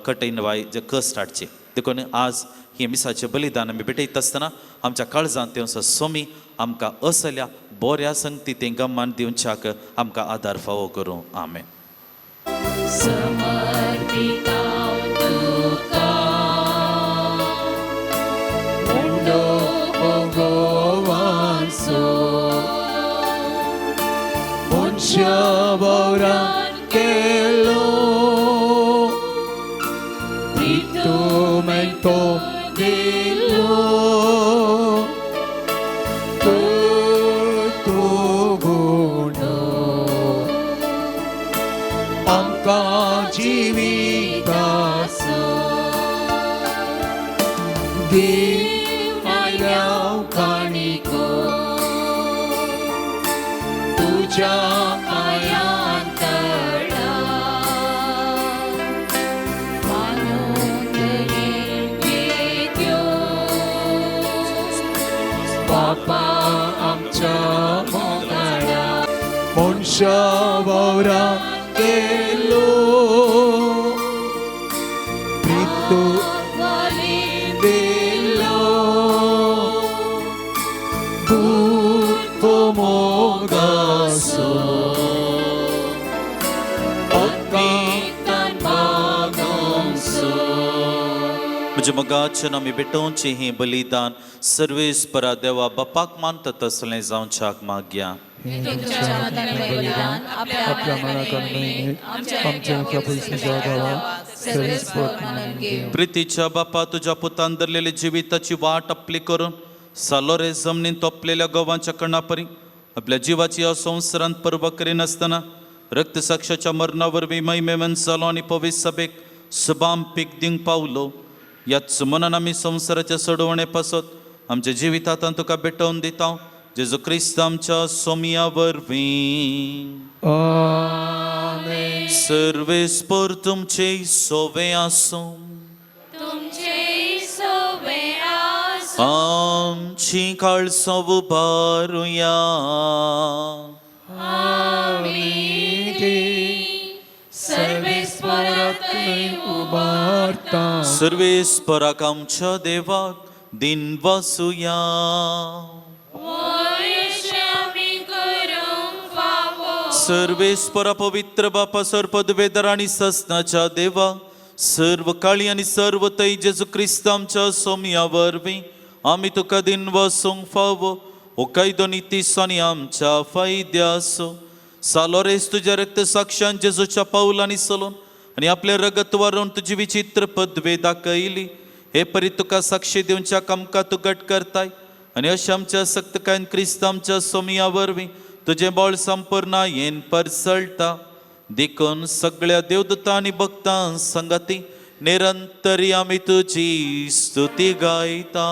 कठीण जे कश्ट हाडचे. देखून आज हे मिसाचें बलिदान आमी भेटयत आसतना आमच्या काळजांत येवन सोमी आमकां असल्या बऱ्या संगती तें गमान दिवच्याक आमकां आदार फावो करूं. आमेन. समर्पिता तुका मुंडो भगवानचो मनशा वावरान केलो प्रितुमेन तो दिलो तो गुणो आमकां जिविताचो देव आयल्या काणिको तुज्या पायांतळा मानून वेद्यो बापा आमच्या मोगाळा मनशा वावरा केलो प्रितू दिलो भूत सो पक्कीतन मागों सो म्हज्या मगाच्या आमी बेटोवचें हें बलिदान सर्वेस्परा देवा बापाक मानता तसलें जावच्याक मागया. तुमच्या नाताने बलिदान आपल्या मनाकडे आमच्या पयशेचा गावा सर्वेस पोट म्हणून घेऊ. प्रितीच्या बापा तुझ्या पुतान धरलेली जिविताची वाट आपली करून सालो रे जमनीन तोपलेल्या गोवांच्या कणापरी आपल्या जिवाची असंवसारांत पर्व करिनासतना रक्तसाक्षाच्या मरणा वरवीं महिमेवन जालो आनी पवित्र सभेक सुबाम पीक दिवंक पावलो. ह्याच मनान आमी संवसाराच्या सोडवणे पासत आमच्या जिवितांत तुका भेटोवन दिता. जेजू क्रिस्त आमच्या सोमिया वरवीं. आमेन. सर्वेस्पर तुमचे सोवे आसूं. तुमचे सोवे आसूं. आमची काळसा उबारुया. उबारता सर्वेस्पराक आमच्या देवाक दिन वासुया. सर्वेस्परा पवित्र बापा सर्पदवेदर आणि ससनाच्या देवा सर्व काळी आणि सर्व तै जेजू क्रिस्त आमच्या सोमिया वरवीं आमी तुका दिन वसूंक फावो. ओ कायदो नितीसांनी आमच्या फायद्यासो. सालोरेस तुझ्या रक्त साक्षान जेजूच्या पावलांनी चलोन आणि आपले रगत वारून तुजी विचित्र पदवे दाखयली. हे परी तुका साक्षी दिवच्या आमकां तूं घट करताय आणि अशा आमच्या सक्तकायन क्रिस्त आमच्या सोमिया वरवीं तुझे बळ संपूर्ण येन परसळटा. देखून सगळ्या देवदूतां आनी भक्तां संगती निरंतरी आमी तुजी स्तुती गायता.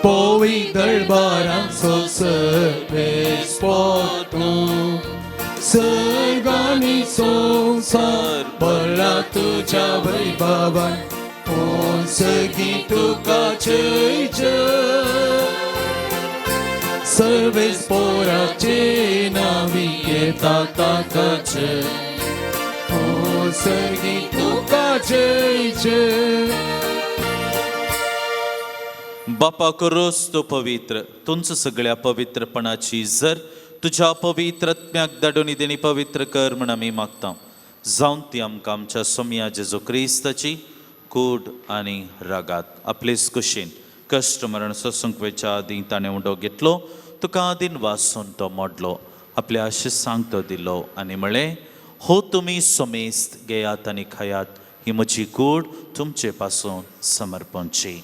पोवी दरबारांचो सर्वेस पोटू सर्गानी संसार भरला तुझ्या वैभवान. ओ सगी तुका जय जय. सर्वेस पोराचे नावी येता ताका जय. ओ सगी तुका जय जय. बापा करोस तो पवित्र तुमचं सगळ्या पवित्रपणाची जर तुझ्या पवित्र आत्म्याक धाडून देणी पवित्र कर म्हण आमी मागता. जावन ती आमकां आमच्या सोमिया जेजू क्रिस्ताची कूड आनी रागात आपलेच कुशीन कश्ट मरण सोसूंक वेच्या आदीं ताणें उडो घेतलो. तुका आदीन वासून तो मोडलो. आपल्या आशिसांक तो दिलो आनी म्हळें हो तुमी सोमेस्त घेयात आनी खायात. ही म्हजी कूड तुमचे पासून समर्पणची.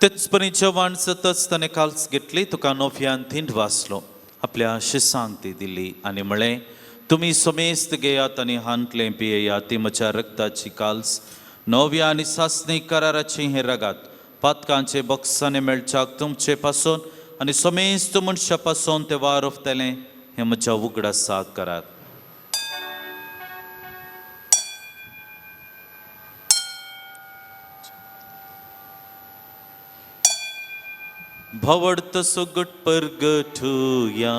तेचपणी जेवण सतत ताणें काल्स घेतली. तुका नोव्यान थिंड वाचलो. आपल्या शिसांक ती दिली आनी म्हळें तुमी सोमेस्त घेयात आनी हांतलें पियेयात. ती म्हज्या रक्ताची काल्स नव्या आनी सासणी कराराची हें रगात पातकांचे बॉक्सांनी मेळच्याक तुमचे पासून आनी सोमेस्त मनशा पासून ते वारवतलें हें म्हज्या उगडासाक करात. भवडत सुगट परगटुया.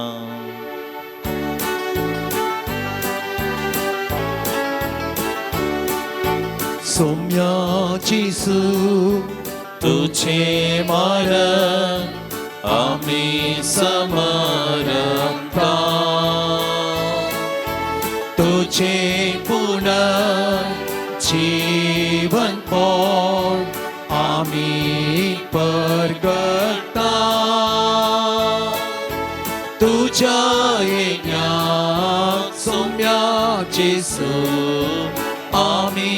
सोम्याची सू तुझे मरण आमी समरता. तुझे पुनः जीवन पोट आमी परगटा. तुझ्या येण्याक सोम्याची सू आमी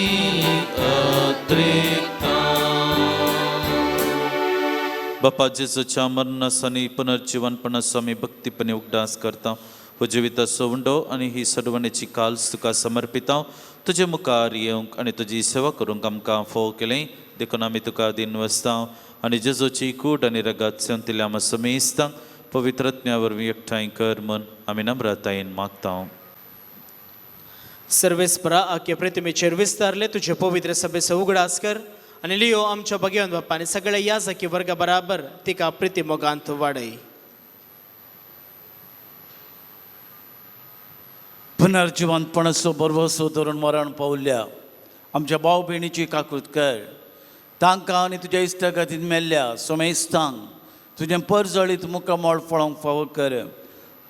अत्रेता. बापा जेजूच्या मरणासानी पुनर्जीवनपणाचो आमी भक्तीपणे उगडास करता. हो जिविताचो उंडो आनी ही सडवणेची काल्स तुका समर्पिता. तुजे मुखार येवंक आनी तुजी सेवा करूंक आमकां फोव केलें. देखून आमी तुका दिन वसता आनी जेजूची कूड आनी रगत सेंतिल्या आमी समेजता. पवित्र आत्म्या वरवीं एकठांय कर म्हूण आमी नम्रतायेन मागता. सर्वेस्परा आख्या प्रतिमेचेर विस्तारले तुझे पवित्र सभेचो उगडास कर आनी लियो आमच्या भगवंत बाप्पाने सगळ्या याजकी वर्गा बराबर तिका प्रिती मोगांत वाडय. पुनर्जिवंतपणाचो बरवसो धरून मरण पावल्या आमच्या भाव भयणीची काकूत कर. तांकां आनी तुज्या इश्टगातीन मेल्ल्या सोमेस्तांक तुजें परजळीत मुखामोळ फळोवंक फावो कर.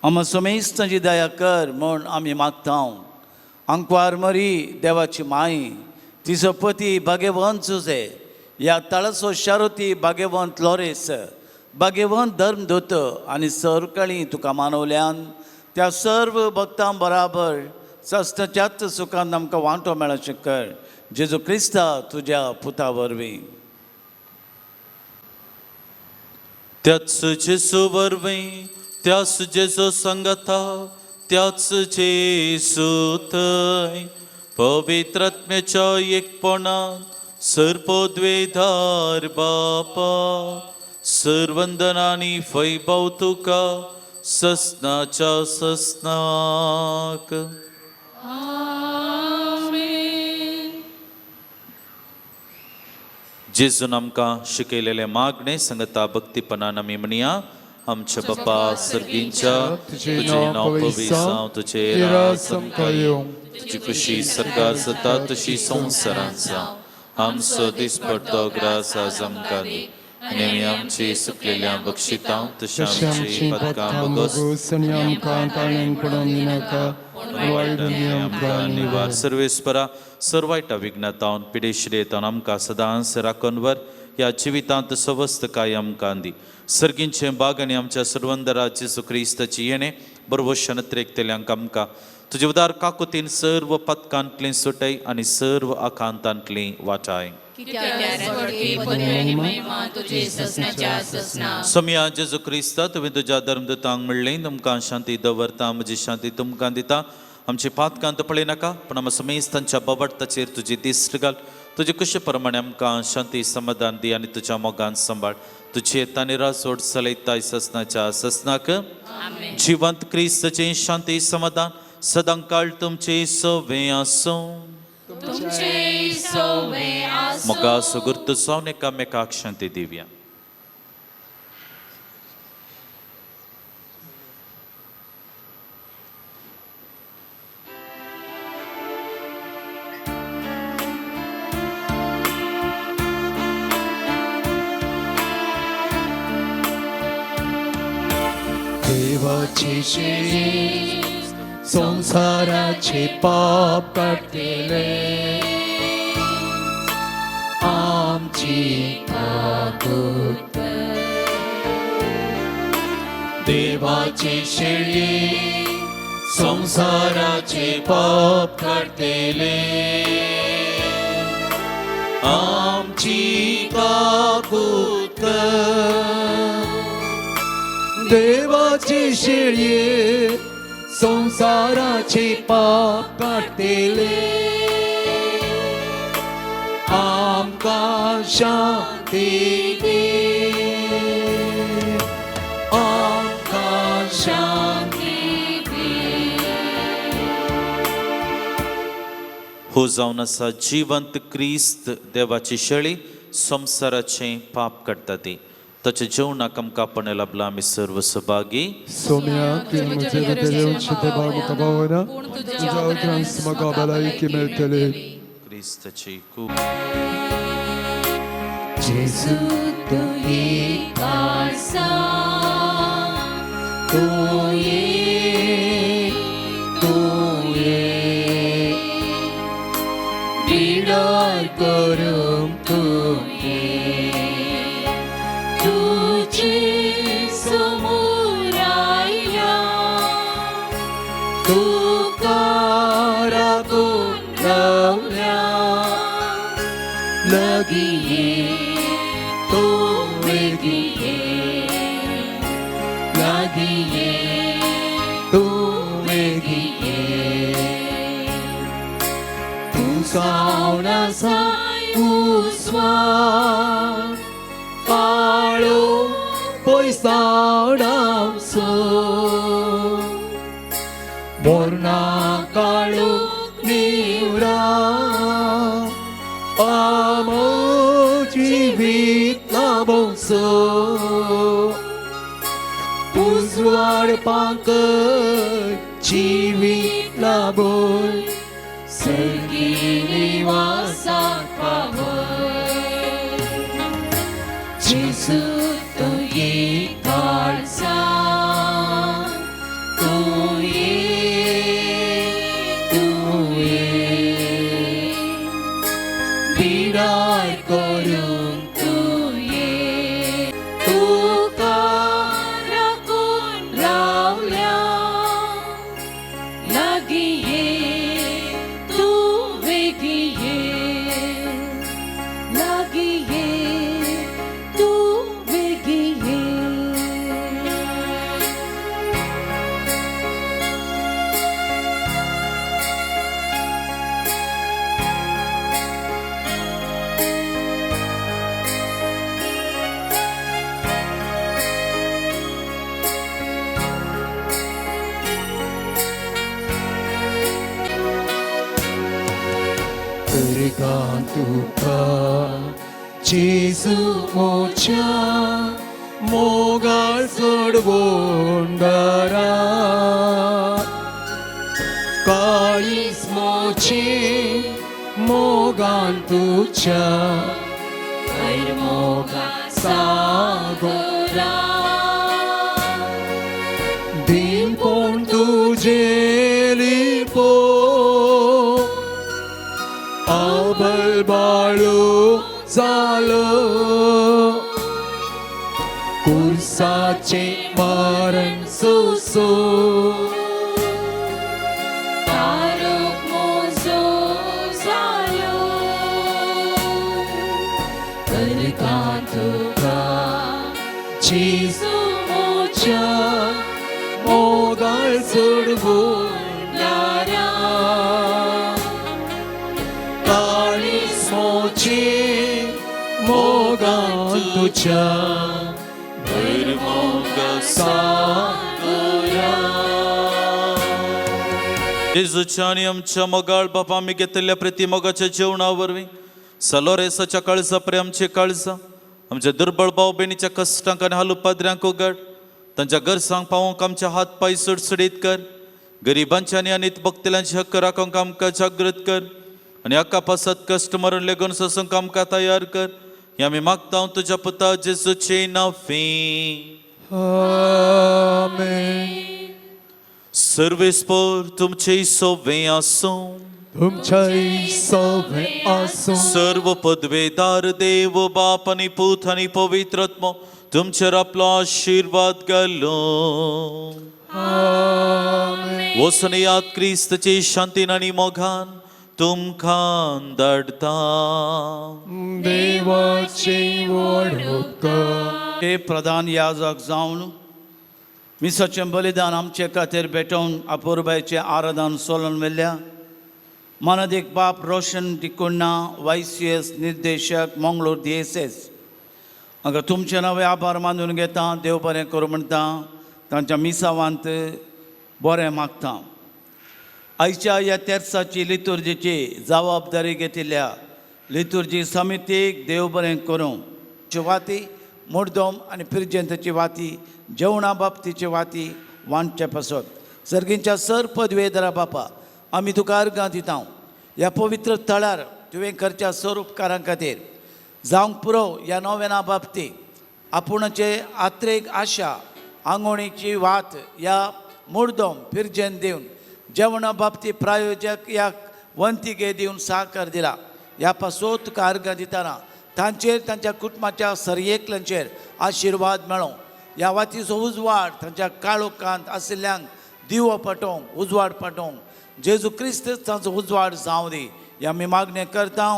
आमच्या सोमेस्तांची दया कर म्हूण आमी मागतांव. आंकवार मरी देवाची माय, तिचो पती भाग्यवंत जुजे, ह्या तळसो शारोती भाग्यवंत लोरेस, भाग्यवंत धर्मदूत आनी सरकळी तुका मानवल्यान त्या सर्व भक्तां बराबर सस्तच्यात सुखान आमकां वांटो मेळचें कर. जेजू क्रिस्ता तुज्या पुता वरवीं. त्याच जेजू वरवीं, त्याच जेजू संगता, त्याच जेजू थंय पवित्र आत्म्याच्या एकपणान सर्पोद्वेधार बापा सर्वंदनानी वैभव तुका ससनाच्या ससनाक. जेजून आमकां शिकयलेले मागणे संगता भक्तीपणान आमी म्हणया. आमच्या बाप्पा सर्गींच्या तुझे नांव पवित्र जावं, तुझे राज आमकां येवं, तुजी खुशी सरकार जाता तशी संवसारांत जावं. आमचो दिसपडटो ग्रास आज आमकां दी, नेहमी आमची सुकलेल्या बक्षितां तशी आमची पदकां बगोस आनी आमकां ताळ्यांक पडोवंक दिनाका, वायट आमकां निवार. सर्वेस्परा सर्वायटा विघ्नतावन पिडेशिरेतावन आमकां सदांच राखून वर. ह्या जिवितांत सवस्त काय आमकां दी. सर्गींचे बाग आनी आमच्या सर्वंदरा जेजू क्रिस्ताची येणे बरोवशन त्रेकतेल्यांक आमकां तुजे उदार काकुतीन सर्व पदकांतली सुटय आनी सर्व आकांतांतली वाटाय. समया जेजू क्रिस्ता तुवें तुज्या धर्मदूतांक म्हणलें तुमकां शांती दवरता, म्हजी शांती तुमकां दिता. आमची पातकांत पळय नाका पूण आमच्या समेस्तांच्या बाबडताचेर तुजी दिश्ट घाल. तुजे कुशे प्रमाणे आमकां शांती समाधान दी आनी तुज्या मोगान सांबाळ. तुजी तानेरा सोड चलयताय ससनाच्या ससनाक. जिवंत क्रिस्ताचें शांती समाधान सदां काळ तुमचे सवें आसूं. मोगा सुगुर्त सावन एकामेकाक शांती दिवया. देवाची शेळी संसाराचे पाप काढतेले आमची काकूत. देवाची शेळी संसाराचे पाप काढतेले आमची काकूत. देवाची शेळी संसाराचे पाप काढतेले आमकां शांती दी, आमकां शांती दी. हो जावन आसा जिवंत क्रिस्त देवाची शेळी संसाराचें पाप काडटा ती. ताचे जेवणाक आमकां आपण लाभला आमी सर्व सहभागी. सोम्या की मुझे देवचे भाग कबावना तुझ्या उतरांस म्हाका भलायकी मेळटली. क्रिस्ताची खूब जेजू तू ये काळसा, तू ये, तू ये, विडाय करूंक तू तुझे समोर आयला, तुका राखून रावल्या. लागीं ये तू वेगी ये, लागीं ये तू वेगी ये. तू सावन आसा उसवा काळो पयसावडावसो मोरना काळो निवरा आमो लाभोसो उजवाड पाकत जीवित लाभोय सर्गी निवासात पावय जेजू तू ये काळजा तू ये विडाय करून तू ये तुका राखून रावल्या लागी ये तू वेगी ये लागी ये तू वेगी ये 들간 तुका जेजू मोच्या मोगाळ सोडवोंडारा काळीस मोचे मोगान तुच्या मोगा सागोरा दिन कोण तुझे लिपो आबल बाळू झालो कुर्साचे मारण सोसो तारक मोजो जालो करका तुका जेजू मोच्या मोगाळ सोडवून नारा काळीस मोचे मोगान तुझ्या जेजूच्या आणि आमच्या मोगाळ बापा आम्ही घेतलेल्या प्रतिमोगाच्या जेवणावरवी सलोरेसाच्या काळजापरे आमची काळजा आमच्या दुर्बळ भाऊ बहिणीच्या कष्टांक आणि हालू पाद्र्यांक उगड तांच्या गरजांक पावोवंक आमचे हात पाय सुटसुडीत कर गरिबांच्या आणि अनित भक्तल्यांचे हक्क राखोवंक आमकां जागृत कर आणि अकापासत कष्ट मरण लेगून सोसूंक आमकां तयार कर हे आमी मागता तुझ्या पुता जेजूचे नांवे आमेन सर्वेस्पर तुमचे सोवे आसूं तुमच्या सवे आसूं सर्व पदवेदार देव बाप आणि पूत आणि पवित्रत्म तुमचेर आपलो आशीर्वाद घालो आमेन वसनयात क्रिस्तचे शांतीन आणि मोगान तुमकां धाडटा देवाचे वडोक हे प्रधान याजक जावन मिसाचें बलिदान आमचे खातीर भेटोवन अपुरबायचें आराधन सोलून व्हेल्या मानदीक बाप रोशन डिकुन्ना YCS निर्देशक मंगळूर DSS हांगा तुमचे नवे आभार मानून घेता देव बरें करूं म्हणटा तांच्या मिसावांत बरें मागता आयच्या ह्या तेर्साची लितुर्जीची जबाबदारी घेतिल्ल्या लितुर्जी समितीक देव बरें करूं वाती मुर्दोम आनी पिर्जेंतची वाती जेवणा बाबतीची वाती वांटचे पासत सर्गींच्या सर पदवेदारा बापा आमी तुका अर्गां दिता ह्या पवित्र थळार तुवें करच्या सर उपकारां खातीर जावंक पुरो ह्या नव्याना बाबतीक आपुणाचे आत्रेक आशा आंगोणीची वात ह्या मुर्दोम पिर्जेन दिवन जेवणा बाबतीत प्रायोजक ह्या वंतिके दिवन सहकार दिला ह्या पासत तुका अर्गां दितना तांचेर तांच्या कुटुंबाच्या सर्येकल्यांचेर आशिर्वाद मेळो ह्या वातीचो उजवाड तांच्या काळोखांत आशिल्ल्यांक दिवो पाठोवंक उजवाड पाठोवंक जेजू क्रिस्त तांचो उजवाड जावं दी हे आमी मागणें करता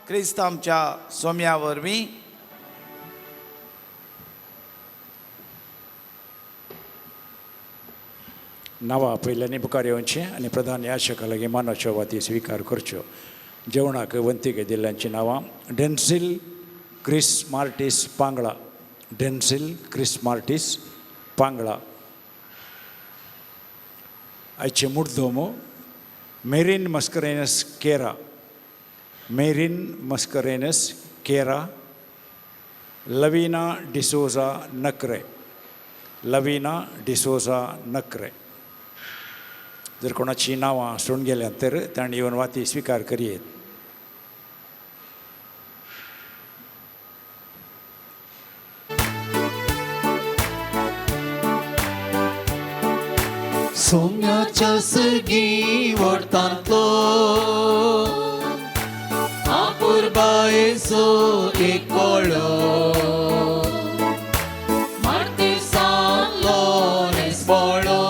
क्रिस्त आमच्या सोम्या वरवीं नांवां पयल्यांनी मुखार येवचें आनी प्रधान याशका लागीं मानाच्यो वाती स्विकार करच्यो जेवणाक वंतिके दिल्ल्यांची नांवां डेन्सिल क्रिस मार्टीस पांगळा डेन्सिल क्रिस मार्टीस पांगळा आयचे मुर्दोम मेरीन मस्करेनस केरा मेरीन मस्करेनस केरा लविना डिसोजा नकरे. लविना डिसोजा नकरे. जर कोणाची नावां सोडून गेल्यात तर तांणी येवन वाती स्विकार करियेत. सोम्याच्या सर्गी व्हरतांतलो आपुरबायेचो एक कोळो मार्तिसांतलो रेस्पोळो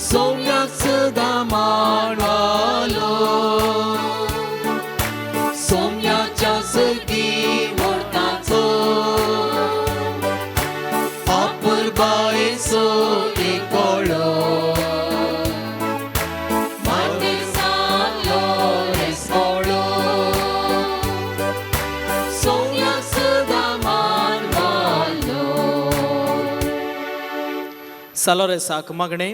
सोम्याक सदां मानवालो सोम्याच्या सर्गी व्हरतांचो आपुरबायेचो सालोरेसाक मागणे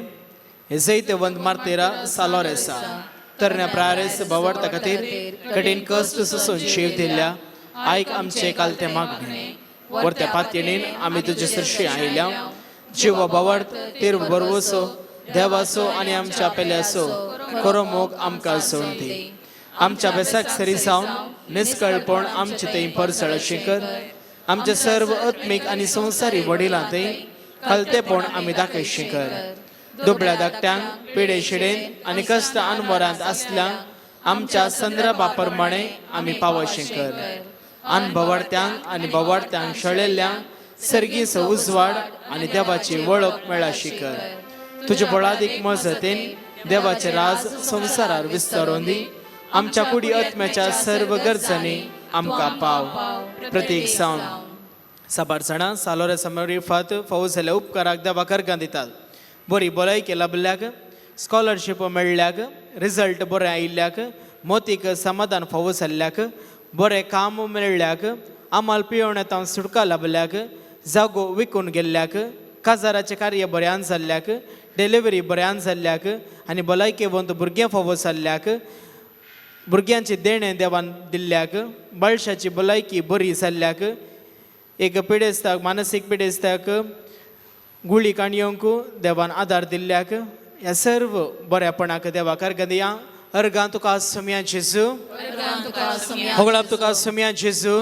हेजैते वंद मार्तेरा सालोरेसा तरण्या प्रायरेस बवडता खातीर कठीण कश्ट सोसून शीव दिल्ल्या आयक आमचे कालते मागणे वरत्या पातयेनीन आमी तुजे सृश्टी आयल्या जीव बवड तिर बरवसो देवासो आनी आमच्या पेल्यासो खरो मोग आमकां सोडून दी. आमच्या बेसाक सरी जावन निस्कळपण आमचे थंय परसळ अशें कर. आमचे सर्व आत्मीक आनी संवसारी वडिलां थंय खलतेपण आमी दाखयशें कर. दुबळ्या धाकट्यांक पिडे शिडेन आनी कश्ट आनवरांत आसल्यांक आमच्या संदर्भा प्रमाणे आमी पावशें कर. अनभवडत्यांक आनी भवडत्यांक शळेल्ल्यांक सर्गीचो उजवाड आनी देवाची वळख मेळाशी कर. तुजे बळादीक मजतीन देवाचे राज संवसारार विस्तारून दी. आमच्या कुडी आत्म्याच्या सर्व गरजांनी आमकां पाव. प्रतीक सावन साबार जाणां सालोरे समोरी फात फावो जाल्या उपकाराक देवा करगां दितात. बरी भलायकी लाभल्याक स्कॉलरशीप मेळ्ळ्याक रिजल्ट बरे आयिल्ल्याक मोतीक समाधान फावो जाल्ल्याक बरें काम मेळ्ळ्याक आमाल पियोवण्यां सुटका लाभल्याक जागो विकून गेल्ल्याक काजाराचें कार्य बऱ्यान जाल्ल्याक डिलिव्हरी बऱ्यान जाल्ल्याक आनी भलायकेवंत भुरग्यां फावो जाल्ल्याक भुरग्यांची देणें देवान दिल्ल्याक बळशाची भलायकी बरी जाल्ल्याक एक पिडेस्ताक मानसीक पिडेस्ताक गुळी काणयोंक देवान आदार दिल्ल्याक ह्या सर्व बऱ्यापणाक देवा करगां दिया. अर्गां तुका सोम्या जेजू होगळाप तुका सोम्या जेजू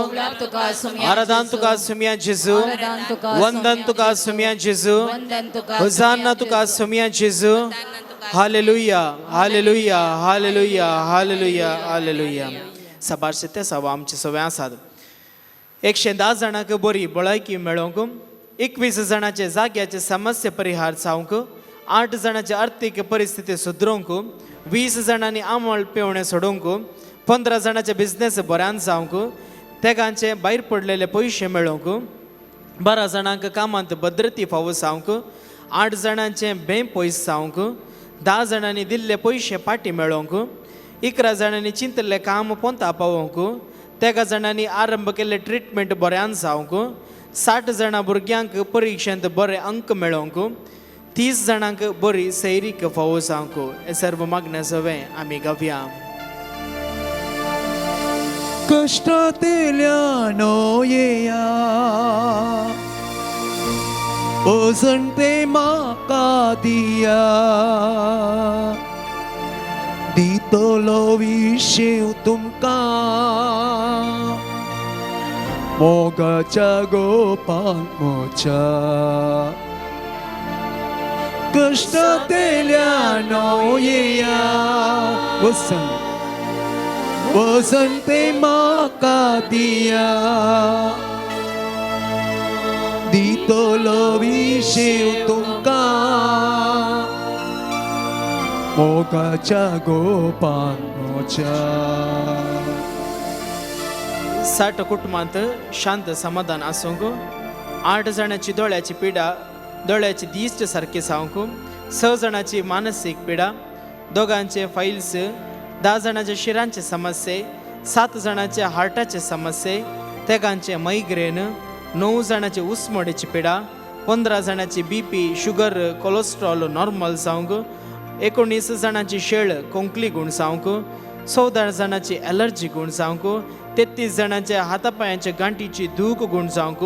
आराधन तुका सोम्या जेजू वंदन तुका सोम्या जेजू होसाना तुका सोम्या जेजू. हालेलुया हालेलुया हालेलुया हालेलुया हालेलुया. साबार ते सवा आमचे सवे आसात. 110 जाणांक बरी भलायकी मेळोवंक 21 जाणांचे जाग्याचे समस्या परिहार जावंक 8 जाणांची आर्थीक परिस्थिती सुदरोवंक 20 जाणांनी आमळ पेवणें सोडोवंक 15 जाणांचे बिझनेस बऱ्यान जावंक तेगांचे भायर पडलेले पयशे मेळोवंक 12 जाणांक कामांत भद्रती फावो जावंक 8 जाणांचे बे पयस जावंक 10 जाणांनी दिल्ले पयशे पाटी मेळोवंक 11 जाणांनी चिंतल्लें काम पोंता पावोवंक 13 जाणांनी आरंभ केल्ले ट्रिटमेंट बऱ्यान जावंक 60 जाणां भुरग्यांक परिक्षेंत बरे अंक मेळोवंक 30 जाणांक बरी सैरीक फावो जावंक हे सर्व मागण्या सवे आमी गावया. कष्टांतल्यानो येया ओजन ते म्हाका दिया दितलो विशीं तुमकां मोगाच्या गोपांक मोच्या कष्टांतल्यानो येया वसन ते म्हाका दिया दितलो विशीं तुमकां मोगाच्या गोपांच्या. 60 कुटुंबांत शांत समाधान आसूंक 8 जाणांची दोळ्याची पिडा दोळ्याची दिश्ट सारकी जावंक 6 जाणांची मानसीक पिडा 2 फायल्स 10 जाणांचे शिरांचे समस्ये 7 जाणांचे हार्टाचे समस्ये तेगांचे मायग्रेन 9 जाणांची उस्मडीची पिडा 15 जाणांची BP शुगर कोलेस्ट्रॉल नॉर्मल जावंक 19 जाणांची शेळ कोंकली गूण जावंक 14 जाणांची एलर्जी गूण जावंक 33 जाणांच्या हातापायांच्या गांठीची दूख गुण जावंक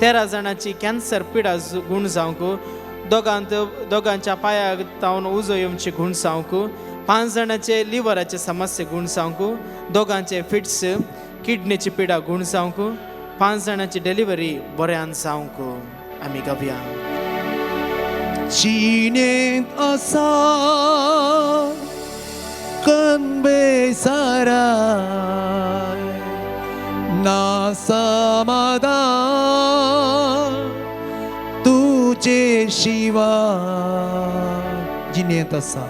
13 जाणांची कॅन्सर पिडा गुण जावंक दोगांच्या पायाक तावन उजो येवचे गुण जावंक 5 जाणांचे लिव्हराचे समस्या गुण जावंक दोगांचे फिट्स किडनीची पिडा गुण जावंक 5 जाणांची डिलिव्हरी बऱ्यान जावंक आमी गावया. 지낸 어서 건배사라 나사마다 तुझे शिवा 지낸 तसा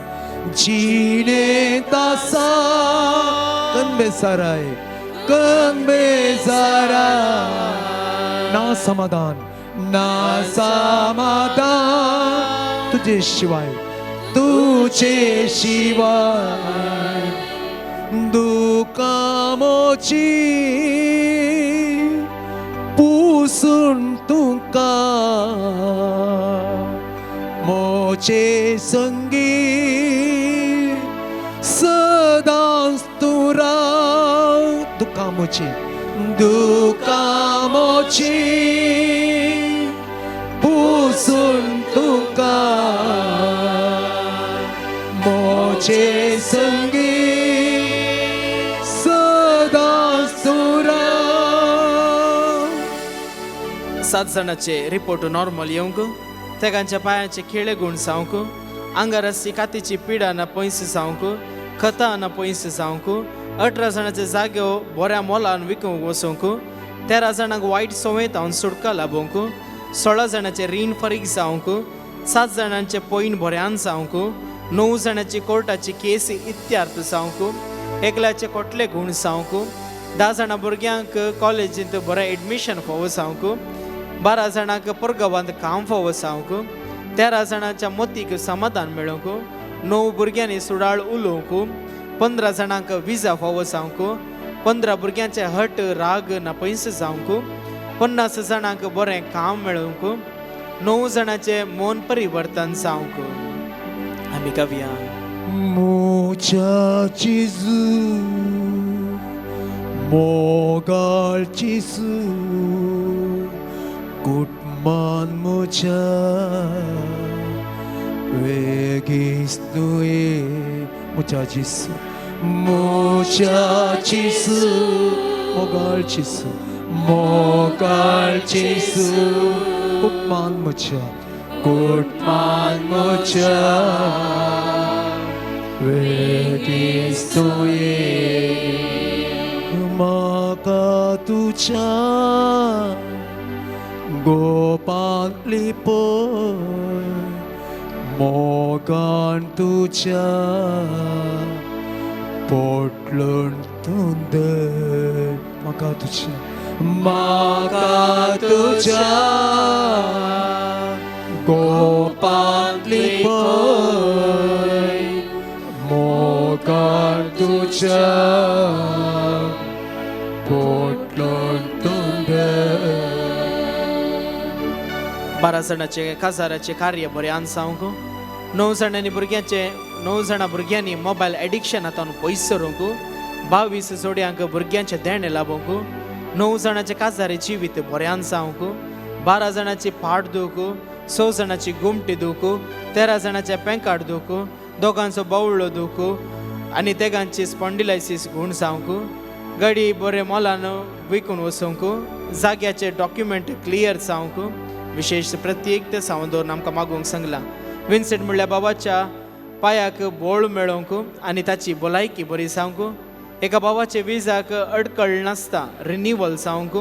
건배사라 나 समाधान तुझे शिवाय दुकामोची पुसून तुका मोचे संगी सदा तुरा दुकामोची पुसून तुका मोचे संगी सदा सुरा. 7 जाणांचे रिपोर्ट नॉर्मल येवंक तेगांच्या पायांचे खेळे गुण जावंक आंगारसी कातीची पिडा ना पयस जावंक खता ना पयस जावंक 18 जाणांचे जागेव बऱ्या मोलान विकूंक वचोंक 13 जाणांक वायट संवेतान सुटका लाभोवंक 16 जाणांचे रीण फारीक जावंक 7 जाणांचे पयन बऱ्यान जावंक 9 जाणांची कोर्टाची केस इत्यार्थ जावंक एकल्याचे कोटले गुण जावंक 10 जाणां भुरग्यांक कॉलेजींत बरें एडमिशन फावो जावंक 12 जाणांक परगांवांत काम फावो जावंक 13 जाणांच्या मतीक समाधान मेळोवंक 9 भुरग्यांनी सुडाळ उलोवंक 15 जाणांक विजा फावो जावंक 15 भुरग्यांचे हट राग ना पयस जावंक 50 जाणांक बरें काम मेळोवंक 9 जाणांचे मन परिवर्तन जावंक आमी गावया. 모자지수 모갈지수 꽃만 모자 외기스도의 모자지수 모갈지수 꽃만 모자 외기스도의 마가두자 고반리볼 모간두자 포틀랜드 마가두자 고반리볼 모간두자 포틀랜드 12 जाणांचे काजाराचे कार्य बऱ्यान जावंक 9 जाणां भुरग्यांनी मोबायल एडिक्शनांतून पयस सरूंक 22 जोड्यांक भुरग्यांचे देणे लाभोवंक 9 जाणांचे काजारी जिवीत बऱ्यान जावंक 12 जाणांची पाट दूख 6 जाणांची गुमटी दूख 13 जाणांचे पेंकाड दूख दोगांचो बावळो दूख आनी तेगांची स्पॉन्डिलायसीस गुण जावंक गाडी बरे मोलान विकून वचोवंक जाग्याचे डॉक्युमेंट क्लियर जावंक विशेष प्रत्येक ते सावंदोर आमकां मागूंक सांगला. विन्सेंट म्हणल्यार बाबाच्या पायाक बोळ मेळोवंक आनी ताची भलायकी बरी जावंक एका बाबाचे विजाक अडकळ नासता रिन्यूवल जावंक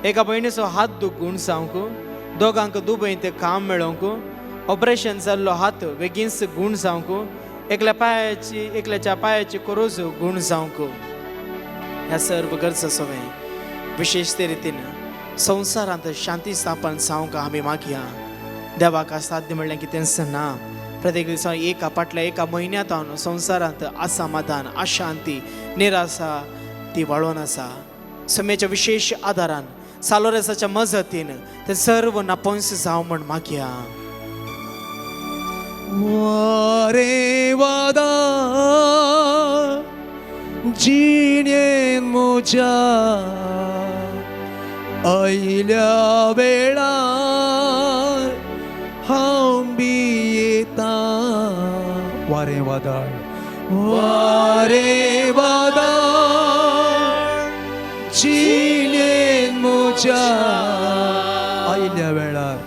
एका भयणीचो हात दुखून जावंक दोगांक दुबईंत काम मेळोवंक ऑपरेशन जाल्लो हात बेगीनच गुण जावंक एकल्याच्या पायाची कोरोज गुण जावंक ह्या सर्व गरजा सवय विशेष ते रितीन संवसारांत शांती स्थापन जावंक आमी मागया. देवाक साध्य म्हणलें कितेंच ना. प्रत्येक दिसा एका फाटल्या एका म्हयन्यांत संवसारांत असमाधान अशांती निराशा ती वाळून आसा. समयाच्या विशेष आदारान सालोरेसाच्या मजतीन ते सर्व नापंस जावं म्हण मागया. वारे वादा जिणेन म्हज्या आयल्या वेळार हांव भियेता. वारें वादळ वारें वादळ जिणेन म्हज्या आयल्या वेळार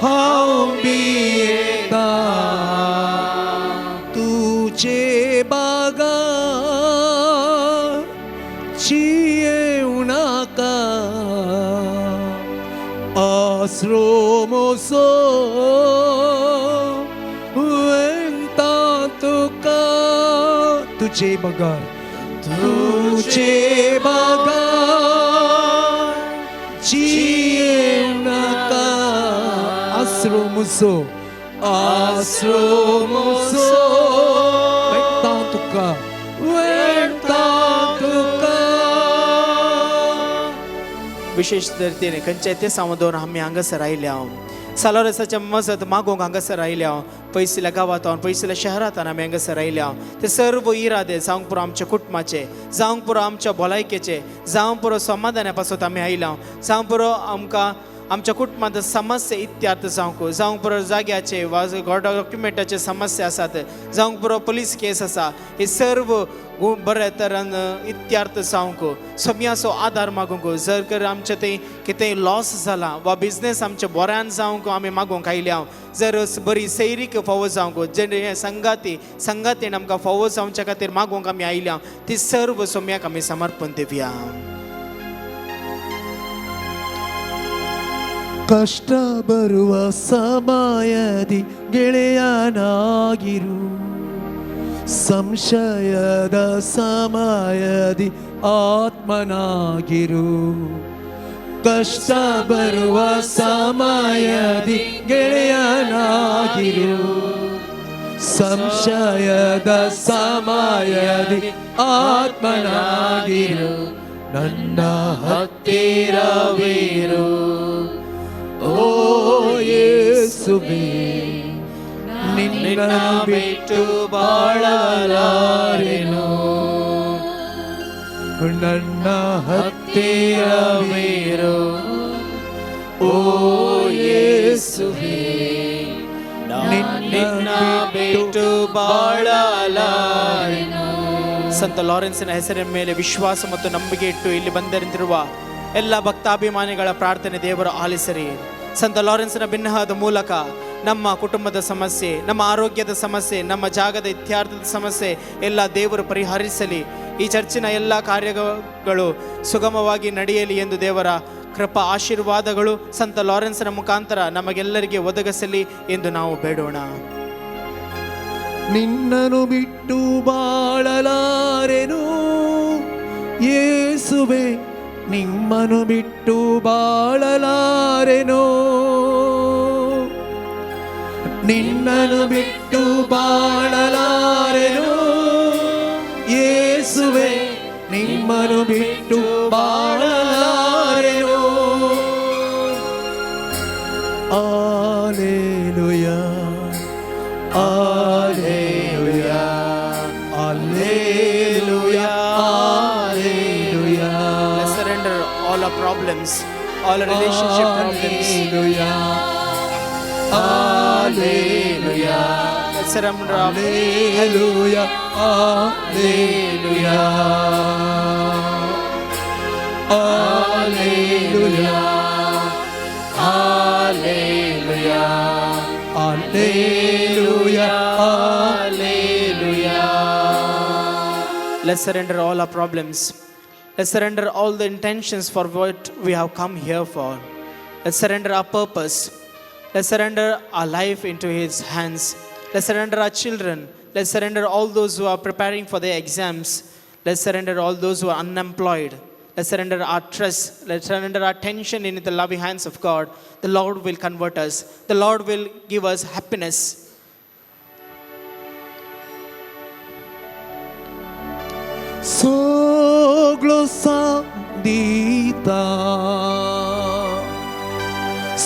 हांव भियेता तुजे बागा जियेव नाका आसरो मोसो वेंता तुका तुजे बागार जियेव नाका आसरो मोसो वेंता तुका विशेष तरेन खंयच्याय ते सामोदोन आमी हांगासर आयल्या सालोरेसाच्या मजत मागोवंक हांगासर आयल्या पयसल्या गांवांत पयसल्या शहरांत आमी हांगासर आयल्या ते सर्व इरादे जावंक पुरो आमच्या कुटुंबाचे जावंक पुरो आमच्या भलायकेचे जावंक पुरो समाधाना पासत आमी आयल्या जावंक पुरो आमकां आमच्या कुटुंबांत समस्या इत्यार्थ जावंक पुरो जाग्याचे वा डॉक्युमेंटाचे समस्या आसात जावंक पुरो पुलीस केस आसा हे सर्व बरे तरेन इत्यार्थ जावंक सगळ्यांचो आदार मागूंक जर तर आमचे ते कितेंय लॉस जाला वा बिझनेस आमचे बऱ्यान जावंक आमी मागोवंक आयल्या जर बरी सैरीक फावो जावंक जे संगातीन आमकां फावो जावच्या खातीर मागोवंक आमी आयल्या ती सर्व सोम्याक आमी समर्पण दिवया. ಕಷ್ಟ ಬರುವ ಸಮಯದಿ ಗೆಳೆಯನಾಗಿರು ಸಂಶಯದ ಸಮಯದಿ ಆತ್ಮನಾಗಿರು ಕಷ್ಟ ಬರುವ ಸಮಯದಿ ಗೆಳೆಯನಾಗಿರು ಸಂಶಯದ ಸಮಯದಿ ಆತ್ಮನಾಗಿರು ನನ್ನ ಹತ್ತಿರವಿರು ಓ ಯೇಸುವೇ ನಿನ್ನ ಬಿಟ್ಟು ಬಾಳಲಾರೆನು ನನ್ನ ಹತ್ತಿರವಿರು ಓ ಯೇಸುವೇ ನಿನ್ನ ಬಿಟ್ಟು ಬಾಳಲಾರೆನು. ಸಂತ ಲಾರೆನ್ಸಿನ ಹೆಸರಿನ ಮೇಲೆ ವಿಶ್ವಾಸ ಮತ್ತು ನಂಬಿಕೆ ಇಟ್ಟು ಇಲ್ಲಿ ಬಂದಿರುವ ಎಲ್ಲ ಭಕ್ತಾಭಿಮಾನಿಗಳ ಪ್ರಾರ್ಥನೆ ದೇವರು ಆಲಿಸಿರಿ. ಸಂತ ಲಾರೆನ್ಸಿನ ಬಿನ್ನಹದ ಮೂಲಕ ನಮ್ಮ ಕುಟುಂಬದ ಸಮಸ್ಯೆ, ನಮ್ಮ ಆರೋಗ್ಯದ ಸಮಸ್ಯೆ, ನಮ್ಮ ಜಾಗದ ಇತ್ಯಾರ್ಥದ ಸಮಸ್ಯೆ ಎಲ್ಲ ದೇವರು ಪರಿಹರಿಸಲಿ. ಈ ಚರ್ಚಿನ ಎಲ್ಲ ಕಾರ್ಯಗಳು ಸುಗಮವಾಗಿ ನಡೆಯಲಿ ಎಂದು ದೇವರ ಕೃಪಾ ಆಶೀರ್ವಾದಗಳು ಸಂತ ಲಾರೆನ್ಸಿನ ಮುಖಾಂತರ ನಮಗೆಲ್ಲರಿಗೆ ಒದಗಿಸಲಿ ಎಂದು ನಾವು ಬೇಡೋಣ. ನಿನ್ನನು ಬಿಟ್ಟು ಬಾಳಲಾರೆನು ಯೇಸುವೆ, ನಿಮ್ಮನು ಬಿಟ್ಟು ಬಾಳಲಾರೆನು. ನಿನ್ನನು ಬಿಟ್ಟು ಬಾಳಲಾರೆನು ಯೇಸುವೆ, ನಿಮ್ಮನು ಬಿಟ್ಟು ಬಾಳಲಾರೆನು. Alleluia, Alleluia, Alleluia, Alleluia. Let's surrender all our problems, all our relationship problems. Alleluia, Alleluia, Let's surrender our Alleluia, Alleluia, Alleluia, Alleluia, Alleluia, Alleluia. Let's surrender all our problems. Let's surrender all the intentions for what we have come here for. Let's surrender our purpose. Let's surrender our life into His hands. Let's surrender our children. Let's surrender all those who are preparing for their exams. Let's surrender all those who are unemployed. Let's surrender our trust. Let's surrender our attention in the loving hands of God. The Lord will convert us. The Lord will give us happiness. Soglo sandita,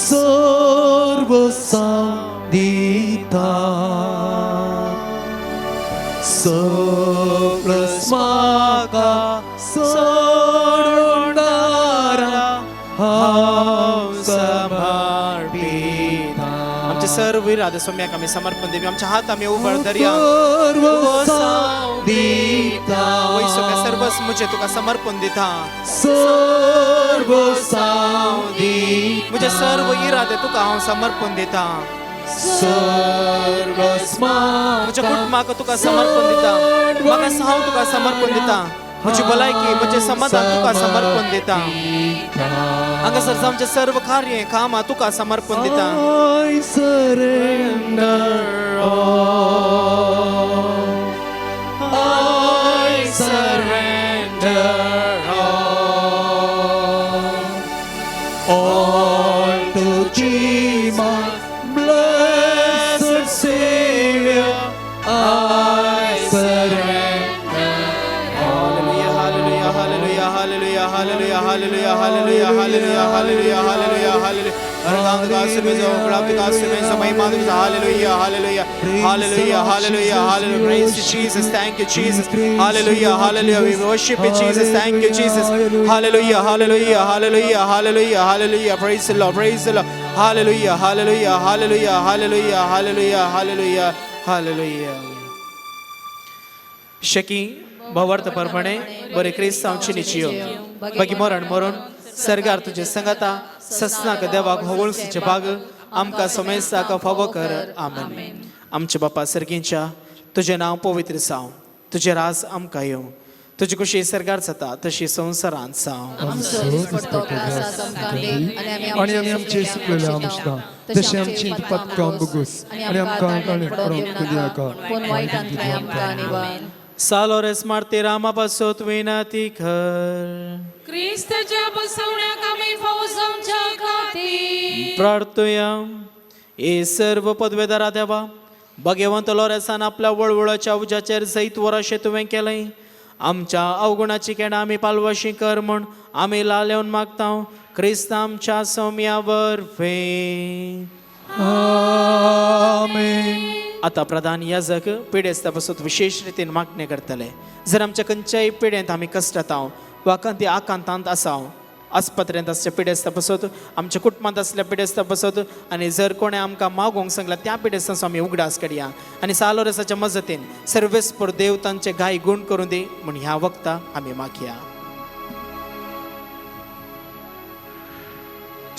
Sorbo sandita, plus म्हाका सोडणारा हांव सांबाळपिता. आमचे सर्व इरादे सोम्याक आमी समर्पण देवी. आमचे हात आमी उबर धरया. वय सोम्या सर्वच मुझे तुका समर्पण दिता. मुझे सर्व इरादे तुका हांव समर्पण दिता. म्हज्या कुटुंबाक तुका समर्पण दिता. म्हाका हांव तुका समर्पण दिता. म्हजी भलायकी म्हजें समाधान तुका समर्पण दिता. हांगासर आमचें सर्व कार्य कामां तुका समर्पण दिता. I surrender all to thee, my blessed Savior. I surrender. Hallelujah, hallelujah, hallelujah, hallelujah, hallelujah, hallelujah, hallelujah, hallelujah, hallelujah, hallelujah, hallelujah. Hallelujah, hallelujah, hallelujah, hallelujah, hallelujah. Praise you, Jesus. Thank you, Jesus. Hallelujah, hallelujah. We worship you, Jesus. Thank you, Jesus. Hallelujah, hallelujah, hallelujah, hallelujah, hallelujah. Praise the Lord, praise the Lord. Hallelujah, hallelujah, hallelujah, hallelujah, hallelujah, hallelujah, hallelujah. Shaky भावार्थ परमाणे बरे क्रिस्तांवची निचियो बाकी मरण मरून सरगार तुझे संगता ससनाक देवाक होगोळसीचे भाग आमकां समेस्ताक फावो कर. आमेन. आमचे बापा सर्गींच्या तुझे नांव पवित्र जावं. तुझे राज आमकां येवं. तुजी कुशी सरगार जाता तशी संवसारांत जावं. आणि आमी आमचे सुकलेले आमकां तशें आमची पत्कां बुगूस आणि आमकां Salores martirama pasot vinati कर. ख्रिस्ताच्या बसवण्याक आमी फौज आमच्या खातीर प्रार्थया. हे सर्व पदवेदारा देवा भगवंत लोरेसान आपल्या वळवळाच्या उज्याचेर जैत वराशे तुवें केलंय. आमच्या अवगुणाची केणां आमी पालवाशी कर म्हूण आमी लालेवन मागता. क्रिस्त आमच्या सौम्या वरवे. आमेन. आता प्रधान याजक पिडेस्ता बसत विशेष रितीन मागणे करतले. जर आमच्या खंयच्याय पिडेंत आमी कश्टात आव वा खंय आकांतांत आसाव आस्पत्रेंत असल्या पिडेस्ता बसत आमच्या कुटुंबांत असल्या पिडेस्ता बसत आनी जर कोणें आमकां मागोवंक सांगला त्या पिडेस्ताचो आमी उगडास करया आनी सालोरेसाच्या मजतीन सर्वेस्पर देव तांचे गाय गुण करूं दी म्हूण ह्या वक्ता आमी मागया.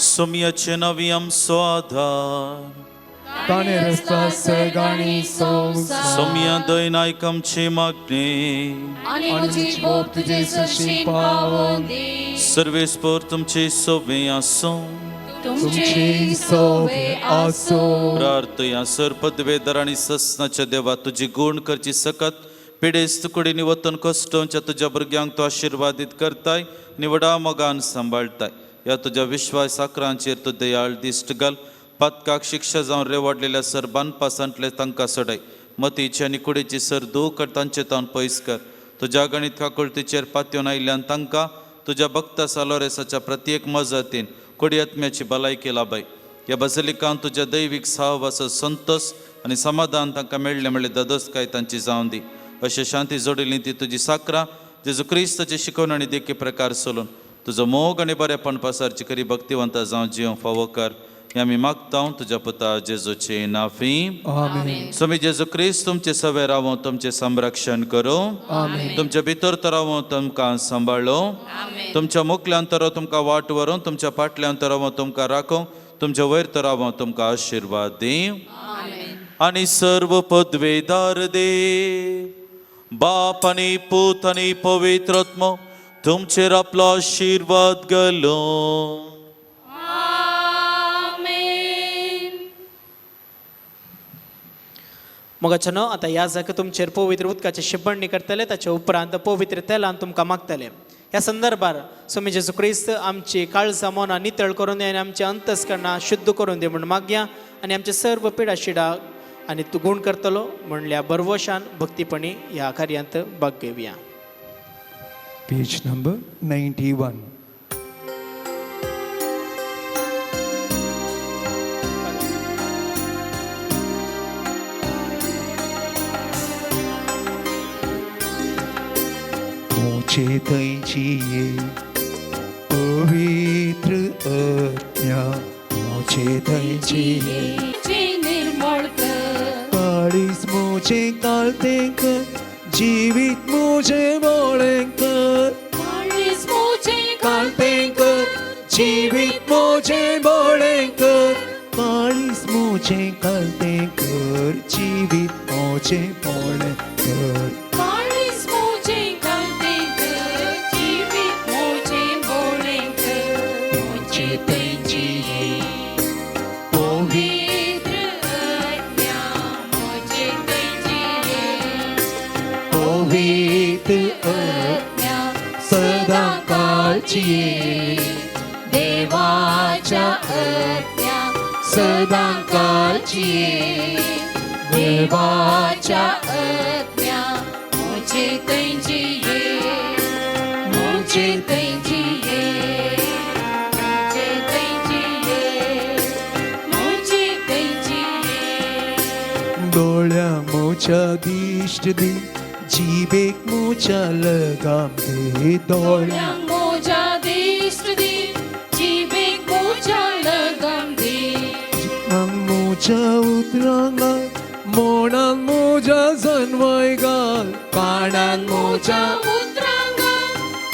सोम्याचे नवी आमचो आधार. ताणे रस्ता सगाणी संसार सोम्या दयन आयक आमची मागणी. आणि म्हजी भोग तुजे सुशीन पावोन दी. सर्वेस्पर तुमचे सोबे आसो. तुमची सोवे आसो. प्रार्थया सर पदवेदार आणि ससनाच्या देवा तुझी गुण करची सकत पिडेस्त कुडीनी वतन कष्टांच्या तुझ्या भुरग्यांक तूं आशिर्वादीत करताय निवडा मोगान सांबाळताय. या तुझ्या विश्वास आकरांचेर तूं दयाळ दिश्ट घाल. पत्काक शिक्षा जावन रेवाडलेल्या सर बानपासांतले तांकां सडय. मतीची आनी कुडीची सर दूख तांचे तावन पयस कर. तुज्या गणित काकुळतीचेर पात्योन आयिल्ल्यान तांकां तुज्या भक्ता सालोरेसाच्या प्रत्येक मजतीन कुडी आत्म्याची भलायकी लाभय. ह्या बसलिकांत तुज्या दैवीक सहवास संतोष आनी समाधान तांकां मेळ्ळें म्हणले ददोसकाय तांची जावन दी. अशें शांती जोडिल्ली ती तुजी साकरां जेजू क्रिस्ताची शिकवण आनी देखी प्रकार चलून तुजो मोग आनी बरेपण पसारची करी भक्तिवंत जावं जिवंक फावो कर. हे आमी मागता तुज्या पुता जेजूचे नांवी. आमेन. स्वामी जेजू क्रिस्त तुमचे सवे रावो तुमचे संरक्षण करो. तुमच्या भितर रावो तुमकां सांबाळो. तुमच्या मुखल्यान रावो तुमकां वाट व्हरून तुमच्या फाटल्यान रावो तुमकां राखो. तुमच्या वयर रावो तुमकां आशिर्वाद दी. आनी सर्व पदवेदार देव बाप आनी पूत आनी पवित्र आत्मो तुमचेर आपलो आशिर्वाद घालो. मोगाचनो आता ह्या जागे तुमचेर पवित्र उदकाचे शिपणणी करतले ताचे उपरांत पवित्र तेलान तुमकां मागतले. ह्या संदर्भार स्वामी जेजू क्रिस्त आमची काळजां मनां नितळ करून दी आनी आमची अंतस्करणां शुद्ध करून दी म्हूण मागया आनी आमचे सर्व पिडा शिडा आनी तूं गुण करतलो म्हणल्या बरवशान भक्तीपणी ह्या कार्यांत भाग घेवया. Page number 91. मुझे थैंची ये पवित्र आत्म्या मुझे थैंची ये जे निर्मळ कर काळीस मुझे कालते कर जीवित मुझे बोळे कर काळीस मुझे कालते कर जीवित मुझे बोळे कर काळीस मुझे कालते कर जीवित मुझे बोळे कर काळीस मुझे कालते कर जीवित मुझे बोळे कर मुझे थैंची ये पवित्र आत्म्या मुझे थैंची ये पवित्र आत्म्या सदा काळची ये देवाच्या आत्म्या सदा काळची ये देवाच्या आत्म्या मुझे थैंची ये मुझे थैंची ये मुझे थैंची ये मुझे थैंची ये डोळ्या मुझ्या दिष्ट दे जीवेक मुझ्या लगाम दे डोळ्या मोजा दिष्ट दे जीवेक मोजा लगाम दे मुझ्या उतरांगा मोणान मुझ्या सनवाय घाल कानान मुझ्या उतरांगा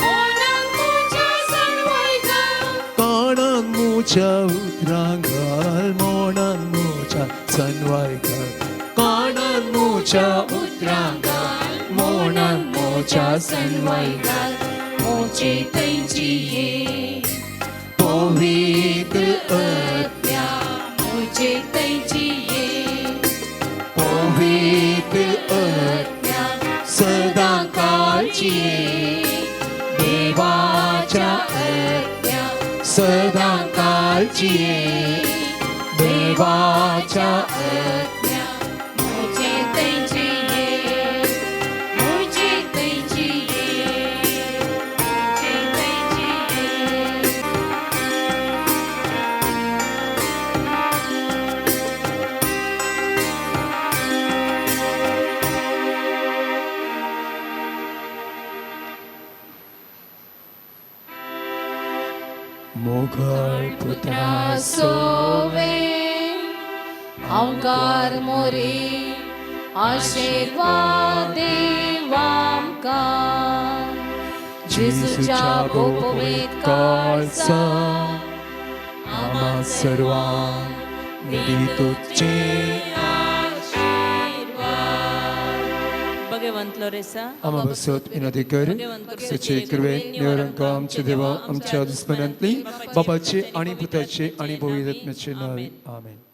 ओनान मोजा सनवाय घाल कानान मुझ्या उतरांगाल मोणान मुझ्या सनवाय घाल कानान मुझ्या उतरांगाल मोणान मुझ्या सनवाय घाल मुझे थैंची ये पवित्र आत्म्या मुझे थैंची ये पवित्र आत्म्या सदा काळची ये देवाच्या आत्म्या सदा काळची ये देवाच्या आत्म्या मुझे थैंची ये मुझे थैंची ये मुझे थैंची ये मोघाळ पुत्रा सोवे अवकार मोरे आशीर्वाद देवामकां जेजूच्या गोपवेद काळचा आम्हा सर्वांक दितोचे भगवंत लोरेसा आम्हा बसत विनंती कर सचे कृपेन निवरंक आमचे देवा आमच्या दुश्मनांतली बापाचे आणि पुताचे आणि पवित्र आत्म्याचे नावे आमेन